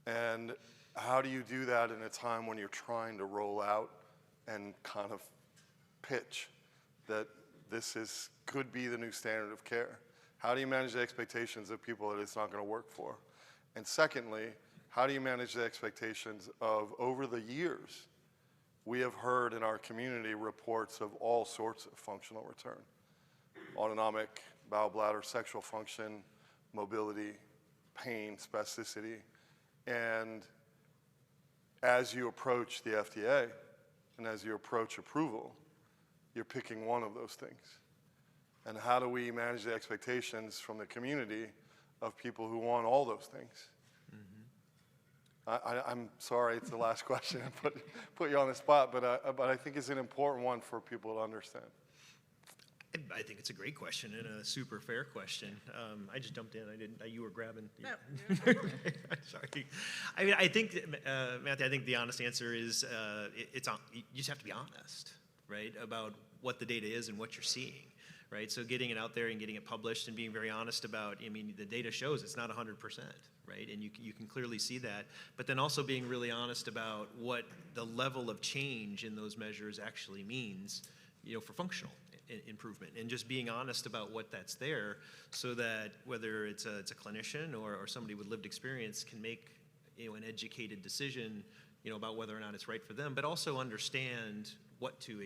And how do you do that in a time when you're trying to roll out and kind of pitch that this could be the new standard of care? How do you manage the expectations of people that it's not going to work for? And secondly, how do you manage the expectations of, over the years, we have heard in our community reports of all sorts of functional return: autonomic, bowel, bladder, sexual function, mobility, pain, spasticity. And as you approach the FDA and as you approach approval, you're picking one of those things. And how do we manage the expectations from the community of people who want all those things? I'm sorry, it's the last question. I put you on the spot, but I think it's an important one for people to understand. I think it's a great question and a super fair question. I just jumped in. You were grabbing. No. Sorry. I mean, I think, Matthew, I think the honest answer is you just have to be honest, right, about what the data is and what you're seeing, right? So getting it out there and getting it published and being very honest about, I mean, the data shows it's not 100%. Right, and you can clearly see that, but then also being really honest about what the level of change in those measures actually means, for functional improvement, and just being honest about what that's there, so that whether it's a clinician or somebody with lived experience can make an educated decision, about whether or not it's right for them, but also understand what to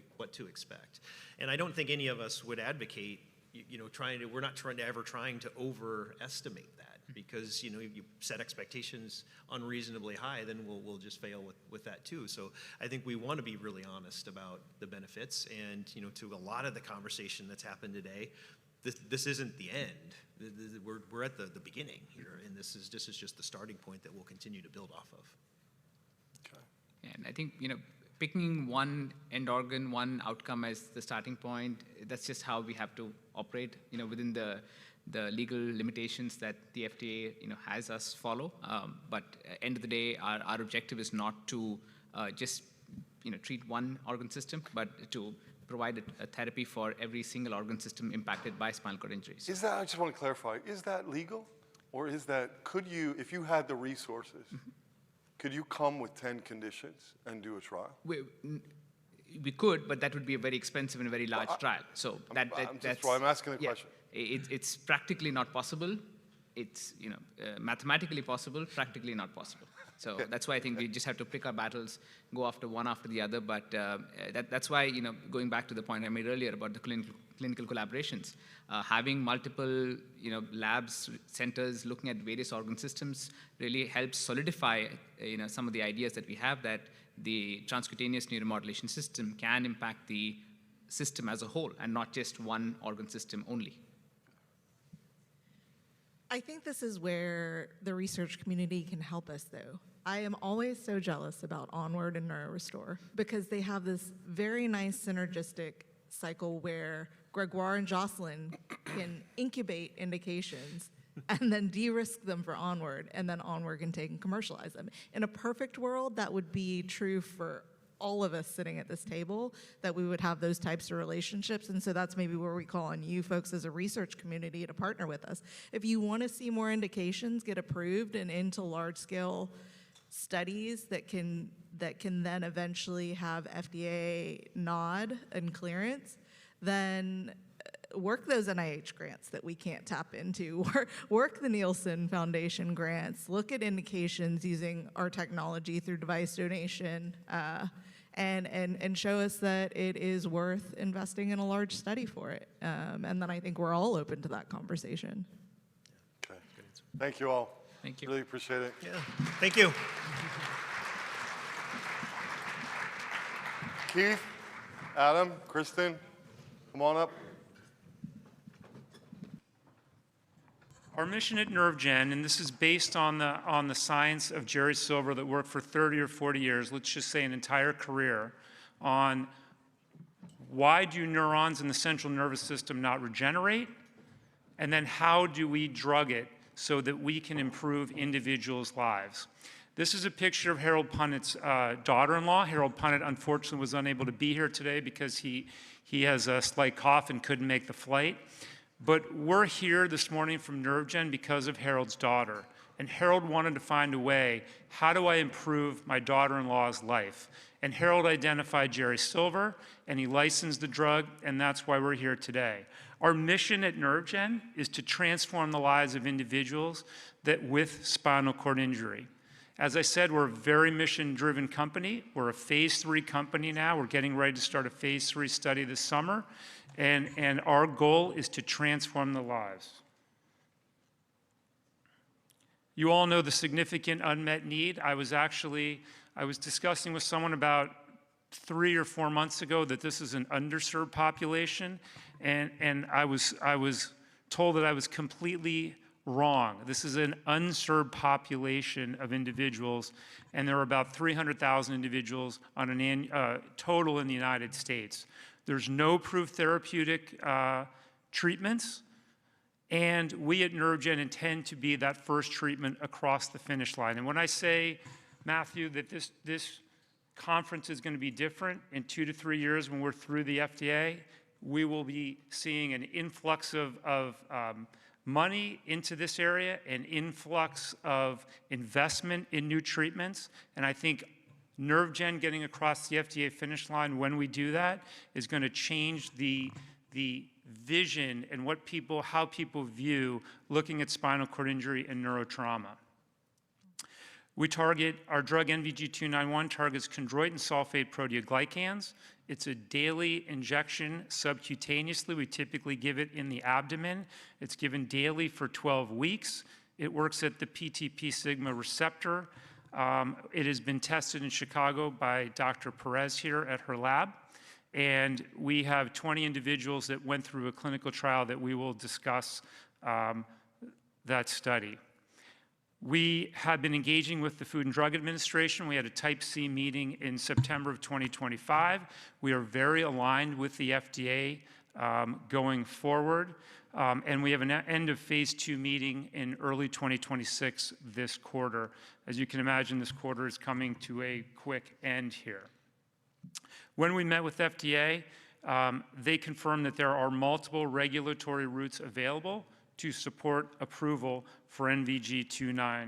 expect. And I don't think any of us would advocate, we're not trying to overestimate that. Because if you set expectations unreasonably high, then we'll just fail with that too. So I think we want to be really honest about the benefits, and to a lot of the conversation that's happened today, this isn't the end. We're at the beginning here, and this is just the starting point that we'll continue to build off of. Okay. And I think picking one end organ, one outcome as the starting point, that's just how we have to operate. Within the legal limitations that the FDA, has us follow. But end of the day, our objective is not to just, treat one organ system, but to provide a therapy for every single organ system impacted by spinal cord injuries. Is that, I just want to clarify, is that legal? Or is that, could you, if you had the resources, could you come with 10 conditions and do a trial? We could, but that would be a very expensive and a very large trial. So that's why I'm asking the question. It's practically not possible. It's mathematically possible, practically not possible. So that's why I think we just have to pick our battles, go after one after the other. But that's why going back to the point I made earlier about the clinical collaborations, having multiple labs, centers looking at various organ systems really helps solidify some of the ideas that we have, that the transcutaneous neuromodulation system can impact the system as a whole and not just one organ system only. I think this is where the research community can help us, though. I am always so jealous about ONWARD and NeuroRestore because they have this very nice synergistic cycle where Gregoire and Jocelyn can incubate indications and then de-risk them for ONWARD, and then ONWARD can take and commercialize them. In a perfect world, that would be true for all of us sitting at this table, that we would have those types of relationships. And so that's maybe where we call on you folks as a research community to partner with us. If you want to see more indications get approved and into large scale studies that can then eventually have FDA nod and clearance, then work those NIH grants that we can't tap into, work the Nielsen Foundation grants, look at indications using our technology through device donation, and show us that it is worth investing in a large study for it. And then I think we're all open to that conversation. Okay. Thank you all. Thank you. Really appreciate it. Yeah, thank you. Keith, Adam, Kristen, come on up. Our mission at NerveGen, and this is based on the science of Jerry Silver that worked for 30 or 40 years, let's just say an entire career, on why do neurons in the central nervous system not regenerate, and then how do we drug it so that we can improve individuals' lives. This is a picture of Harold Punnet's daughter-in-law. Harold Punnett, unfortunately, was unable to be here today because he has a slight cough and couldn't make the flight. But we're here this morning from NerveGen because of Harold's daughter. And Harold wanted to find a way, how do I improve my daughter-in-law's life? And Harold identified Jerry Silver, and he licensed the drug, and that's why we're here today. Our mission at NerveGen is to transform the lives of individuals with spinal cord injury. As I said, we're a very mission-driven company. We're a phase 3 company now. We're getting ready to start a phase 3 study this summer. And our goal is to transform the lives. You all know the significant unmet need. I was discussing with someone about 3 or 4 months ago that this is an underserved population, and I was told that I was completely wrong. This is an unserved population of individuals, and there are about 300,000 individuals on an total in the United States. There's no approved therapeutic treatments, and we at NerveGen intend to be that first treatment across the finish line. And when I say, Matthew, that this conference is going to be different in 2 to 3 years when we're through the FDA, we will be seeing an influx of money into this area, an influx of investment in new treatments, and I think NerveGen getting across the FDA finish line when we do that is going to change the vision and how people view looking at spinal cord injury and neurotrauma. Our drug NVG-291 targets chondroitin sulfate proteoglycans. It's a daily injection subcutaneously. We typically give it in the abdomen. It's given daily for 12 weeks. It works at the PTP sigma receptor. It has been tested in Chicago by Dr. Perez here at her lab. And we have 20 individuals that went through a clinical trial that we will discuss that study. We have been engaging with the Food and Drug Administration. We had a Type C meeting in September of 2025. We are very aligned with the FDA going forward. And we have an end of phase 2 meeting in early 2026 this quarter. As you can imagine, this quarter is coming to a quick end here. When we met with FDA, they confirmed that there are multiple regulatory routes available to support approval for NVG-291.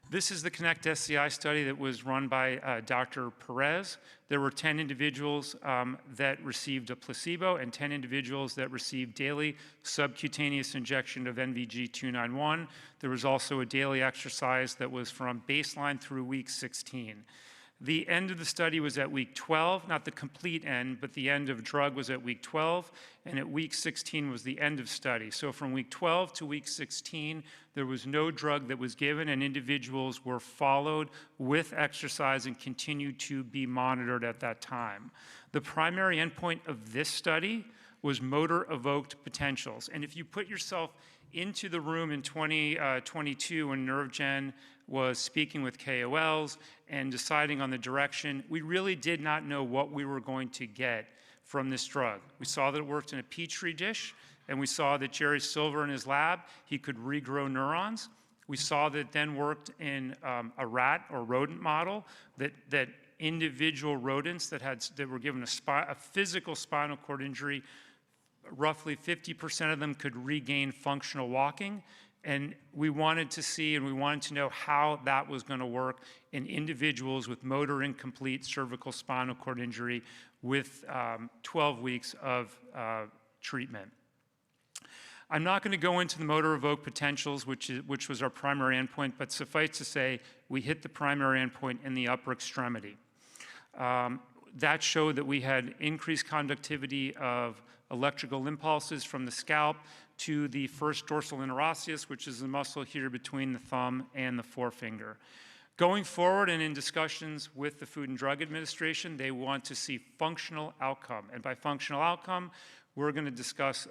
This is the CONNECT SCI study that was run by Dr. Perez. There were 10 individuals that received a placebo and 10 individuals that received daily subcutaneous injection of NVG-291. There was also a daily exercise that was from baseline through week 16. The end of the study was at week 12, not the complete end, but the end of drug was at week 12, and at week 16 was the end of study. So from week 12 to week 16, there was no drug that was given, and individuals were followed with exercise and continued to be monitored at that time. The primary endpoint of this study was motor evoked potentials. And if you put yourself into the room in 2022 when NerveGen was speaking with KOLs and deciding on the direction, we really did not know what we were going to get from this drug. We saw that it worked in a Petri dish, and we saw that Jerry Silver in his lab, he could regrow neurons. We saw that it then worked in a rat or rodent model, that individual rodents that were given a physical spinal cord injury, roughly 50% of them could regain functional walking. And we wanted to see and we wanted to know how that was going to work in individuals with motor incomplete cervical spinal cord injury with 12 weeks of treatment. I'm not going to go into the motor evoked potentials, which was our primary endpoint, but suffice to say, we hit the primary endpoint in the upper extremity. That showed that we had increased conductivity of electrical impulses from the scalp to the first dorsal interosseous, which is the muscle here between the thumb and the forefinger. Going forward and in discussions with the Food and Drug Administration, they want to see functional outcome. And by functional outcome, we're going to discuss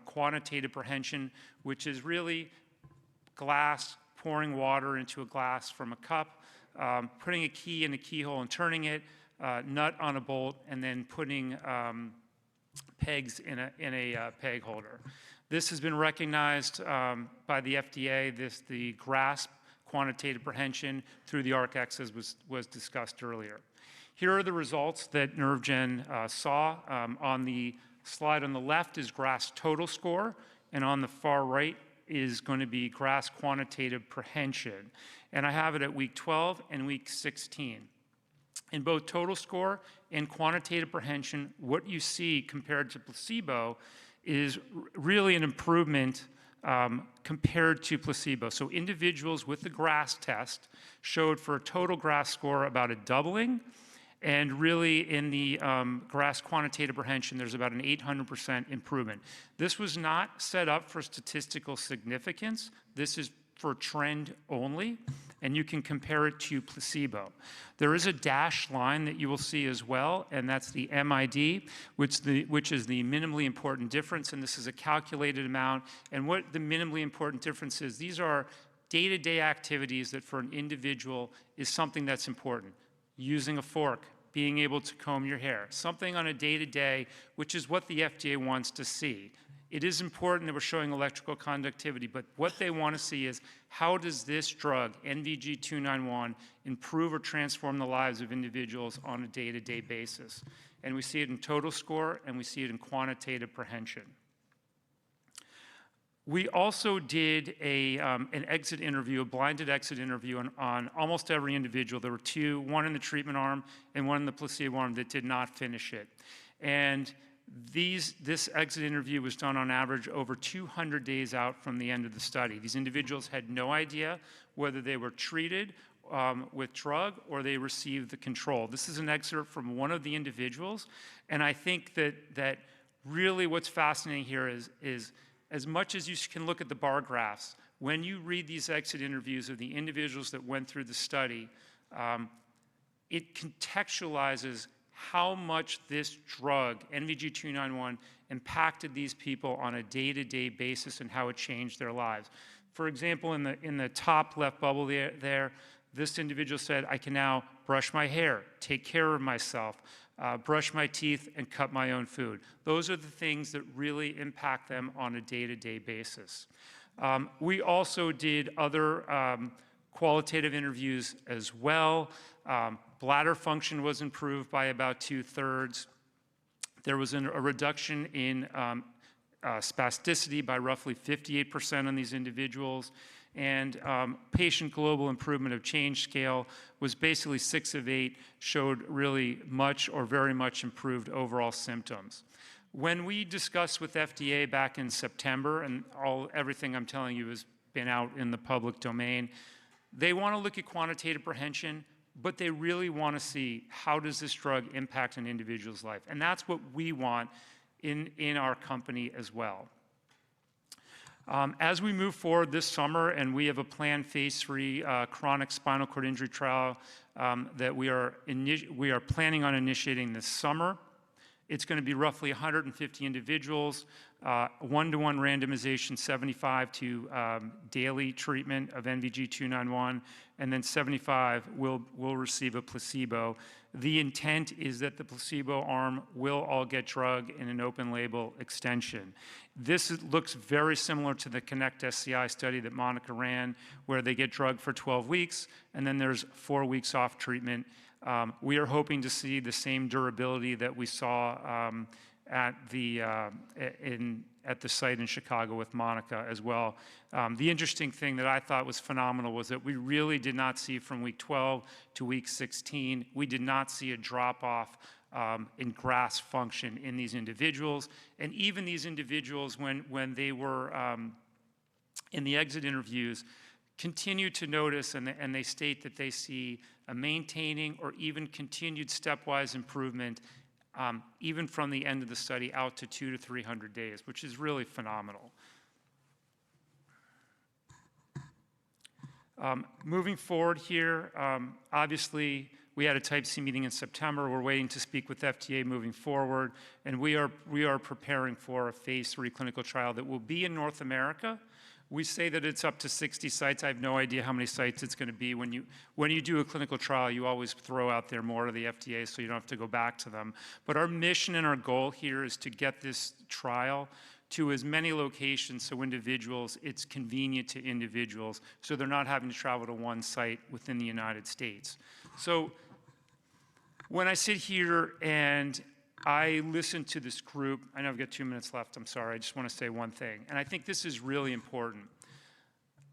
quantitative prehension, which is really glass, pouring water into a glass from a cup, putting a key in a keyhole and turning it, nut on a bolt, and then putting pegs in a peg holder. This has been recognized by the FDA, the GRASP quantitative prehension through the ARC-X as was discussed earlier. Here are the results that NerveGen saw. On the slide on the left is GRASP total score, and on the far right is going to be GRASP quantitative prehension. And I have it at week 12 and week 16. In both total score and quantitative prehension, what you see compared to placebo is really an improvement compared to placebo. So individuals with the GRASP test showed for a total GRASP score about a doubling, and really in the GRASP quantitative prehension, there's about an 800% improvement. This was not set up for statistical significance. This is for trend only, and you can compare it to placebo. There is a dashed line that you will see as well, and that's the MID, which is the minimally important difference, and this is a calculated amount. And what the minimally important difference is, these are day-to-day activities that for an individual is something that's important. Using a fork, being able to comb your hair, something on a day-to-day, which is what the FDA wants to see. It is important that we're showing electrical conductivity, but what they want to see is how does this drug, NVG-291, improve or transform the lives of individuals on a day-to-day basis? And we see it in total score, and we see it in quantitative prehension. We also did an exit interview, a blinded exit interview on almost every individual. There were two, one in the treatment arm and one in the placebo arm that did not finish it. And this exit interview was done on average over 200 days out from the end of the study. These individuals had no idea whether they were treated with drug or they received the control. This is an excerpt from one of the individuals, and I think that really what's fascinating here is as much as you can look at the bar graphs, when you read these exit interviews of the individuals that went through the study, it contextualizes how much this drug, NVG-291, impacted these people on a day-to-day basis and how it changed their lives. For example, in the top left bubble there, this individual said, I can now brush my hair, take care of myself, brush my teeth, and cut my own food. Those are the things that really impact them on a day-to-day basis. We also did other qualitative interviews as well. Bladder function was improved by about 2/3. There was a reduction in spasticity by roughly 58% on these individuals. And patient global improvement of change scale was basically 6 of 8, showed really much or very much improved overall symptoms. When we discussed with FDA back in September, and everything I'm telling you has been out in the public domain, they want to look at quantitative prehension, but they really want to see how does this drug impact an individual's life. And that's what we want in our company as well. As we move forward this summer, and we have a planned phase 3 chronic spinal cord injury trial that we are planning on initiating this summer, It's going to be roughly 150 individuals, one-to-one randomization, 75 to daily treatment of NVG-291, and then 75 will receive a placebo. The intent is that the placebo arm will all get drug in an open label extension. Looks very similar to the Connect SCI study that Monica ran, where they get drug for 12 weeks, and then there's 4 weeks off treatment. We are hoping to see the same durability that we saw at the site in Chicago with Monica as well. The interesting thing that I thought was phenomenal was that we really did not see from week 12 to week 16, we did not see a drop-off in grasp function in these individuals. And even these individuals, when they were in the exit interviews, continue to notice, and they state that they see a maintaining or even continued stepwise improvement even from the end of the study out to 200 to 300 days, which is really phenomenal. Moving forward here, obviously, we had a Type C meeting in September. We're waiting to speak with FDA moving forward, and we are preparing for a phase 3 clinical trial that will be in North America. We say that it's up to 60 sites. I have no idea how many sites it's going to be. When you do a clinical trial, you always throw out there more to the FDA so you don't have to go back to them. But our mission and our goal here is to get this trial to as many locations so individuals, it's convenient to individuals, so they're not having to travel to one site within the United States. So when I sit here and I listen to this group, I know I've got 2 minutes left, I'm sorry, I just want to say one thing, and I think this is really important.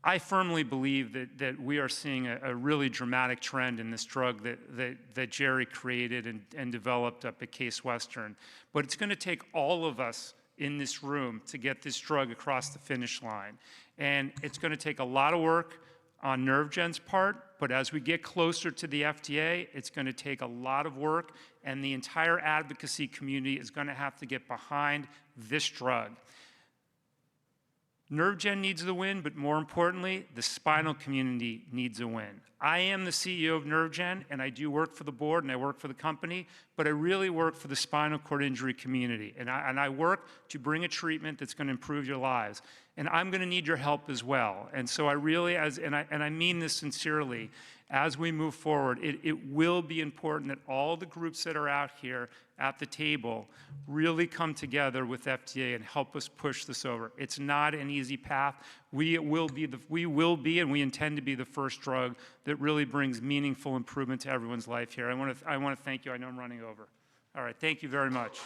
I firmly believe that we are seeing a really dramatic trend in this drug that Jerry created and developed up at Case Western, but it's going to take all of us in this room to get this drug across the finish line, and it's going to take a lot of work on NerveGen's part, but as we get closer to the FDA, it's going to take a lot of work, and the entire advocacy community is going to have to get behind this drug. NerveGen needs the win, but more importantly, the spinal community needs a win. I am the CEO of NerveGen, and I do work for the board, and I work for the company, but I really work for the spinal cord injury community, and I work to bring a treatment that's going to improve your lives. And I'm going to need your help as well. And so I really, and I mean this sincerely, as we move forward, it will be important that all the groups that are out here at the table really come together with FDA and help us push this over. It's not an easy path. We will be, and we intend to be the first drug that really brings meaningful improvement to everyone's life here. I want to thank you. I know I'm running over. All right, thank you very much.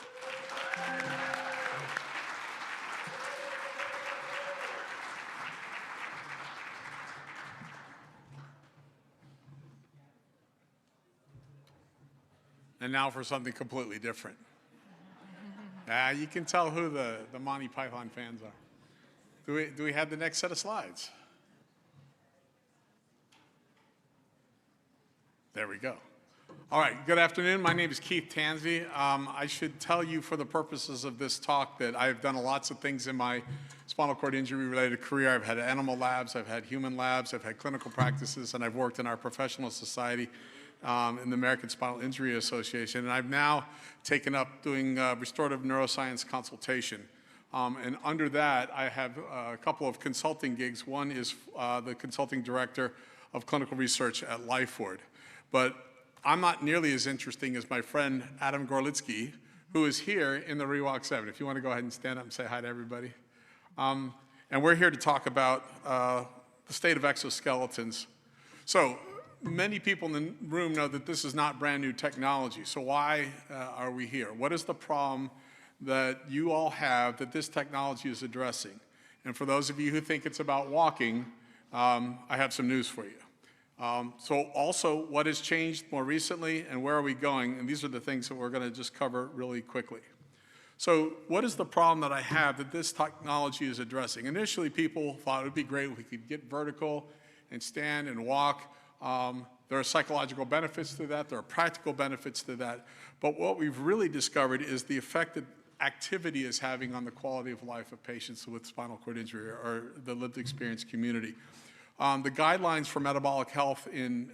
And now for something completely different. You can tell who the Monty Python fans are. Do we have the next set of slides? There we go. All right, good afternoon. My name is Keith Tansey. I should tell you for the purposes of this talk that I've done lots of things in my spinal cord injury related career. I've had animal labs, I've had human labs, I've had clinical practices, and I've worked in our professional society in the American Spinal Injury Association. And I've now taken up doing restorative neuroscience consultation. And under that, I have a couple of consulting gigs. One is the consulting director of clinical research at Livaudais. But I'm not nearly as interesting as my friend Adam Gorlitsky, who is here in the Rewalk 7. If you want to go ahead and stand up and say hi to everybody. And we're here to talk about the state of exoskeletons. So many people in the room know that this is not brand new technology. So why are we here? What is the problem that you all have that this technology is addressing? And for those of you who think it's about walking, I have some news for you. So also, what has changed more recently and where are we going? And these are the things that we're going to just cover really quickly. So what is the problem that I have that this technology is addressing? Initially, people thought it would be great if we could get vertical and stand and walk. There are psychological benefits to that. There are practical benefits to that. But what we've really discovered is the effect that activity is having on the quality of life of patients with spinal cord injury or the lived experience community. The guidelines for metabolic health in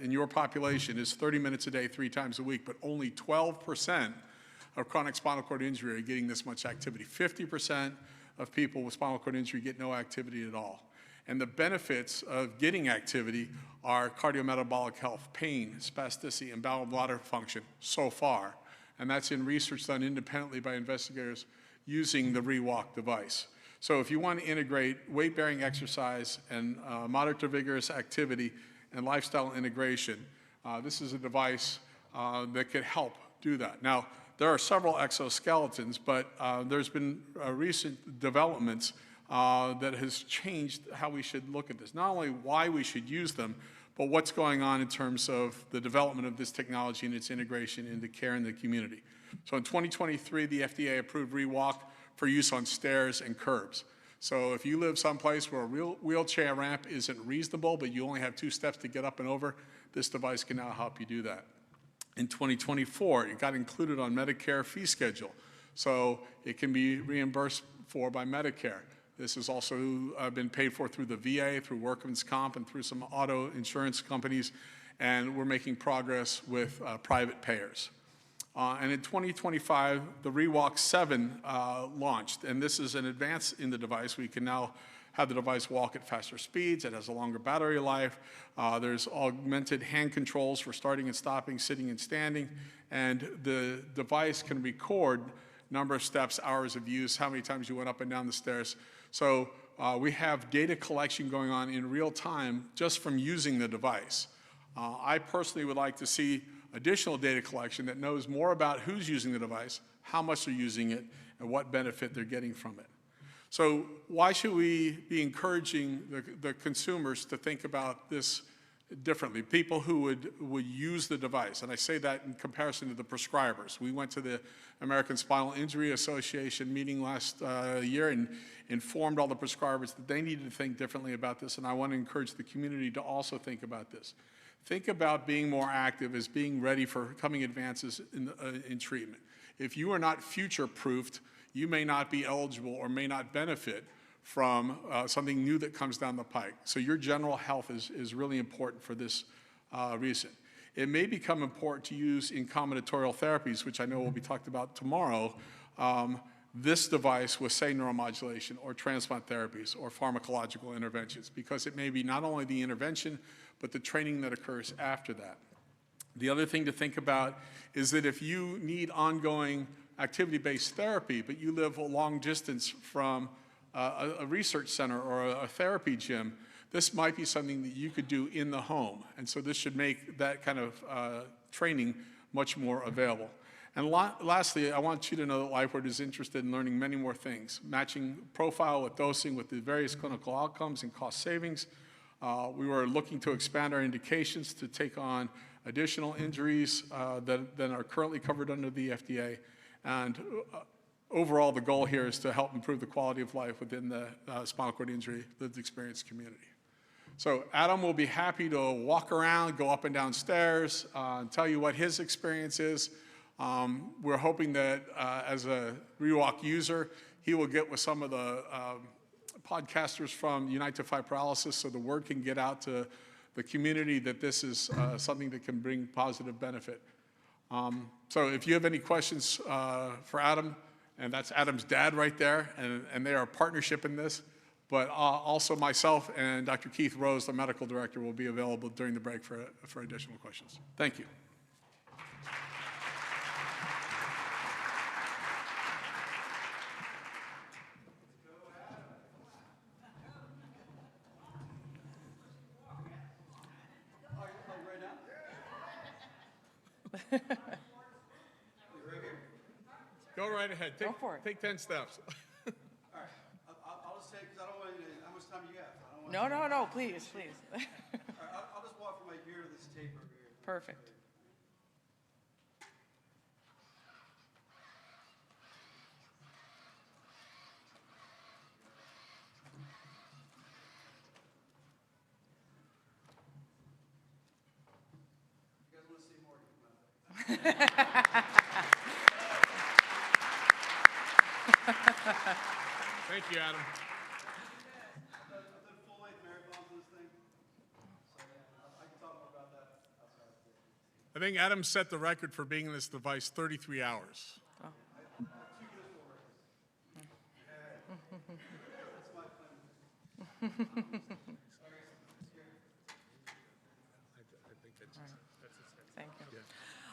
your population is 30 minutes a day, 3 times a week, but only 12% of chronic spinal cord injury are getting this much activity. 50% of people with spinal cord injury get no activity at all. And the benefits of getting activity are cardiometabolic health, pain, spasticity, and bowel and bladder function so far. And that's in research done independently by investigators using the Rewalk device. So if you want to integrate weight-bearing exercise and moderate to vigorous activity and lifestyle integration, this is a device that could help do that. Now, there are several exoskeletons, but there's been recent developments that has changed how we should look at this. Not only why we should use them, but what's going on in terms of the development of this technology and its integration into care in the community. So in 2023, the FDA approved Rewalk for use on stairs and curbs. So if you live someplace where a wheelchair ramp isn't reasonable, but you only have 2 steps to get up and over, this device can now help you do that. In 2024, it got included on Medicare fee schedule, so it can be reimbursed for by Medicare. This has also been paid for through the VA, through workman's comp, and through some auto insurance companies, and we're making progress with private payers. And in 2025, the Rewalk 7 launched, and this is an advance in the device. We can now have the device walk at faster speeds. It has a longer battery life. There's augmented hand controls for starting and stopping, sitting and standing, and the device can record number of steps, hours of use, how many times you went up and down the stairs. So we have data collection going on in real time just from using the device. I personally would like to see additional data collection that knows more about who's using the device, how much they're using it, and what benefit they're getting from it. So why should we be encouraging the consumers to think about this differently? People who would use the device, and I say that in comparison to the prescribers. We went to the American Spinal Injury Association meeting last year and informed all the prescribers that they needed to think differently about this, and I want to encourage the community to also think about this. Think about being more active as being ready for coming advances in treatment. If you are not future-proofed, you may not be eligible or may not benefit from something new that comes down the pike. So your general health is really important for this reason. It may become important to use in combinatorial therapies, which I know will be talked about tomorrow, this device with, say, neuromodulation or transplant therapies or pharmacological interventions, because it may be not only the intervention, but the training that occurs after that. The other thing to think about is that if you need ongoing activity-based therapy, but you live a long distance from a research center or a therapy gym, this might be something that you could do in the home. And so this should make that kind of training much more available. And lastly, I want you to know that LifeWord is interested in learning many more things, matching profile with dosing with the various clinical outcomes and cost savings. We were looking to expand our indications to take on additional injuries that are currently covered under the FDA. And overall, the goal here is to help improve the quality of life within the spinal cord injury lived experience community. So Adam will be happy to walk around, go up and down stairs, and tell you what his experience is. We're hoping that as a Rewalk user, he will get with some of the podcasters from Unite to Fight Paralysis so the word can get out to the community that this is something that can bring positive benefit. So if you have any questions for Adam, and that's Adam's dad right there, and they are a partnership in this, but also myself and Dr. Keith Rose, the medical director, will be available during the break for additional questions. Thank you. Go right ahead. Take 10 steps. All right. I'll just take, because I don't want to, how much time do you have? No, please. All right, I'll just walk from right here to this tape over here. Perfect. You guys want to see more? You can come out. Thank you, Adam. I think Adam set the record for being in this device 33 hours. Oh. Thank you.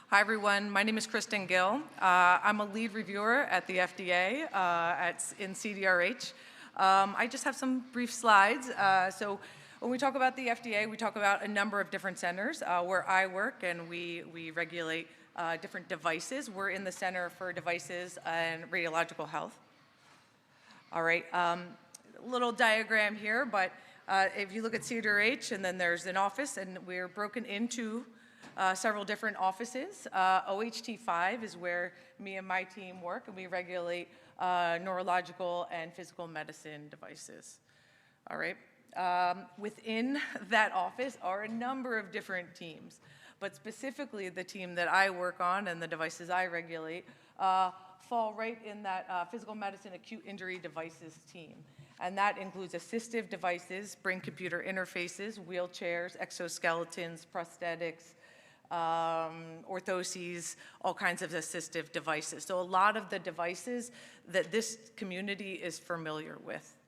Hi, everyone. My name is Kristen Gill. I'm a lead reviewer at the FDA in CDRH. I just have some brief slides. So when we talk about the FDA, we talk about a number of different centers where I work, and we regulate different devices. We're in the Center for Devices and Radiological Health. All right, little diagram here, but if you look at CDRH, and then there's an office, and we're broken into several different offices. OHT5 is where me and my team work, and we regulate neurological and physical medicine devices. All right. Within that office are a number of different teams, but specifically the team that I work on and the devices I regulate fall right in that physical medicine acute injury devices team. And that includes assistive devices, brain computer interfaces, wheelchairs, exoskeletons, prosthetics, orthoses, all kinds of assistive devices. So a lot of the devices that this community is familiar with.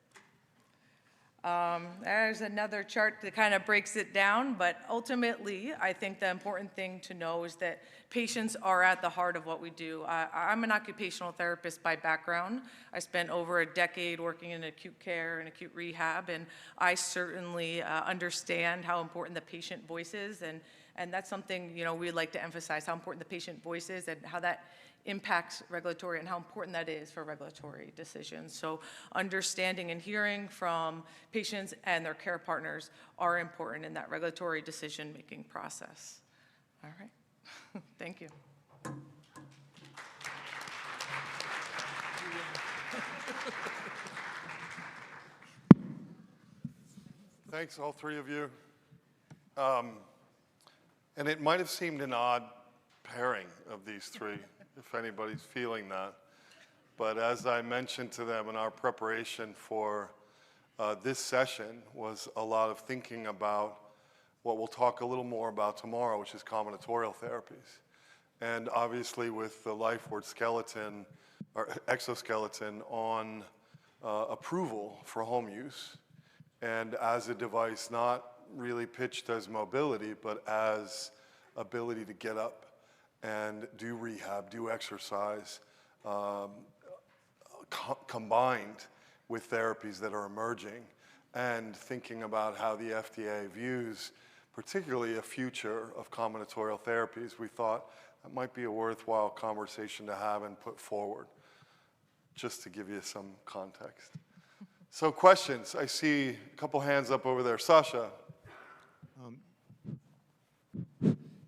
There's another chart that kind of breaks it down, but ultimately, I think the important thing to know is that patients are at the heart of what we do. I'm an occupational therapist by background. I spent over a decade working in acute care and acute rehab, and I certainly understand how important the patient voice is, and that's something, you know, we like to emphasize, how important the patient voice is and how that impacts regulatory and how important that is for regulatory decisions. So understanding and hearing from patients and their care partners are important in that regulatory decision-making process. All right, thank you. Thanks, all three of you. And it might have seemed an odd pairing of these three, if anybody's feeling that. But as I mentioned to them in our preparation for this session was a lot of thinking about what we'll talk a little more about tomorrow, which is combinatorial therapies. And obviously with the LifeWard skeleton or exoskeleton on approval for home use, and as a device not really pitched as mobility, but as ability to get up and do rehab, do exercise, combined with therapies that are emerging, and thinking about how the FDA views particularly a future of combinatorial therapies, we thought that might be a worthwhile conversation to have and put forward, just to give you some context. So questions, I see a couple hands up over there. Sasha.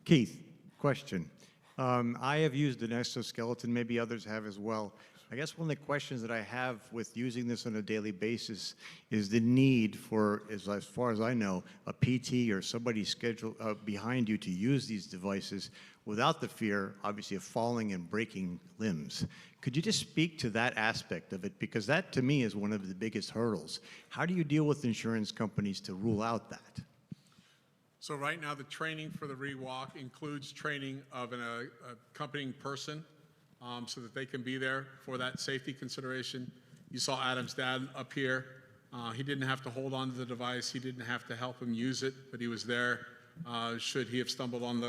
Keith, question. I have used an exoskeleton, maybe others have as well. I guess one of the questions that I have with using this on a daily basis is the need for, as far as I know, a PT or somebody scheduled behind you to use these devices without the fear, obviously, of falling and breaking limbs. Could you just speak to that aspect of it? Because that, to me, is one of the biggest hurdles. How do you deal with insurance companies to rule out that? So right now, the training for the rewalk includes training of an accompanying person so that they can be there for that safety consideration. You saw Adam's dad up here. He didn't have to hold on to the device. He didn't have to help him use it, but he was there should he have stumbled on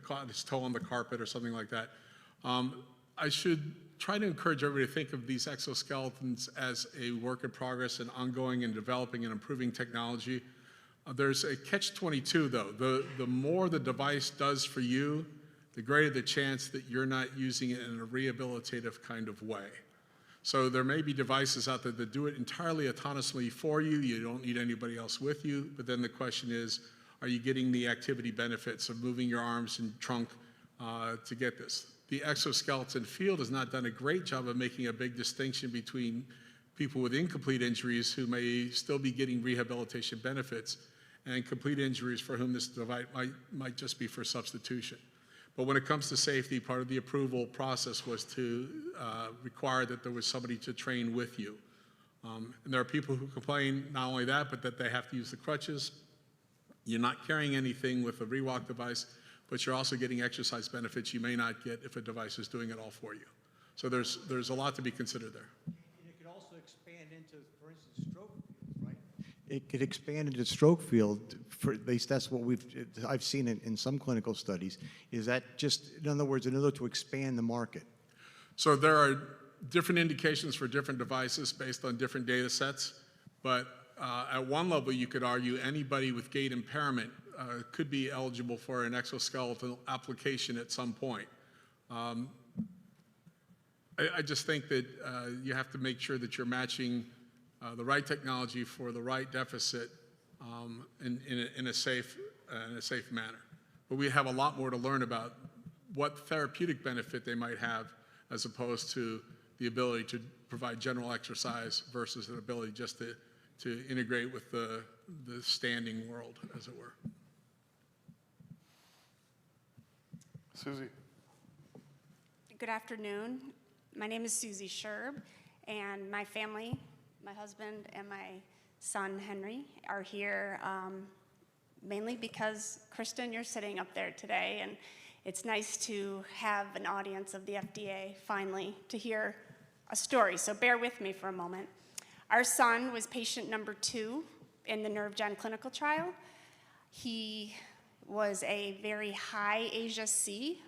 caught his toe on the carpet or something like that. I should try to encourage everybody to think of these exoskeletons as a work in progress and ongoing and developing and improving technology. There's a catch-22 though. The more the device does for you, the greater the chance that you're not using it in a rehabilitative kind of way. So there may be devices out there that do it entirely autonomously for you. You don't need anybody else with you. But then the question is, are you getting the activity benefits of moving your arms and trunk to get this? The exoskeleton field has not done a great job of making a big distinction between people with incomplete injuries who may still be getting rehabilitation benefits and complete injuries for whom this device might just be for substitution. But when it comes to safety, part of the approval process was to require that there was somebody to train with you. And there are people who complain not only that, but that they have to use the crutches. You're not carrying anything with a rewalk device, but you're also getting exercise benefits you may not get if a device is doing it all for you. So there's a lot to be considered there. And it could also expand into, for instance, stroke field, right? It could expand into stroke field, for at least that's what I've seen in some clinical studies. Is that just, in other words, another to expand the market? So there are different indications for different devices based on different data sets, but at one level you could argue anybody with gait impairment could be eligible for an exoskeletal application at some point. I just think that you have to make sure that you're matching the right technology for the right deficit in a safe manner. But we have a lot more to learn about what therapeutic benefit they might have as opposed to the ability to provide general exercise versus an ability just to integrate with the standing world, as it were. Susie. Good afternoon. My name is Susie Sherb, and my family, my husband and my son Henry, are here mainly because, Kristen, you're sitting up there today, and it's nice to have an audience of the FDA finally to hear a story. So bear with me for a moment. Our son was patient number 2 in the NerveGen clinical trial. He was a very high ASIA-C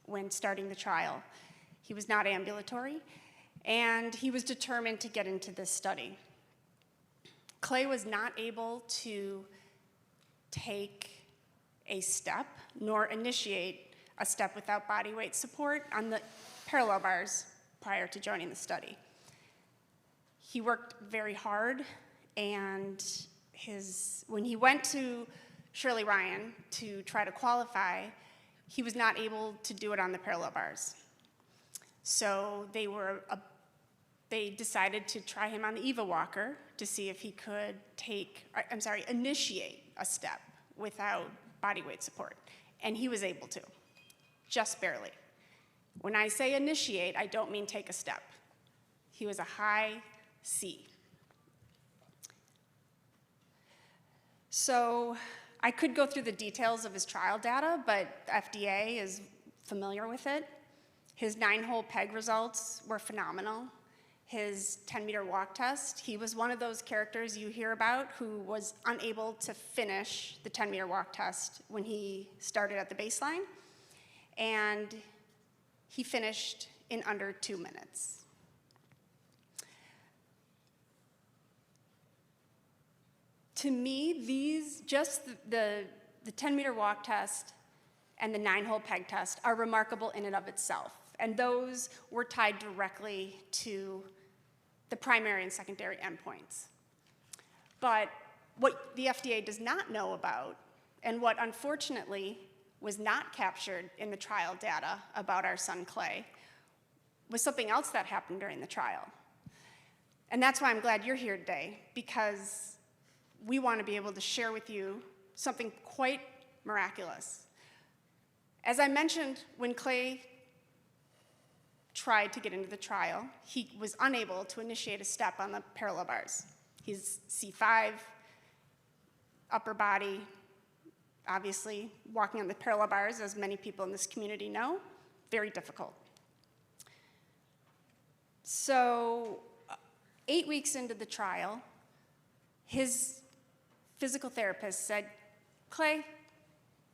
when starting the trial. He was not ambulatory, and he was determined to get into this study. Clay was not able to take a step nor initiate a step without body weight support on the parallel bars prior to joining the study. He worked very hard, and when he went to Shirley Ryan to try to qualify, he was not able to do it on the parallel bars. So they decided to try him on the EVA walker to see if he could initiate a step without body weight support. And he was able to, just barely. When I say initiate, I don't mean take a step. He was a high C. So I could go through the details of his trial data, but the FDA is familiar with it. His 9-hole peg results were phenomenal. His 10-meter walk test, he was one of those characters you hear about who was unable to finish the 10-meter walk test when he started at the baseline, and he finished in under 2 minutes. To me, just the 10-meter walk test and the 9-hole peg test are remarkable in and of itself. And those were tied directly to the primary and secondary endpoints. But what the FDA does not know about, and what unfortunately was not captured in the trial data about our son Clay, was something else that happened during the trial. And that's why I'm glad you're here today, because we want to be able to share with you something quite miraculous. As I mentioned, when Clay tried to get into the trial, he was unable to initiate a step on the parallel bars. He's C5, upper body, obviously walking on the parallel bars, as many people in this community know, very difficult. So 8 weeks into the trial, his physical therapist said, Clay,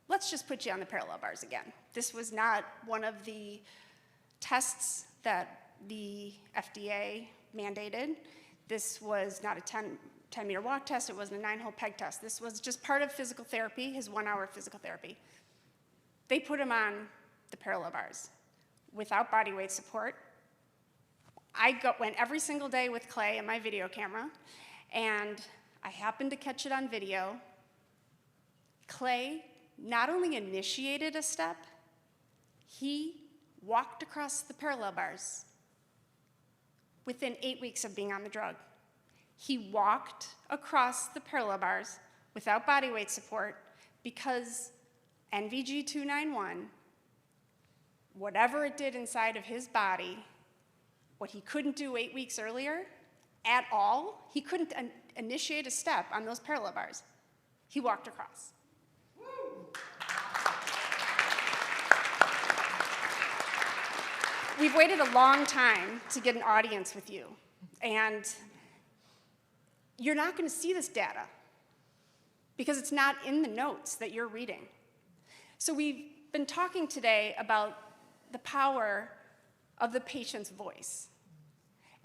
let's just put you on the parallel bars again. This was not one of the tests that the FDA mandated. This was not a 10-meter walk test. It wasn't a 9-hole peg test. This was just part of physical therapy, his 1-hour physical therapy. They put him on the parallel bars without body weight support. I went every single day with Clay and my video camera, and I happened to catch it on video. Clay not only initiated a step, he walked across the parallel bars within 8 weeks of being on the drug. He walked across the parallel bars without body weight support because NVG-291, whatever it did inside of his body, what he couldn't do 8 weeks earlier at all, he couldn't initiate a step on those parallel bars. He walked across. we've waited a long time to get an audience with you, and you're not going to see this data because it's not in the notes that you're reading. So we've been talking today about the power of the patient's voice.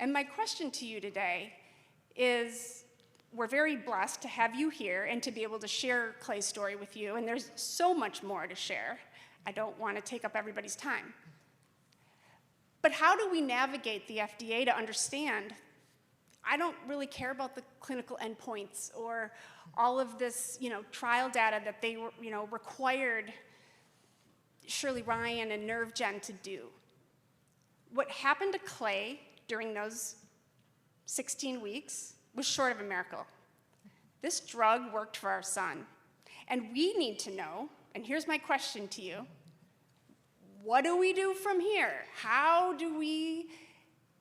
And my question to you today is, we're very blessed to have you here and to be able to share Clay's story with you, and there's so much more to share. I don't want to take up everybody's time. But how do we navigate the FDA to understand, I don't really care about the clinical endpoints or all of this, trial data that they were, required Shirley Ryan and NerveGen to do. What happened to Clay during those 16 weeks was short of a miracle. This drug worked for our son. And we need to know, and here's my question to you, what do we do from here? How do we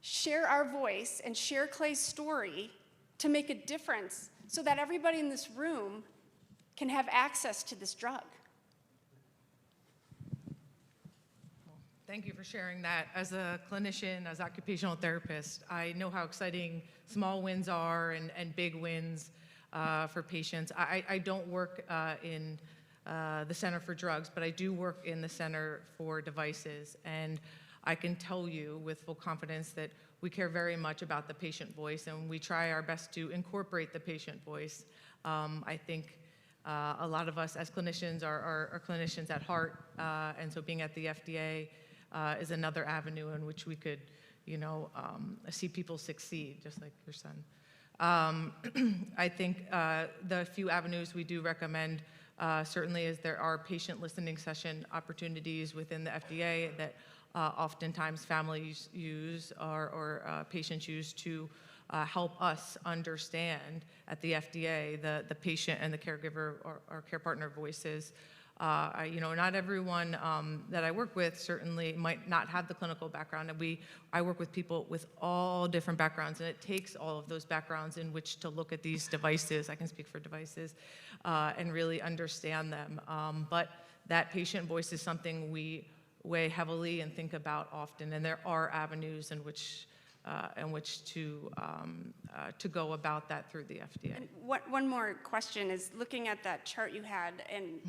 share our voice and share Clay's story to make a difference so that everybody in this room can have access to this drug? Thank you for sharing that. As a clinician, as occupational therapist, I know how exciting small wins are and big wins for patients. I don't work in the Center for Drugs, but I do work in the Center for Devices. And I can tell you with full confidence that we care very much about the patient voice, and we try our best to incorporate the patient voice. I think a lot of us as clinicians are clinicians at heart, and so being at the FDA is another avenue in which we could, see people succeed, just like your son. I think the few avenues we do recommend certainly is there are patient listening session opportunities within the FDA that oftentimes families use or patients use to help us understand at the FDA the patient and the caregiver or care partner voices. Not everyone that I work with certainly might not have the clinical background, and I work with people with all different backgrounds, and it takes all of those backgrounds in which to look at these devices, I can speak for devices, and really understand them. But that patient voice is something we weigh heavily and think about often, and there are avenues in which to go about that through the FDA. And one more question is, looking at that chart you had, and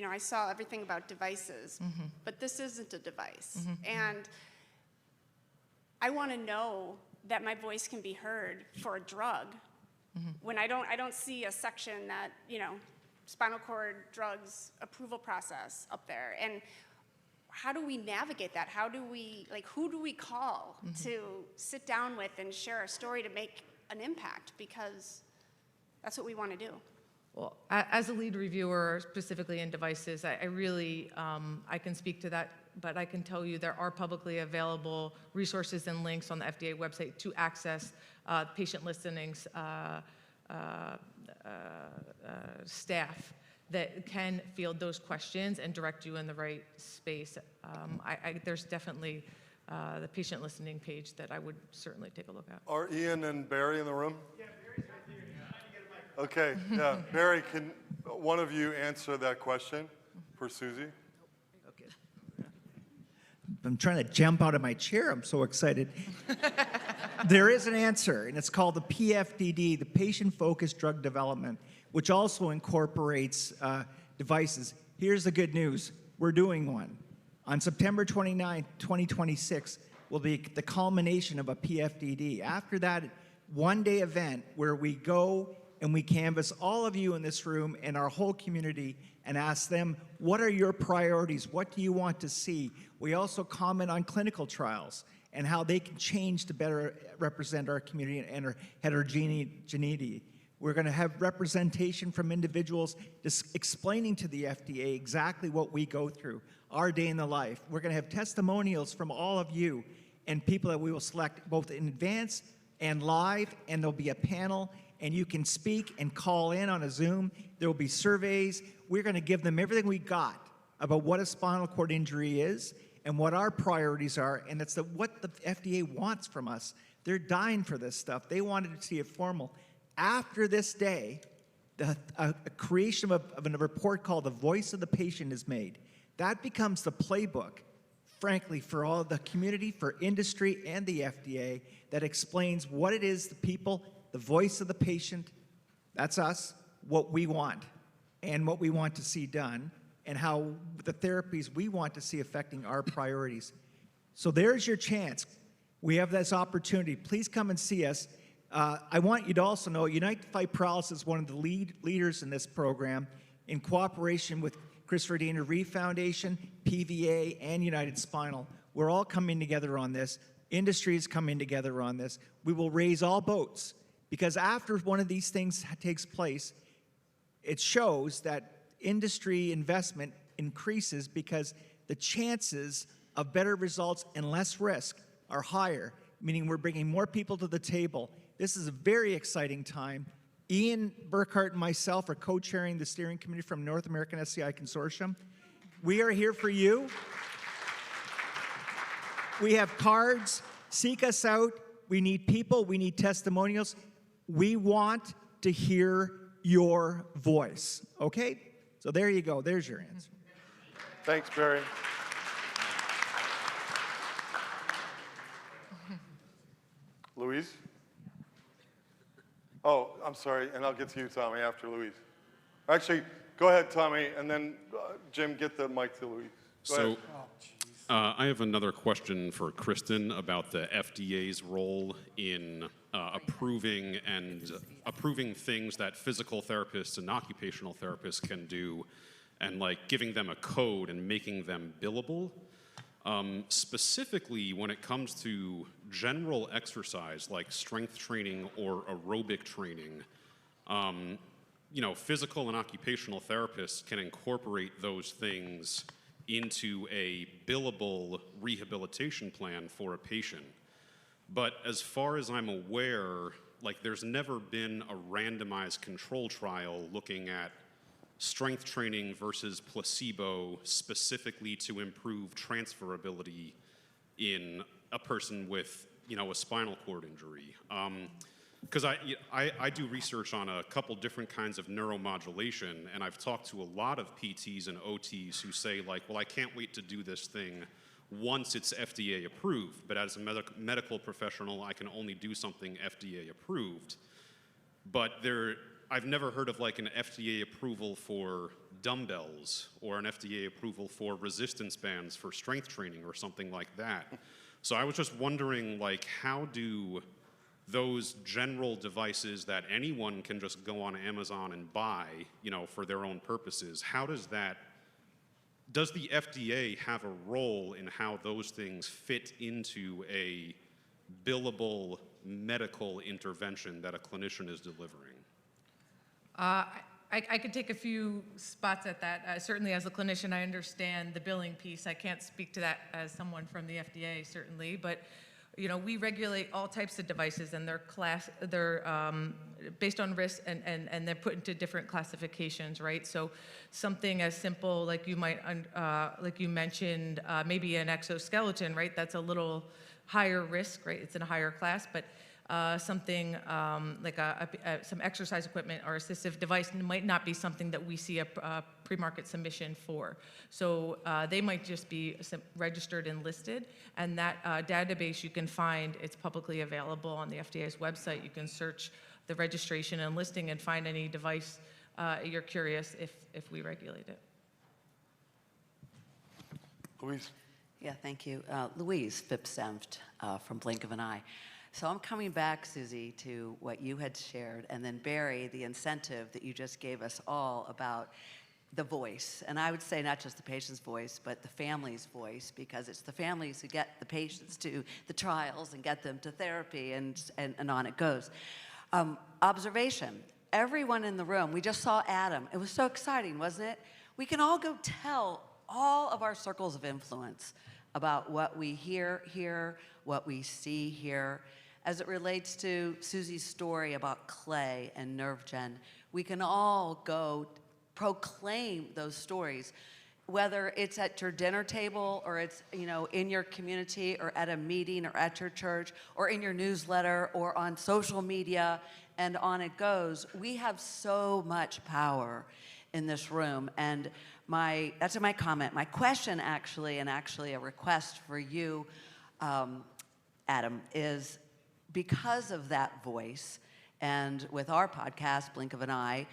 I saw everything about devices, but this isn't a device. And I want to know that my voice can be heard for a drug when I don't see a section that, spinal cord drugs approval process up there. And how do we navigate that? How do we, who do we call to sit down with and share our story to make an impact? Because that's what we want to do. Well, as a lead reviewer, specifically in devices, I really, I can speak to that, but I can tell you there are publicly available resources and links on the FDA website to access patient listenings staff that can field those questions and direct you in the right space. There's definitely the patient listening page that I would certainly take a look at. Are Ian and Barry in the room? Yeah, Barry's right here. Okay, yeah. Barry, can one of you answer that question for Susie? Okay. I'm trying to jump out of my chair. I'm so excited. There is an answer, and it's called the PFDD, the Patient-Focused Drug Development, which also incorporates devices. Here's the good news. We're doing one. On September 29, 2026, will be the culmination of a PFDD. After that one-day event where we go and we canvass all of you in this room and our whole community and ask them, what are your priorities? What do you want to see? We also comment on clinical trials and how they can change to better represent our community and our heterogeneity. We're going to have representation from individuals just explaining to the FDA exactly what we go through, our day in the life. We're going to have testimonials from all of you and people that we will select both in advance and live, and there'll be a panel, and you can speak and call in on a Zoom. There will be surveys. We're going to give them everything we got about what a spinal cord injury is and what our priorities are, and it's what the FDA wants from us. They're dying for this stuff. They wanted to see it formal. After this day, a creation of a report called The Voice of the Patient is made. That becomes the playbook frankly, for all the community, for industry, and the FDA that explains what it is the people, the voice of the patient, that's us, what we want, and what we want to see done, and how the therapies we want to see affecting our priorities. So there's your chance. We have this opportunity. Please come and see us. I want you to also know Unite to Fight Paralysis is one of the leaders in this program in cooperation with Christopher Diener Reeve Foundation, PVA, and United Spinal. We're all coming together on this. Industry is coming together on this. We will raise all boats, because after one of these things takes place, it shows that industry investment increases because the chances of better results and less risk are higher, meaning we're bringing more people to the table. This is a very exciting time. Ian Burkhart and myself are co-chairing the steering committee from North American SCI Consortium. We are here for you. We have cards. Seek us out. We need people. We need testimonials. We want to hear your voice. Okay? So there you go. There's your answer. Thanks, Barry. Louise? Oh, I'm sorry, and I'll get to you, Tommy, after Louise. Actually, go ahead, Tommy, and then Jim, get the mic to Louise. Go ahead. I have another question for Kristen about the FDA's role in approving things that physical therapists and occupational therapists can do, and like giving them a code and making them billable. Specifically, when it comes to general exercise like strength training or aerobic training, physical and occupational therapists can incorporate those things into a billable rehabilitation plan for a patient. But as far as I'm aware, there's never been a randomized control trial looking at strength training versus placebo specifically to improve transferability in a person with, a spinal cord injury. Because I do research on a couple different kinds of neuromodulation, and I've talked to a lot of PTs and OTs who say, well, I can't wait to do this thing once it's FDA approved, but as a medical professional, I can only do something FDA approved. But I've never heard of an FDA approval for dumbbells or an FDA approval for resistance bands for strength training or something like that. So I was just wondering, how do those general devices that anyone can just go on Amazon and buy, for their own purposes, does the FDA have a role in how those things fit into a billable medical intervention that a clinician is delivering? I could take a few spots at that. Certainly as a clinician, I understand the billing piece. I can't speak to that as someone from the FDA, certainly, but we regulate all types of devices, and they're based on risk, and they're put into different classifications, right? So something as simple like you mentioned, maybe an exoskeleton, right? That's a little higher risk, right? It's in a higher class, but something like some exercise equipment or assistive device might not be something that we see a pre-market submission for. So they might just be registered and listed, and that database you can find, it's publicly available on the FDA's website. You can search the registration and listing and find any device you're curious if we regulate it. Louise? Yeah, thank you. Louise Phipps-Senft from Blink of an Eye. So I'm coming back, Susie, to what you had shared, and then Barry, the incentive that you just gave us all about the voice. And I would say not just the patient's voice, but the family's voice, because it's the families who get the patients to the trials and get them to therapy, and on it goes. Observation. Everyone in the room, we just saw Adam. It was so exciting, wasn't it? We can all go tell all of our circles of influence about what we hear here, what we see here. As it relates to Susie's story about clay and nerve gen, we can all go proclaim those stories, whether it's at your dinner table or it's in your community or at a meeting or at your church or in your newsletter or on social media, and on it goes. We have so much power in this room. And that's my comment. My question actually, and actually a request for you, Adam, is because of that voice, and with our podcast, Blink of an Eye,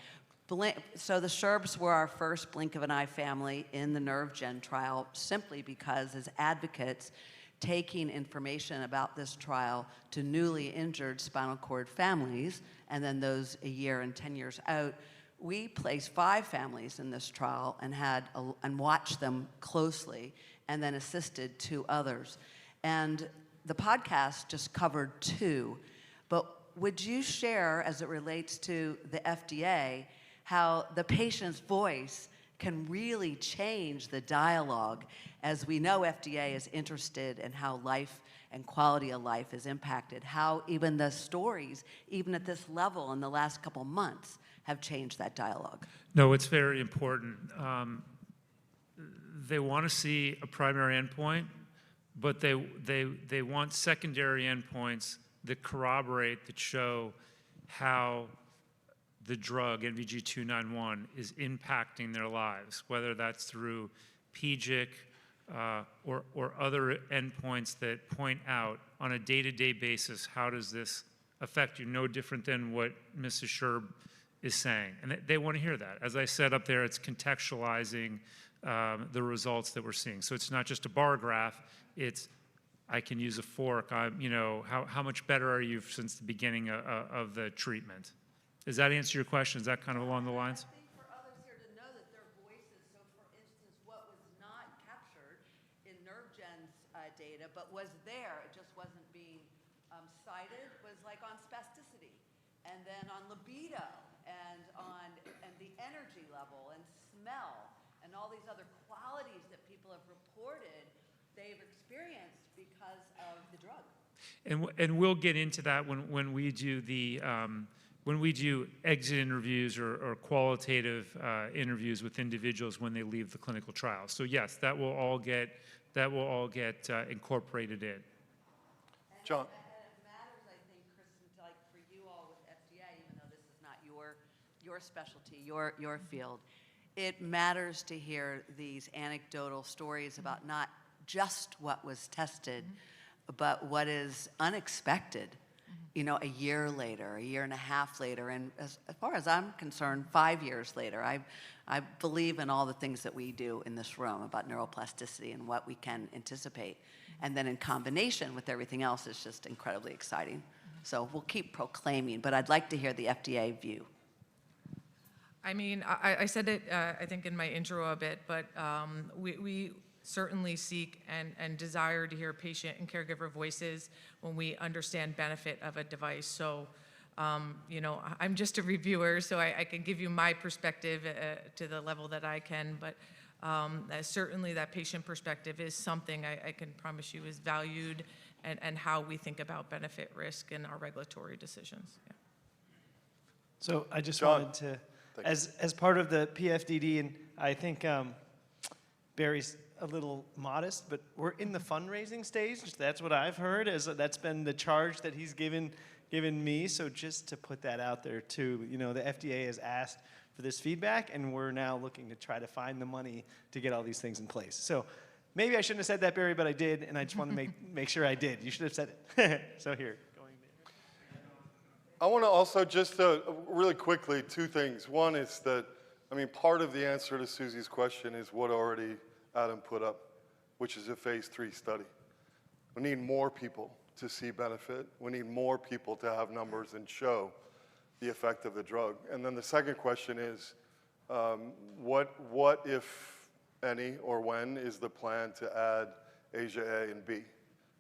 so the SERBs were our first blink of an eye family in the NerveGen trial, simply because as advocates, taking information about this trial to newly injured spinal cord families, and then those a year and 10 years out, we placed 5 families in this trial and watched them closely, and then assisted 2 others. And the podcast just covered 2, but would you share, as it relates to the FDA, how the patient's voice can really change the dialogue, as we know FDA is interested in how life and quality of life is impacted, how even the stories, even at this level in the last couple months, have changed that dialogue? No, it's very important. They want to see a primary endpoint, but they want secondary endpoints that corroborate, that show how the drug, NVG-291, is impacting their lives, whether that's through PGIC or other endpoints that point out on a day-to-day basis, how does this affect you? No different than what Mrs. Sherb is saying. And they want to hear that. As I said up there, it's contextualizing the results that we're seeing. So it's not just a bar graph, it's I can use a fork. How much better are you since the beginning of the treatment? Does that answer your question? Is that kind of along the lines? I think for others here to know that their voices, so for instance, what was not captured in NerveGen's data, but was there, it just wasn't being cited, was like on spasticity, and then on libido, and the energy level, and smell, and all these other qualities that people have reported they've experienced because of the drug. And we'll get into that when we do the when we do exit interviews or qualitative interviews with individuals when they leave the clinical trial. So yes, that will all get incorporated in. John. And it matters, I think, Kristen, like for you all with FDA, even though this is not your specialty, your field, it matters to hear these anecdotal stories about not just what was tested, but what is unexpected, a year later, a year and a half later, and as far as I'm concerned, 5 years later. I believe in all the things that we do in this room about neuroplasticity and what we can anticipate. And then in combination with everything else, it's just incredibly exciting. So we'll keep proclaiming, but I'd like to hear the FDA view. I mean, I said it, I think, in my intro a bit, but we certainly seek and desire to hear patient and caregiver voices when we understand benefit of a device. So, I'm just a reviewer, so I can give you my perspective to the level that I can, but certainly that patient perspective is something I can promise you is valued and how we think about benefit risk in our regulatory decisions. Yeah. So I just John. wanted to, as part of the PFDD, and I think Barry's a little modest, but we're in the fundraising stage. That's what I've heard. That's been the charge that he's given me. So just to put that out there too, the FDA has asked for this feedback, and we're now looking to try to find the money to get all these things in place. So maybe I shouldn't have said that, Barry, but I did, and I just want to make sure I did. You should have said it. So here. I want to also just really quickly, 2 things. One is that, part of the answer to Susie's question is what already Adam put up, which is a phase 3 study. We need more people to see benefit. We need more people to have numbers and show the effect of the drug. And then the second question is, what if any or when is the plan to add Asia A and B?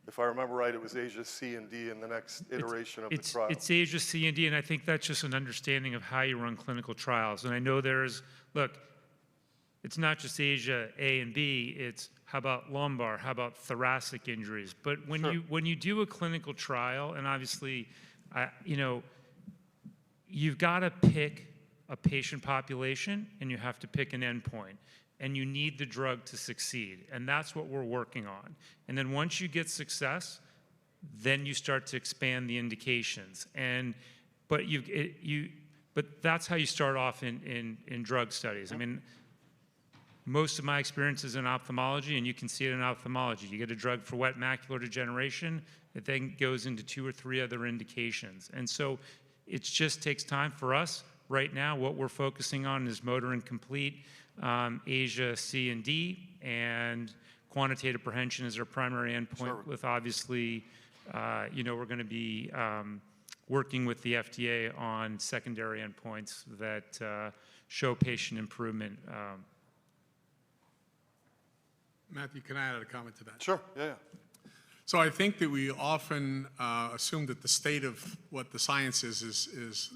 If I remember right, it was Asia C and D in the next iteration of the trial. It's Asia C and D, and I think that's just an understanding of how you run clinical trials. And I know it's not just Asia A and B, it's how about lumbar, how about thoracic injuries. But when you do a clinical trial, and obviously, you've got to pick a patient population and you have to pick an endpoint. And you need the drug to succeed. And that's what we're working on. And then once you get success, then you start to expand the indications. But But that's how you start off in drug studies. I mean, most of my experience is in ophthalmology, and you can see it in ophthalmology. You get a drug for wet macular degeneration, it then goes into 2 or 3 other indications. And so it just takes time for us. Right now, what we're focusing on is motor incomplete, Asia C and D, and quantitative prehension is our primary endpoint with obviously, you know, we're going to be working with the FDA on secondary endpoints that show patient improvement. Matthew, can I add a comment to that? Sure, yeah. So I think that we often assume that the state of what the science is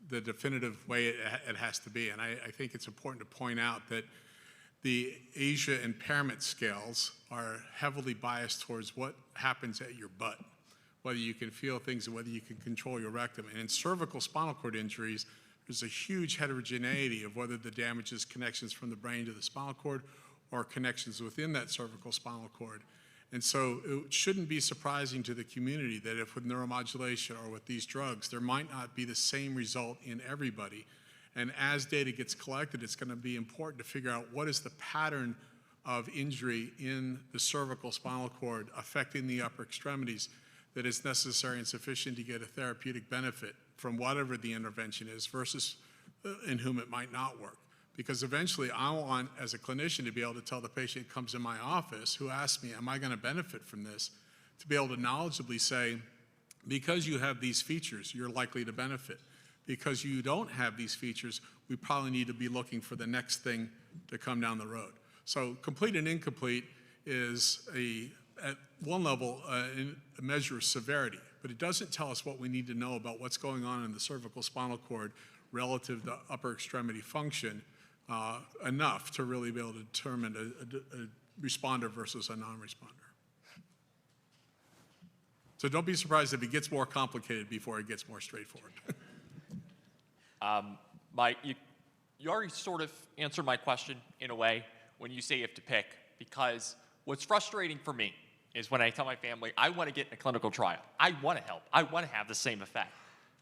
the definitive way it has to be. And I think it's important to point out that the Asia impairment scales are heavily biased towards what happens at your butt, whether you can feel things and whether you can control your rectum. And in cervical spinal cord injuries, there's a huge heterogeneity of whether the damage is connections from the brain to the spinal cord or connections within that cervical spinal cord. And so it shouldn't be surprising to the community that if with neuromodulation or with these drugs, there might not be the same result in everybody. And as data gets collected, it's going to be important to figure out what is the pattern of injury in the cervical spinal cord affecting the upper extremities that is necessary and sufficient to get a therapeutic benefit from whatever the intervention is versus in whom it might not work. Because eventually I want, as a clinician, to be able to tell the patient who comes in my office who asks me, am I going to benefit from this, to be able to knowledgeably say, because you have these features, you're likely to benefit. Because you don't have these features, we probably need to be looking for the next thing to come down the road. So complete and incomplete is at one level, a measure of severity, but it doesn't tell us what we need to know about what's going on in the cervical spinal cord relative to upper extremity function enough to really be able to determine a responder versus a non-responder. So don't be surprised if it gets more complicated before it gets more straightforward. You already sort of answered my question in a way when you say you have to pick, because what's frustrating for me is when I tell my family, I want to get in a clinical trial. I want to help. I want to have the same effect.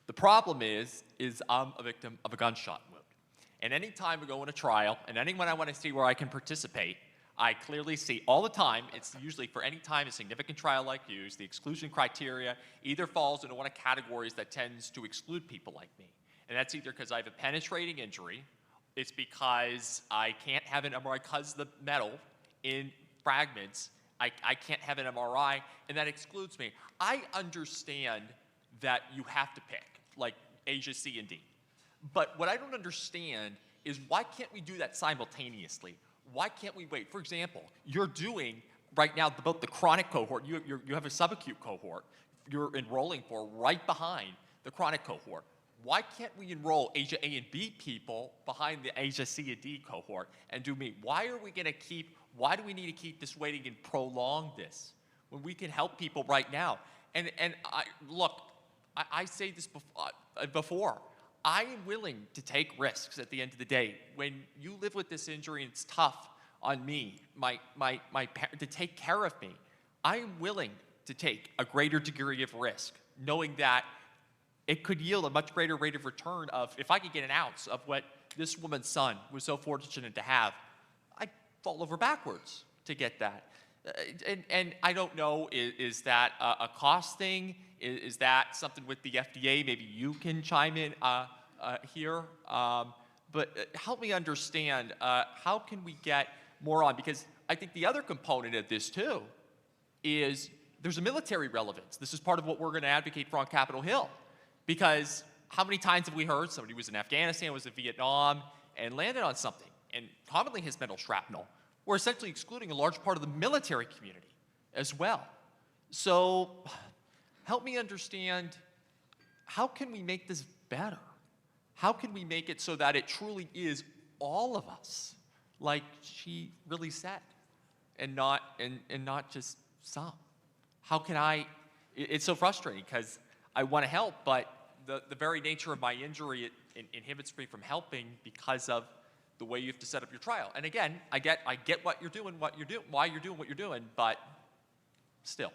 The problem is I'm a victim of a gunshot wound. And anytime we go in a trial, and anyone I want to see where I can participate, I clearly see all the time, it's usually for any time a significant trial like yours, the exclusion criteria either falls into one of categories that tends to exclude people like me. And that's either because I have a penetrating injury, it's because I can't have an MRI because the metal in fragments, I can't have an MRI, and that excludes me. I understand that you have to pick, like Asia C and D. But what I don't understand is why can't we do that simultaneously? Why can't we wait? For example, you're doing right now both the chronic cohort, you have a subacute cohort you're enrolling for right behind the chronic cohort. Why can't we enroll Asia A and B people behind the Asia C and D cohort and do me? Why do we need to keep this waiting and prolong this when we can help people right now? And I say this before. I am willing to take risks at the end of the day. When you live with this injury and it's tough on me, to take care of me, I am willing to take a greater degree of risk, knowing that it could yield a much greater rate of return of, if I could get an ounce of what this woman's son was so fortunate to have, I'd fall over backwards to get that. And I don't know, is that a cost thing? Is that something with the FDA? Maybe you can chime in here. But help me understand, how can we get more on? Because I think the other component of this too is there's a military relevance. This is part of what we're going to advocate for on Capitol Hill. Because how many times have we heard somebody was in Afghanistan, was in Vietnam, and landed on something, and commonly has metal shrapnel? We're essentially excluding a large part of the military community as well. So help me understand, how can we make this better? How can we make it so that it truly is all of us, like she really said, and not just some? How can it's so frustrating because I want to help, but the very nature of my injury, it inhibits me from helping because of the way you have to set up your trial. And again, I get what you're doing, why you're doing what you're doing, but still.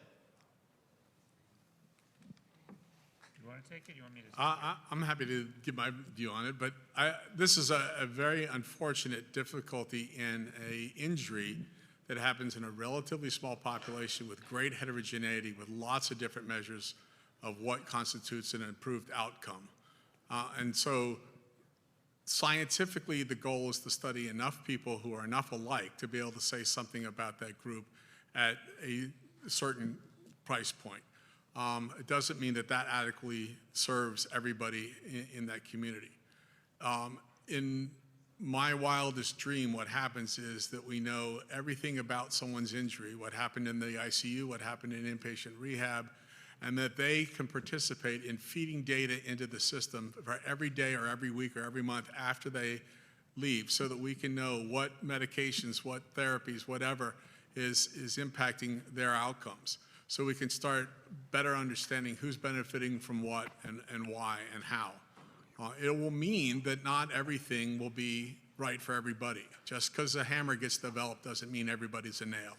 You want to take it? You want me to? I'm happy to give my view on it, but this is a very unfortunate difficulty in an injury that happens in a relatively small population with great heterogeneity, with lots of different measures of what constitutes an improved outcome. And so scientifically, the goal is to study enough people who are enough alike to be able to say something about that group at a certain price point. It doesn't mean that that adequately serves everybody in that community. In my wildest dream, what happens is that we know everything about someone's injury, what happened in the ICU, what happened in inpatient rehab, and that they can participate in feeding data into the system for every day or every week or every month after they leave, so that we can know what medications, what therapies, whatever is impacting their outcomes. So we can start better understanding who's benefiting from what and why and how. It will mean that not everything will be right for everybody. Just because a hammer gets developed doesn't mean everybody's a nail.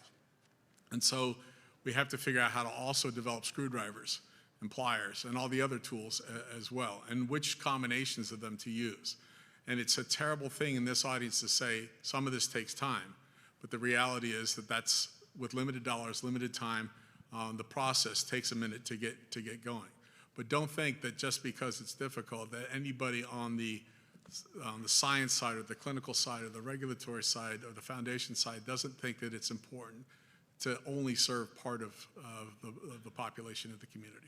And so we have to figure out how to also develop screwdrivers and pliers and all the other tools as well, and which combinations of them to use. And it's a terrible thing in this audience to say some of this takes time, but the reality is that that's with limited dollars, limited time, the process takes a minute to get going. But don't think that just because it's difficult that anybody on the science side or the clinical side or the regulatory side or the foundation side doesn't think that it's important to only serve part of the population of the community.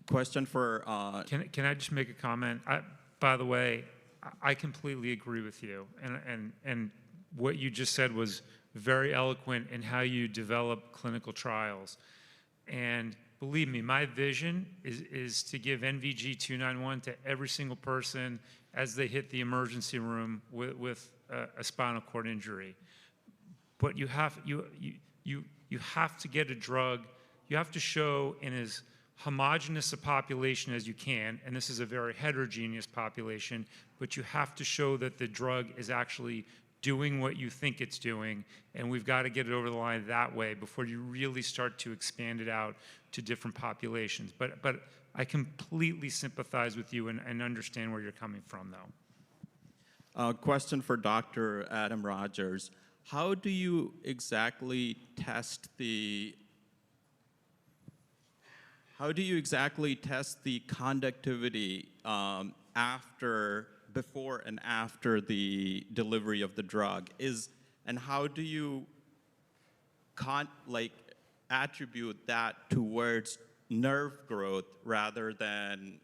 Question for... Can I just make a comment? By the way, I completely agree with you. And what you just said was very eloquent in how you develop clinical trials. And believe me, my vision is to give NVG-291 to every single person as they hit the emergency room with a spinal cord injury. But you have to get a drug. You have to show in as homogeneous a population as you can, and this is a very heterogeneous population, but you have to show that the drug is actually doing what you think it's doing, and we've got to get it over the line that way before you really start to expand it out to different populations. But I completely sympathize with you and understand where you're coming from, though. Question for Dr. Adam Rogers. How do you exactly test the conductivity before and after the delivery of the drug? And how do you attribute that towards nerve growth rather than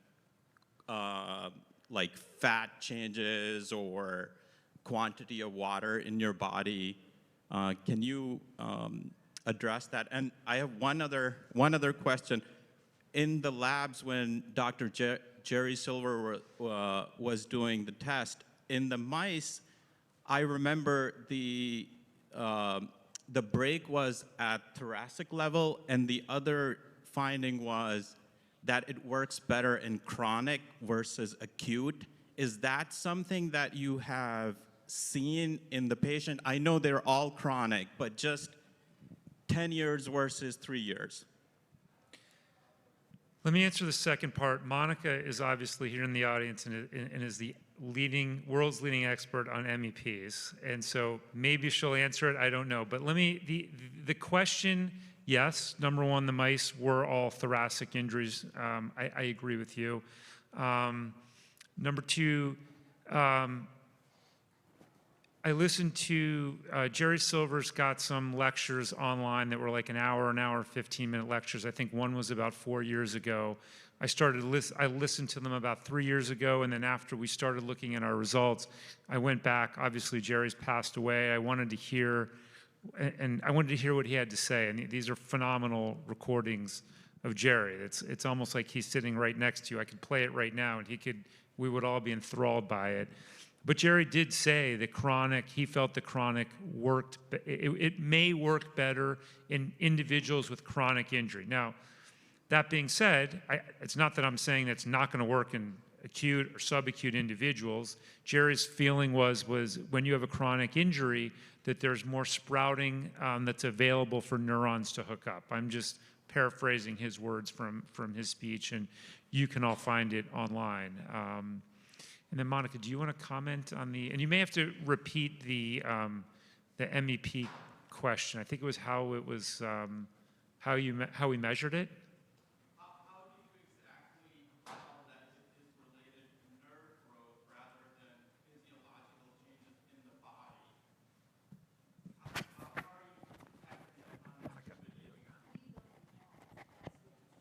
like fat changes or quantity of water in your body? Can you address that? And I have one other question. In the labs, when Dr. Jerry Silver was doing the test, in the mice, I remember the break was at thoracic level, and the other finding was that it works better in chronic versus acute. Is that something that you have seen in the patient? I know they're all chronic, but just 10 years versus 3 years. Let me answer the second part. Monica is obviously here in the audience and is the world's leading expert on MEPs. And so maybe she'll answer it, I don't know. But the question, yes, number one, the mice were all thoracic injuries. I agree with you. Number two, I listened to, Jerry Silver's got some lectures online that were like an hour, 15-minute lectures. I think one was about 4 years ago. I listened to them about 3 years ago, and then after we started looking at our results, I went back. Obviously, Jerry's passed away. I wanted to hear what he had to say, and these are phenomenal recordings of Jerry. It's almost like he's sitting right next to you. I could play it right now, and we would all be enthralled by it. But Jerry did say that he felt the chronic worked, it may work better in individuals with chronic injury. Now, that being said, it's not that I'm saying that's not going to work in acute or subacute individuals. Jerry's feeling was when you have a chronic injury, that there's more sprouting that's available for neurons to hook up. I'm just paraphrasing his words from his speech, and you can all find it online. And then Monica, do you want to comment on and you may have to repeat the MEP question. I think it was how we measured it.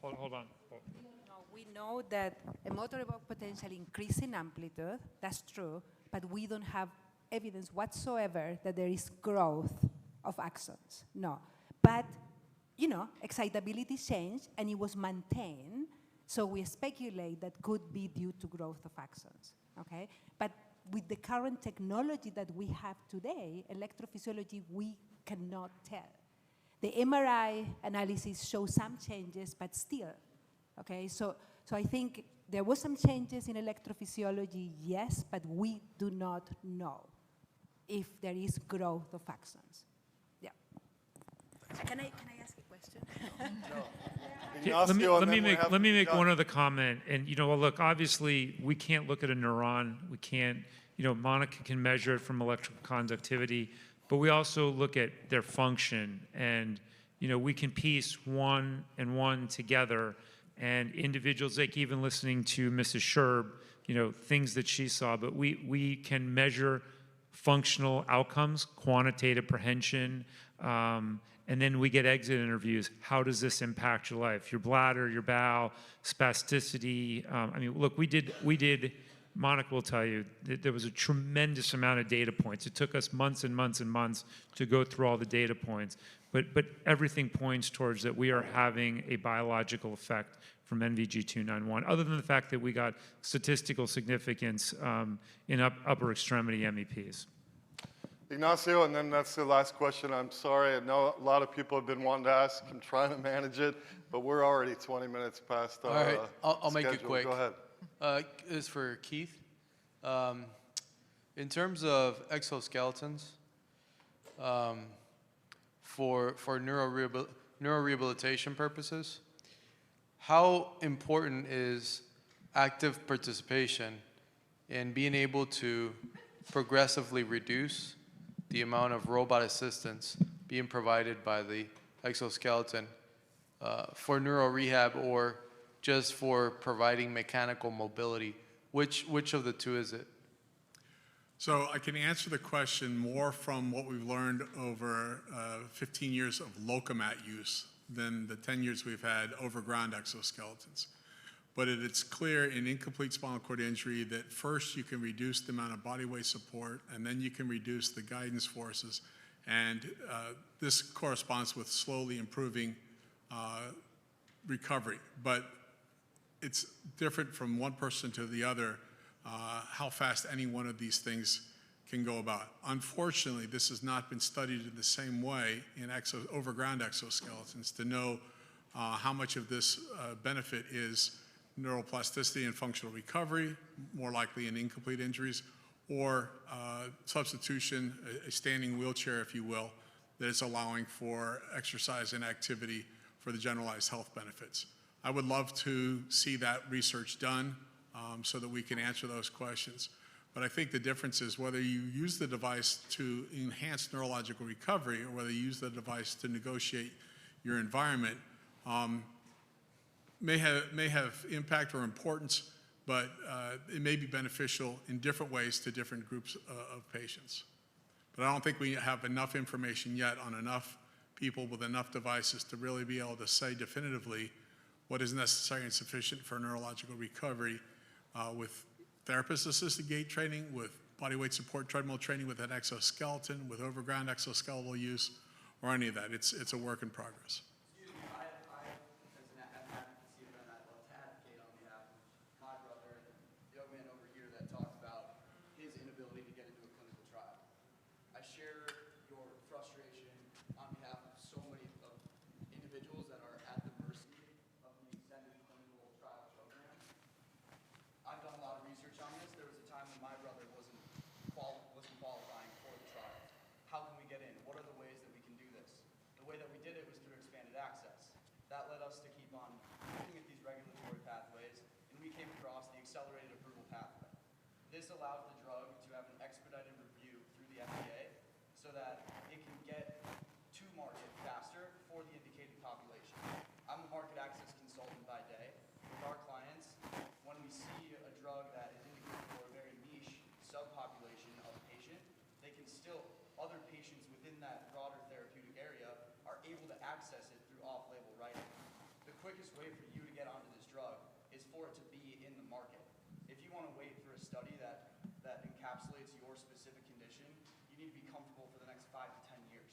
Hold on. No, we know that a motor evoked potential increase in amplitude, that's true, but we don't have evidence whatsoever that there is growth of axons, no. But, excitability changed and it was maintained, so we speculate that could be due to growth of axons, okay? But with the current technology that we have today, electrophysiology, we cannot tell. The MRI analysis shows some changes, but still, okay? So I think there was some changes in electrophysiology, yes, but we do not know if there is growth of axons. Yeah. Can I ask a question? Let me make one other comment. And look, obviously we can't look at a neuron. We can't. Monica can measure it from electrical conductivity. But we also look at their function, and we can piece one and one together, and individuals, like even listening to Mrs. Sherb, things that she saw, but we can measure functional outcomes, quantitative prehension, and then we get exit interviews. How does this impact your life? Your bladder, your bowel, spasticity. Look, we did. Monica will tell you that there was a tremendous amount of data points. It took us months and months and months to go through all the data points, but everything points towards that we are having a biological effect from NVG-291, other than the fact that we got statistical significance in upper extremity MEPs. Ignacio, and then that's the last question. I'm sorry, I know a lot of people have been wanting to ask. I'm trying to manage it, but we're already 20 minutes past our All right, I'll make it quick. Go ahead. This is for Keith. In terms of exoskeletons, for neurorehabilitation purposes, how important is active participation in being able to progressively reduce the amount of robot assistance being provided by the exoskeleton for neurorehab, or just for providing mechanical mobility? Which of the two is it? So I can answer the question more from what we've learned over 15 years of Lokomat use than the 10 years we've had overground exoskeletons. But it's clear in incomplete spinal cord injury that first you can reduce the amount of body weight support, and then you can reduce the guidance forces. And this corresponds with slowly improving recovery. But it's different from one person to the other how fast any one of these things can go about. Unfortunately, this has not been studied in the same way in overground exoskeletons to know how much of this benefit is neuroplasticity and functional recovery, more likely in incomplete injuries, or substitution, a standing wheelchair, if you will, that is allowing for exercise and activity for the generalized health benefits. I would love to see that research done so that we can answer those questions. But I think the difference is whether you use the device to enhance neurological recovery or whether you use the device to negotiate your environment may have impact or importance, but it may be beneficial in different ways to different groups of patients. But I don't think we have enough information yet on enough people with enough devices to really be able to say definitively what is necessary and sufficient for neurological recovery with therapist-assisted gait training, with body weight support treadmill training with an exoskeleton, with overground exoskeletal use, or any of that. It's a work in progress. Excuse me, I as an advocacy event, I'd love to advocate on behalf of my brother and the young man over here that talked about his inability to get into a clinical trial. I share your frustration on behalf of so many individuals that are at the mercy of the extended clinical trial program. I've done a lot of research on this. There was a time when my brother wasn't qualifying for the trial. How can we get in? What are the ways that we can do this? The way that we did it was through expanded This allows the drug to have an expedited review through the FDA so that it can get to market faster for the indicated population. I'm a market access consultant by day. With our clients, when we see a drug that is indicated for a very niche subpopulation of patient, they can still, other patients within that broader therapeutic area are able to access it through off-label writing. The quickest way for you to get onto this drug is for it to be in the market. If you want to wait for a study that encapsulates your specific condition, you need to be comfortable for the next 5 to 10 years.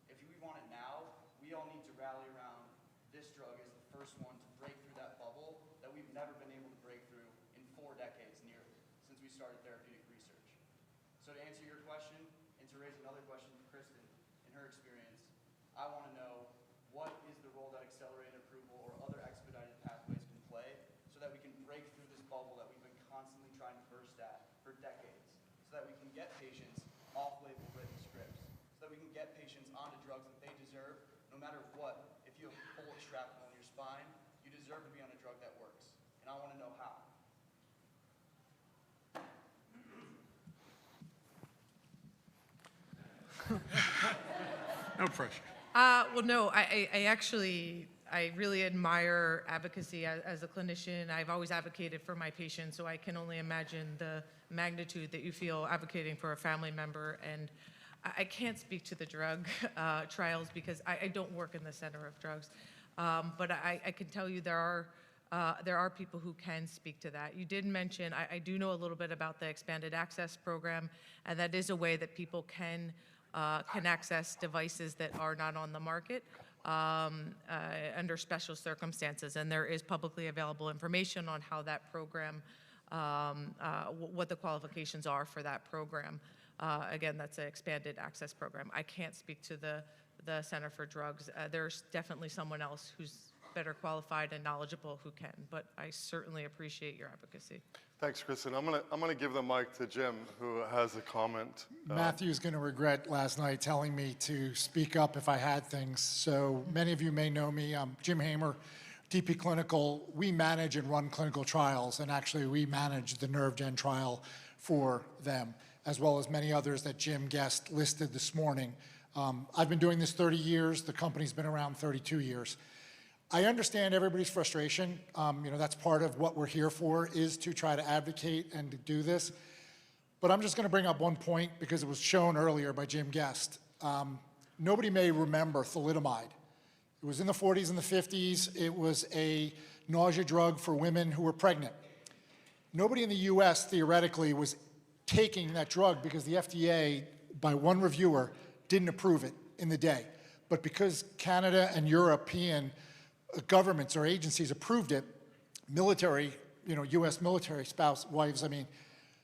If we want it now, we all need to rally around this drug as the first one to break through that bubble that we've never been able to break through in 4 decades nearly, since we started therapeutic research. So to answer your question, and to raise another question for Kristen, in her experience, I want to know what is the role that accelerated approval or other expedited pathways can play so that we can break through this bubble that we've been constantly trying to burst at for decades, so that we can get patients off-label written scripts, so that we can get patients onto drugs that they deserve, no matter what. If you have a bullet shrapnel in your spine, you deserve to be on a drug that works, and I want to know how. No pressure. Well, no, I really admire advocacy as a clinician. I've always advocated for my patients, so I can only imagine the magnitude that you feel advocating for a family member. And I can't speak to the drug trials because I don't work in the center of drugs. But I can tell you there are people who can speak to that. You did mention, I do know a little bit about the expanded access program, and that is a way that people can access devices that are not on the market under special circumstances. And there is publicly available information on how that program, what the qualifications are for that program. Again, that's an expanded access program. I can't speak to the Center for Drugs. There's definitely someone else who's better qualified and knowledgeable who can, but I certainly appreciate your advocacy. Thanks, Kristen. I'm gonna give the mic to Jim, who has a comment. Matthew's going to regret last night telling me to speak up if I had things. So many of you may know me. I'm Jim Hamer, DP Clinical. We manage and run clinical trials, and actually we manage the NerveGen trial for them, as well as many others that Jim Guest listed this morning. I've been doing this 30 years. The company's been around 32 years. I understand everybody's frustration. That's part of what we're here for, is to try to advocate and to do this. But I'm just going to bring up one point because it was shown earlier by Jim Guest. Nobody may remember thalidomide. It was in the 40s and the 50s. It was a nausea drug for women who were pregnant. Nobody in the US theoretically was taking that drug because the FDA, by one reviewer, didn't approve it in the day. But because Canada and European governments or agencies approved it, military, US military wives,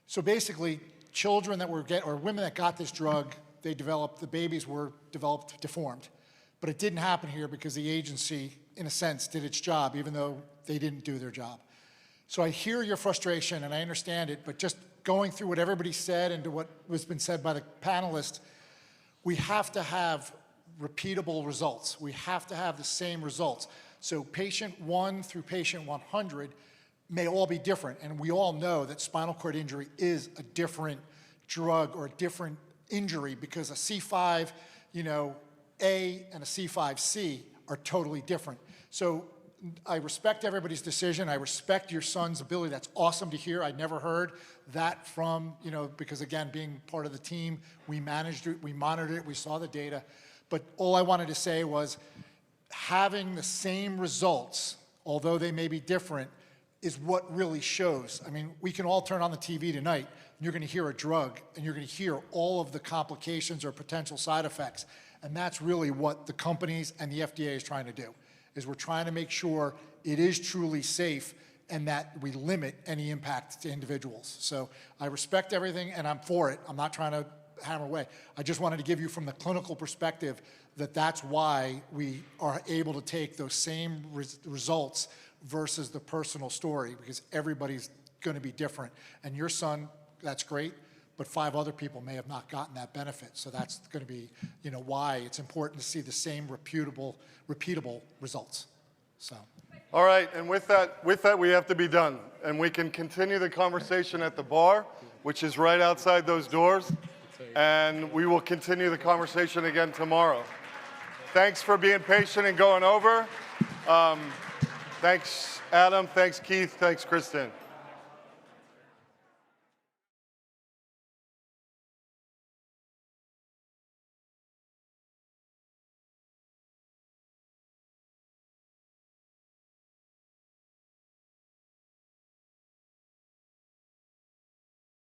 so basically children that were or women that got this drug, the babies were developed deformed. But it didn't happen here because the agency, in a sense, did its job, even though they didn't do their job. So I hear your frustration and I understand it, but just going through what everybody said and to what has been said by the panelists, we have to have repeatable results. We have to have the same results. So patient 1 through patient 100 may all be different, and we all know that spinal cord injury is a different drug or a different injury because a C5, A and a C5C are totally different. So I respect everybody's decision. I respect your son's ability. That's awesome to hear. I never heard that from, because again, being part of the team, we managed it, we monitored it, we saw the data. But all I wanted to say was having the same results, although they may be different, is what really shows. We can all turn on the TV tonight, and you're going to hear a drug, and you're going to hear all of the complications or potential side effects. And that's really what the companies and the FDA is trying to do, is we're trying to make sure it is truly safe and that we limit any impact to individuals. So I respect everything, and I'm for it. I'm not trying to hammer away. I just wanted to give you from the clinical perspective that that's why we are able to take those same results versus the personal story, because everybody's going to be different. And your son, that's great, but 5 other people may have not gotten that benefit. So that's going to be, why it's important to see the same repeatable results. So. All right, and with that, we have to be done. And we can continue the conversation at the bar. which is right outside those doors. And we will continue the conversation again tomorrow. Thanks for being patient and going over. Thanks, Adam. Thanks, Keith. Thanks, Kristen.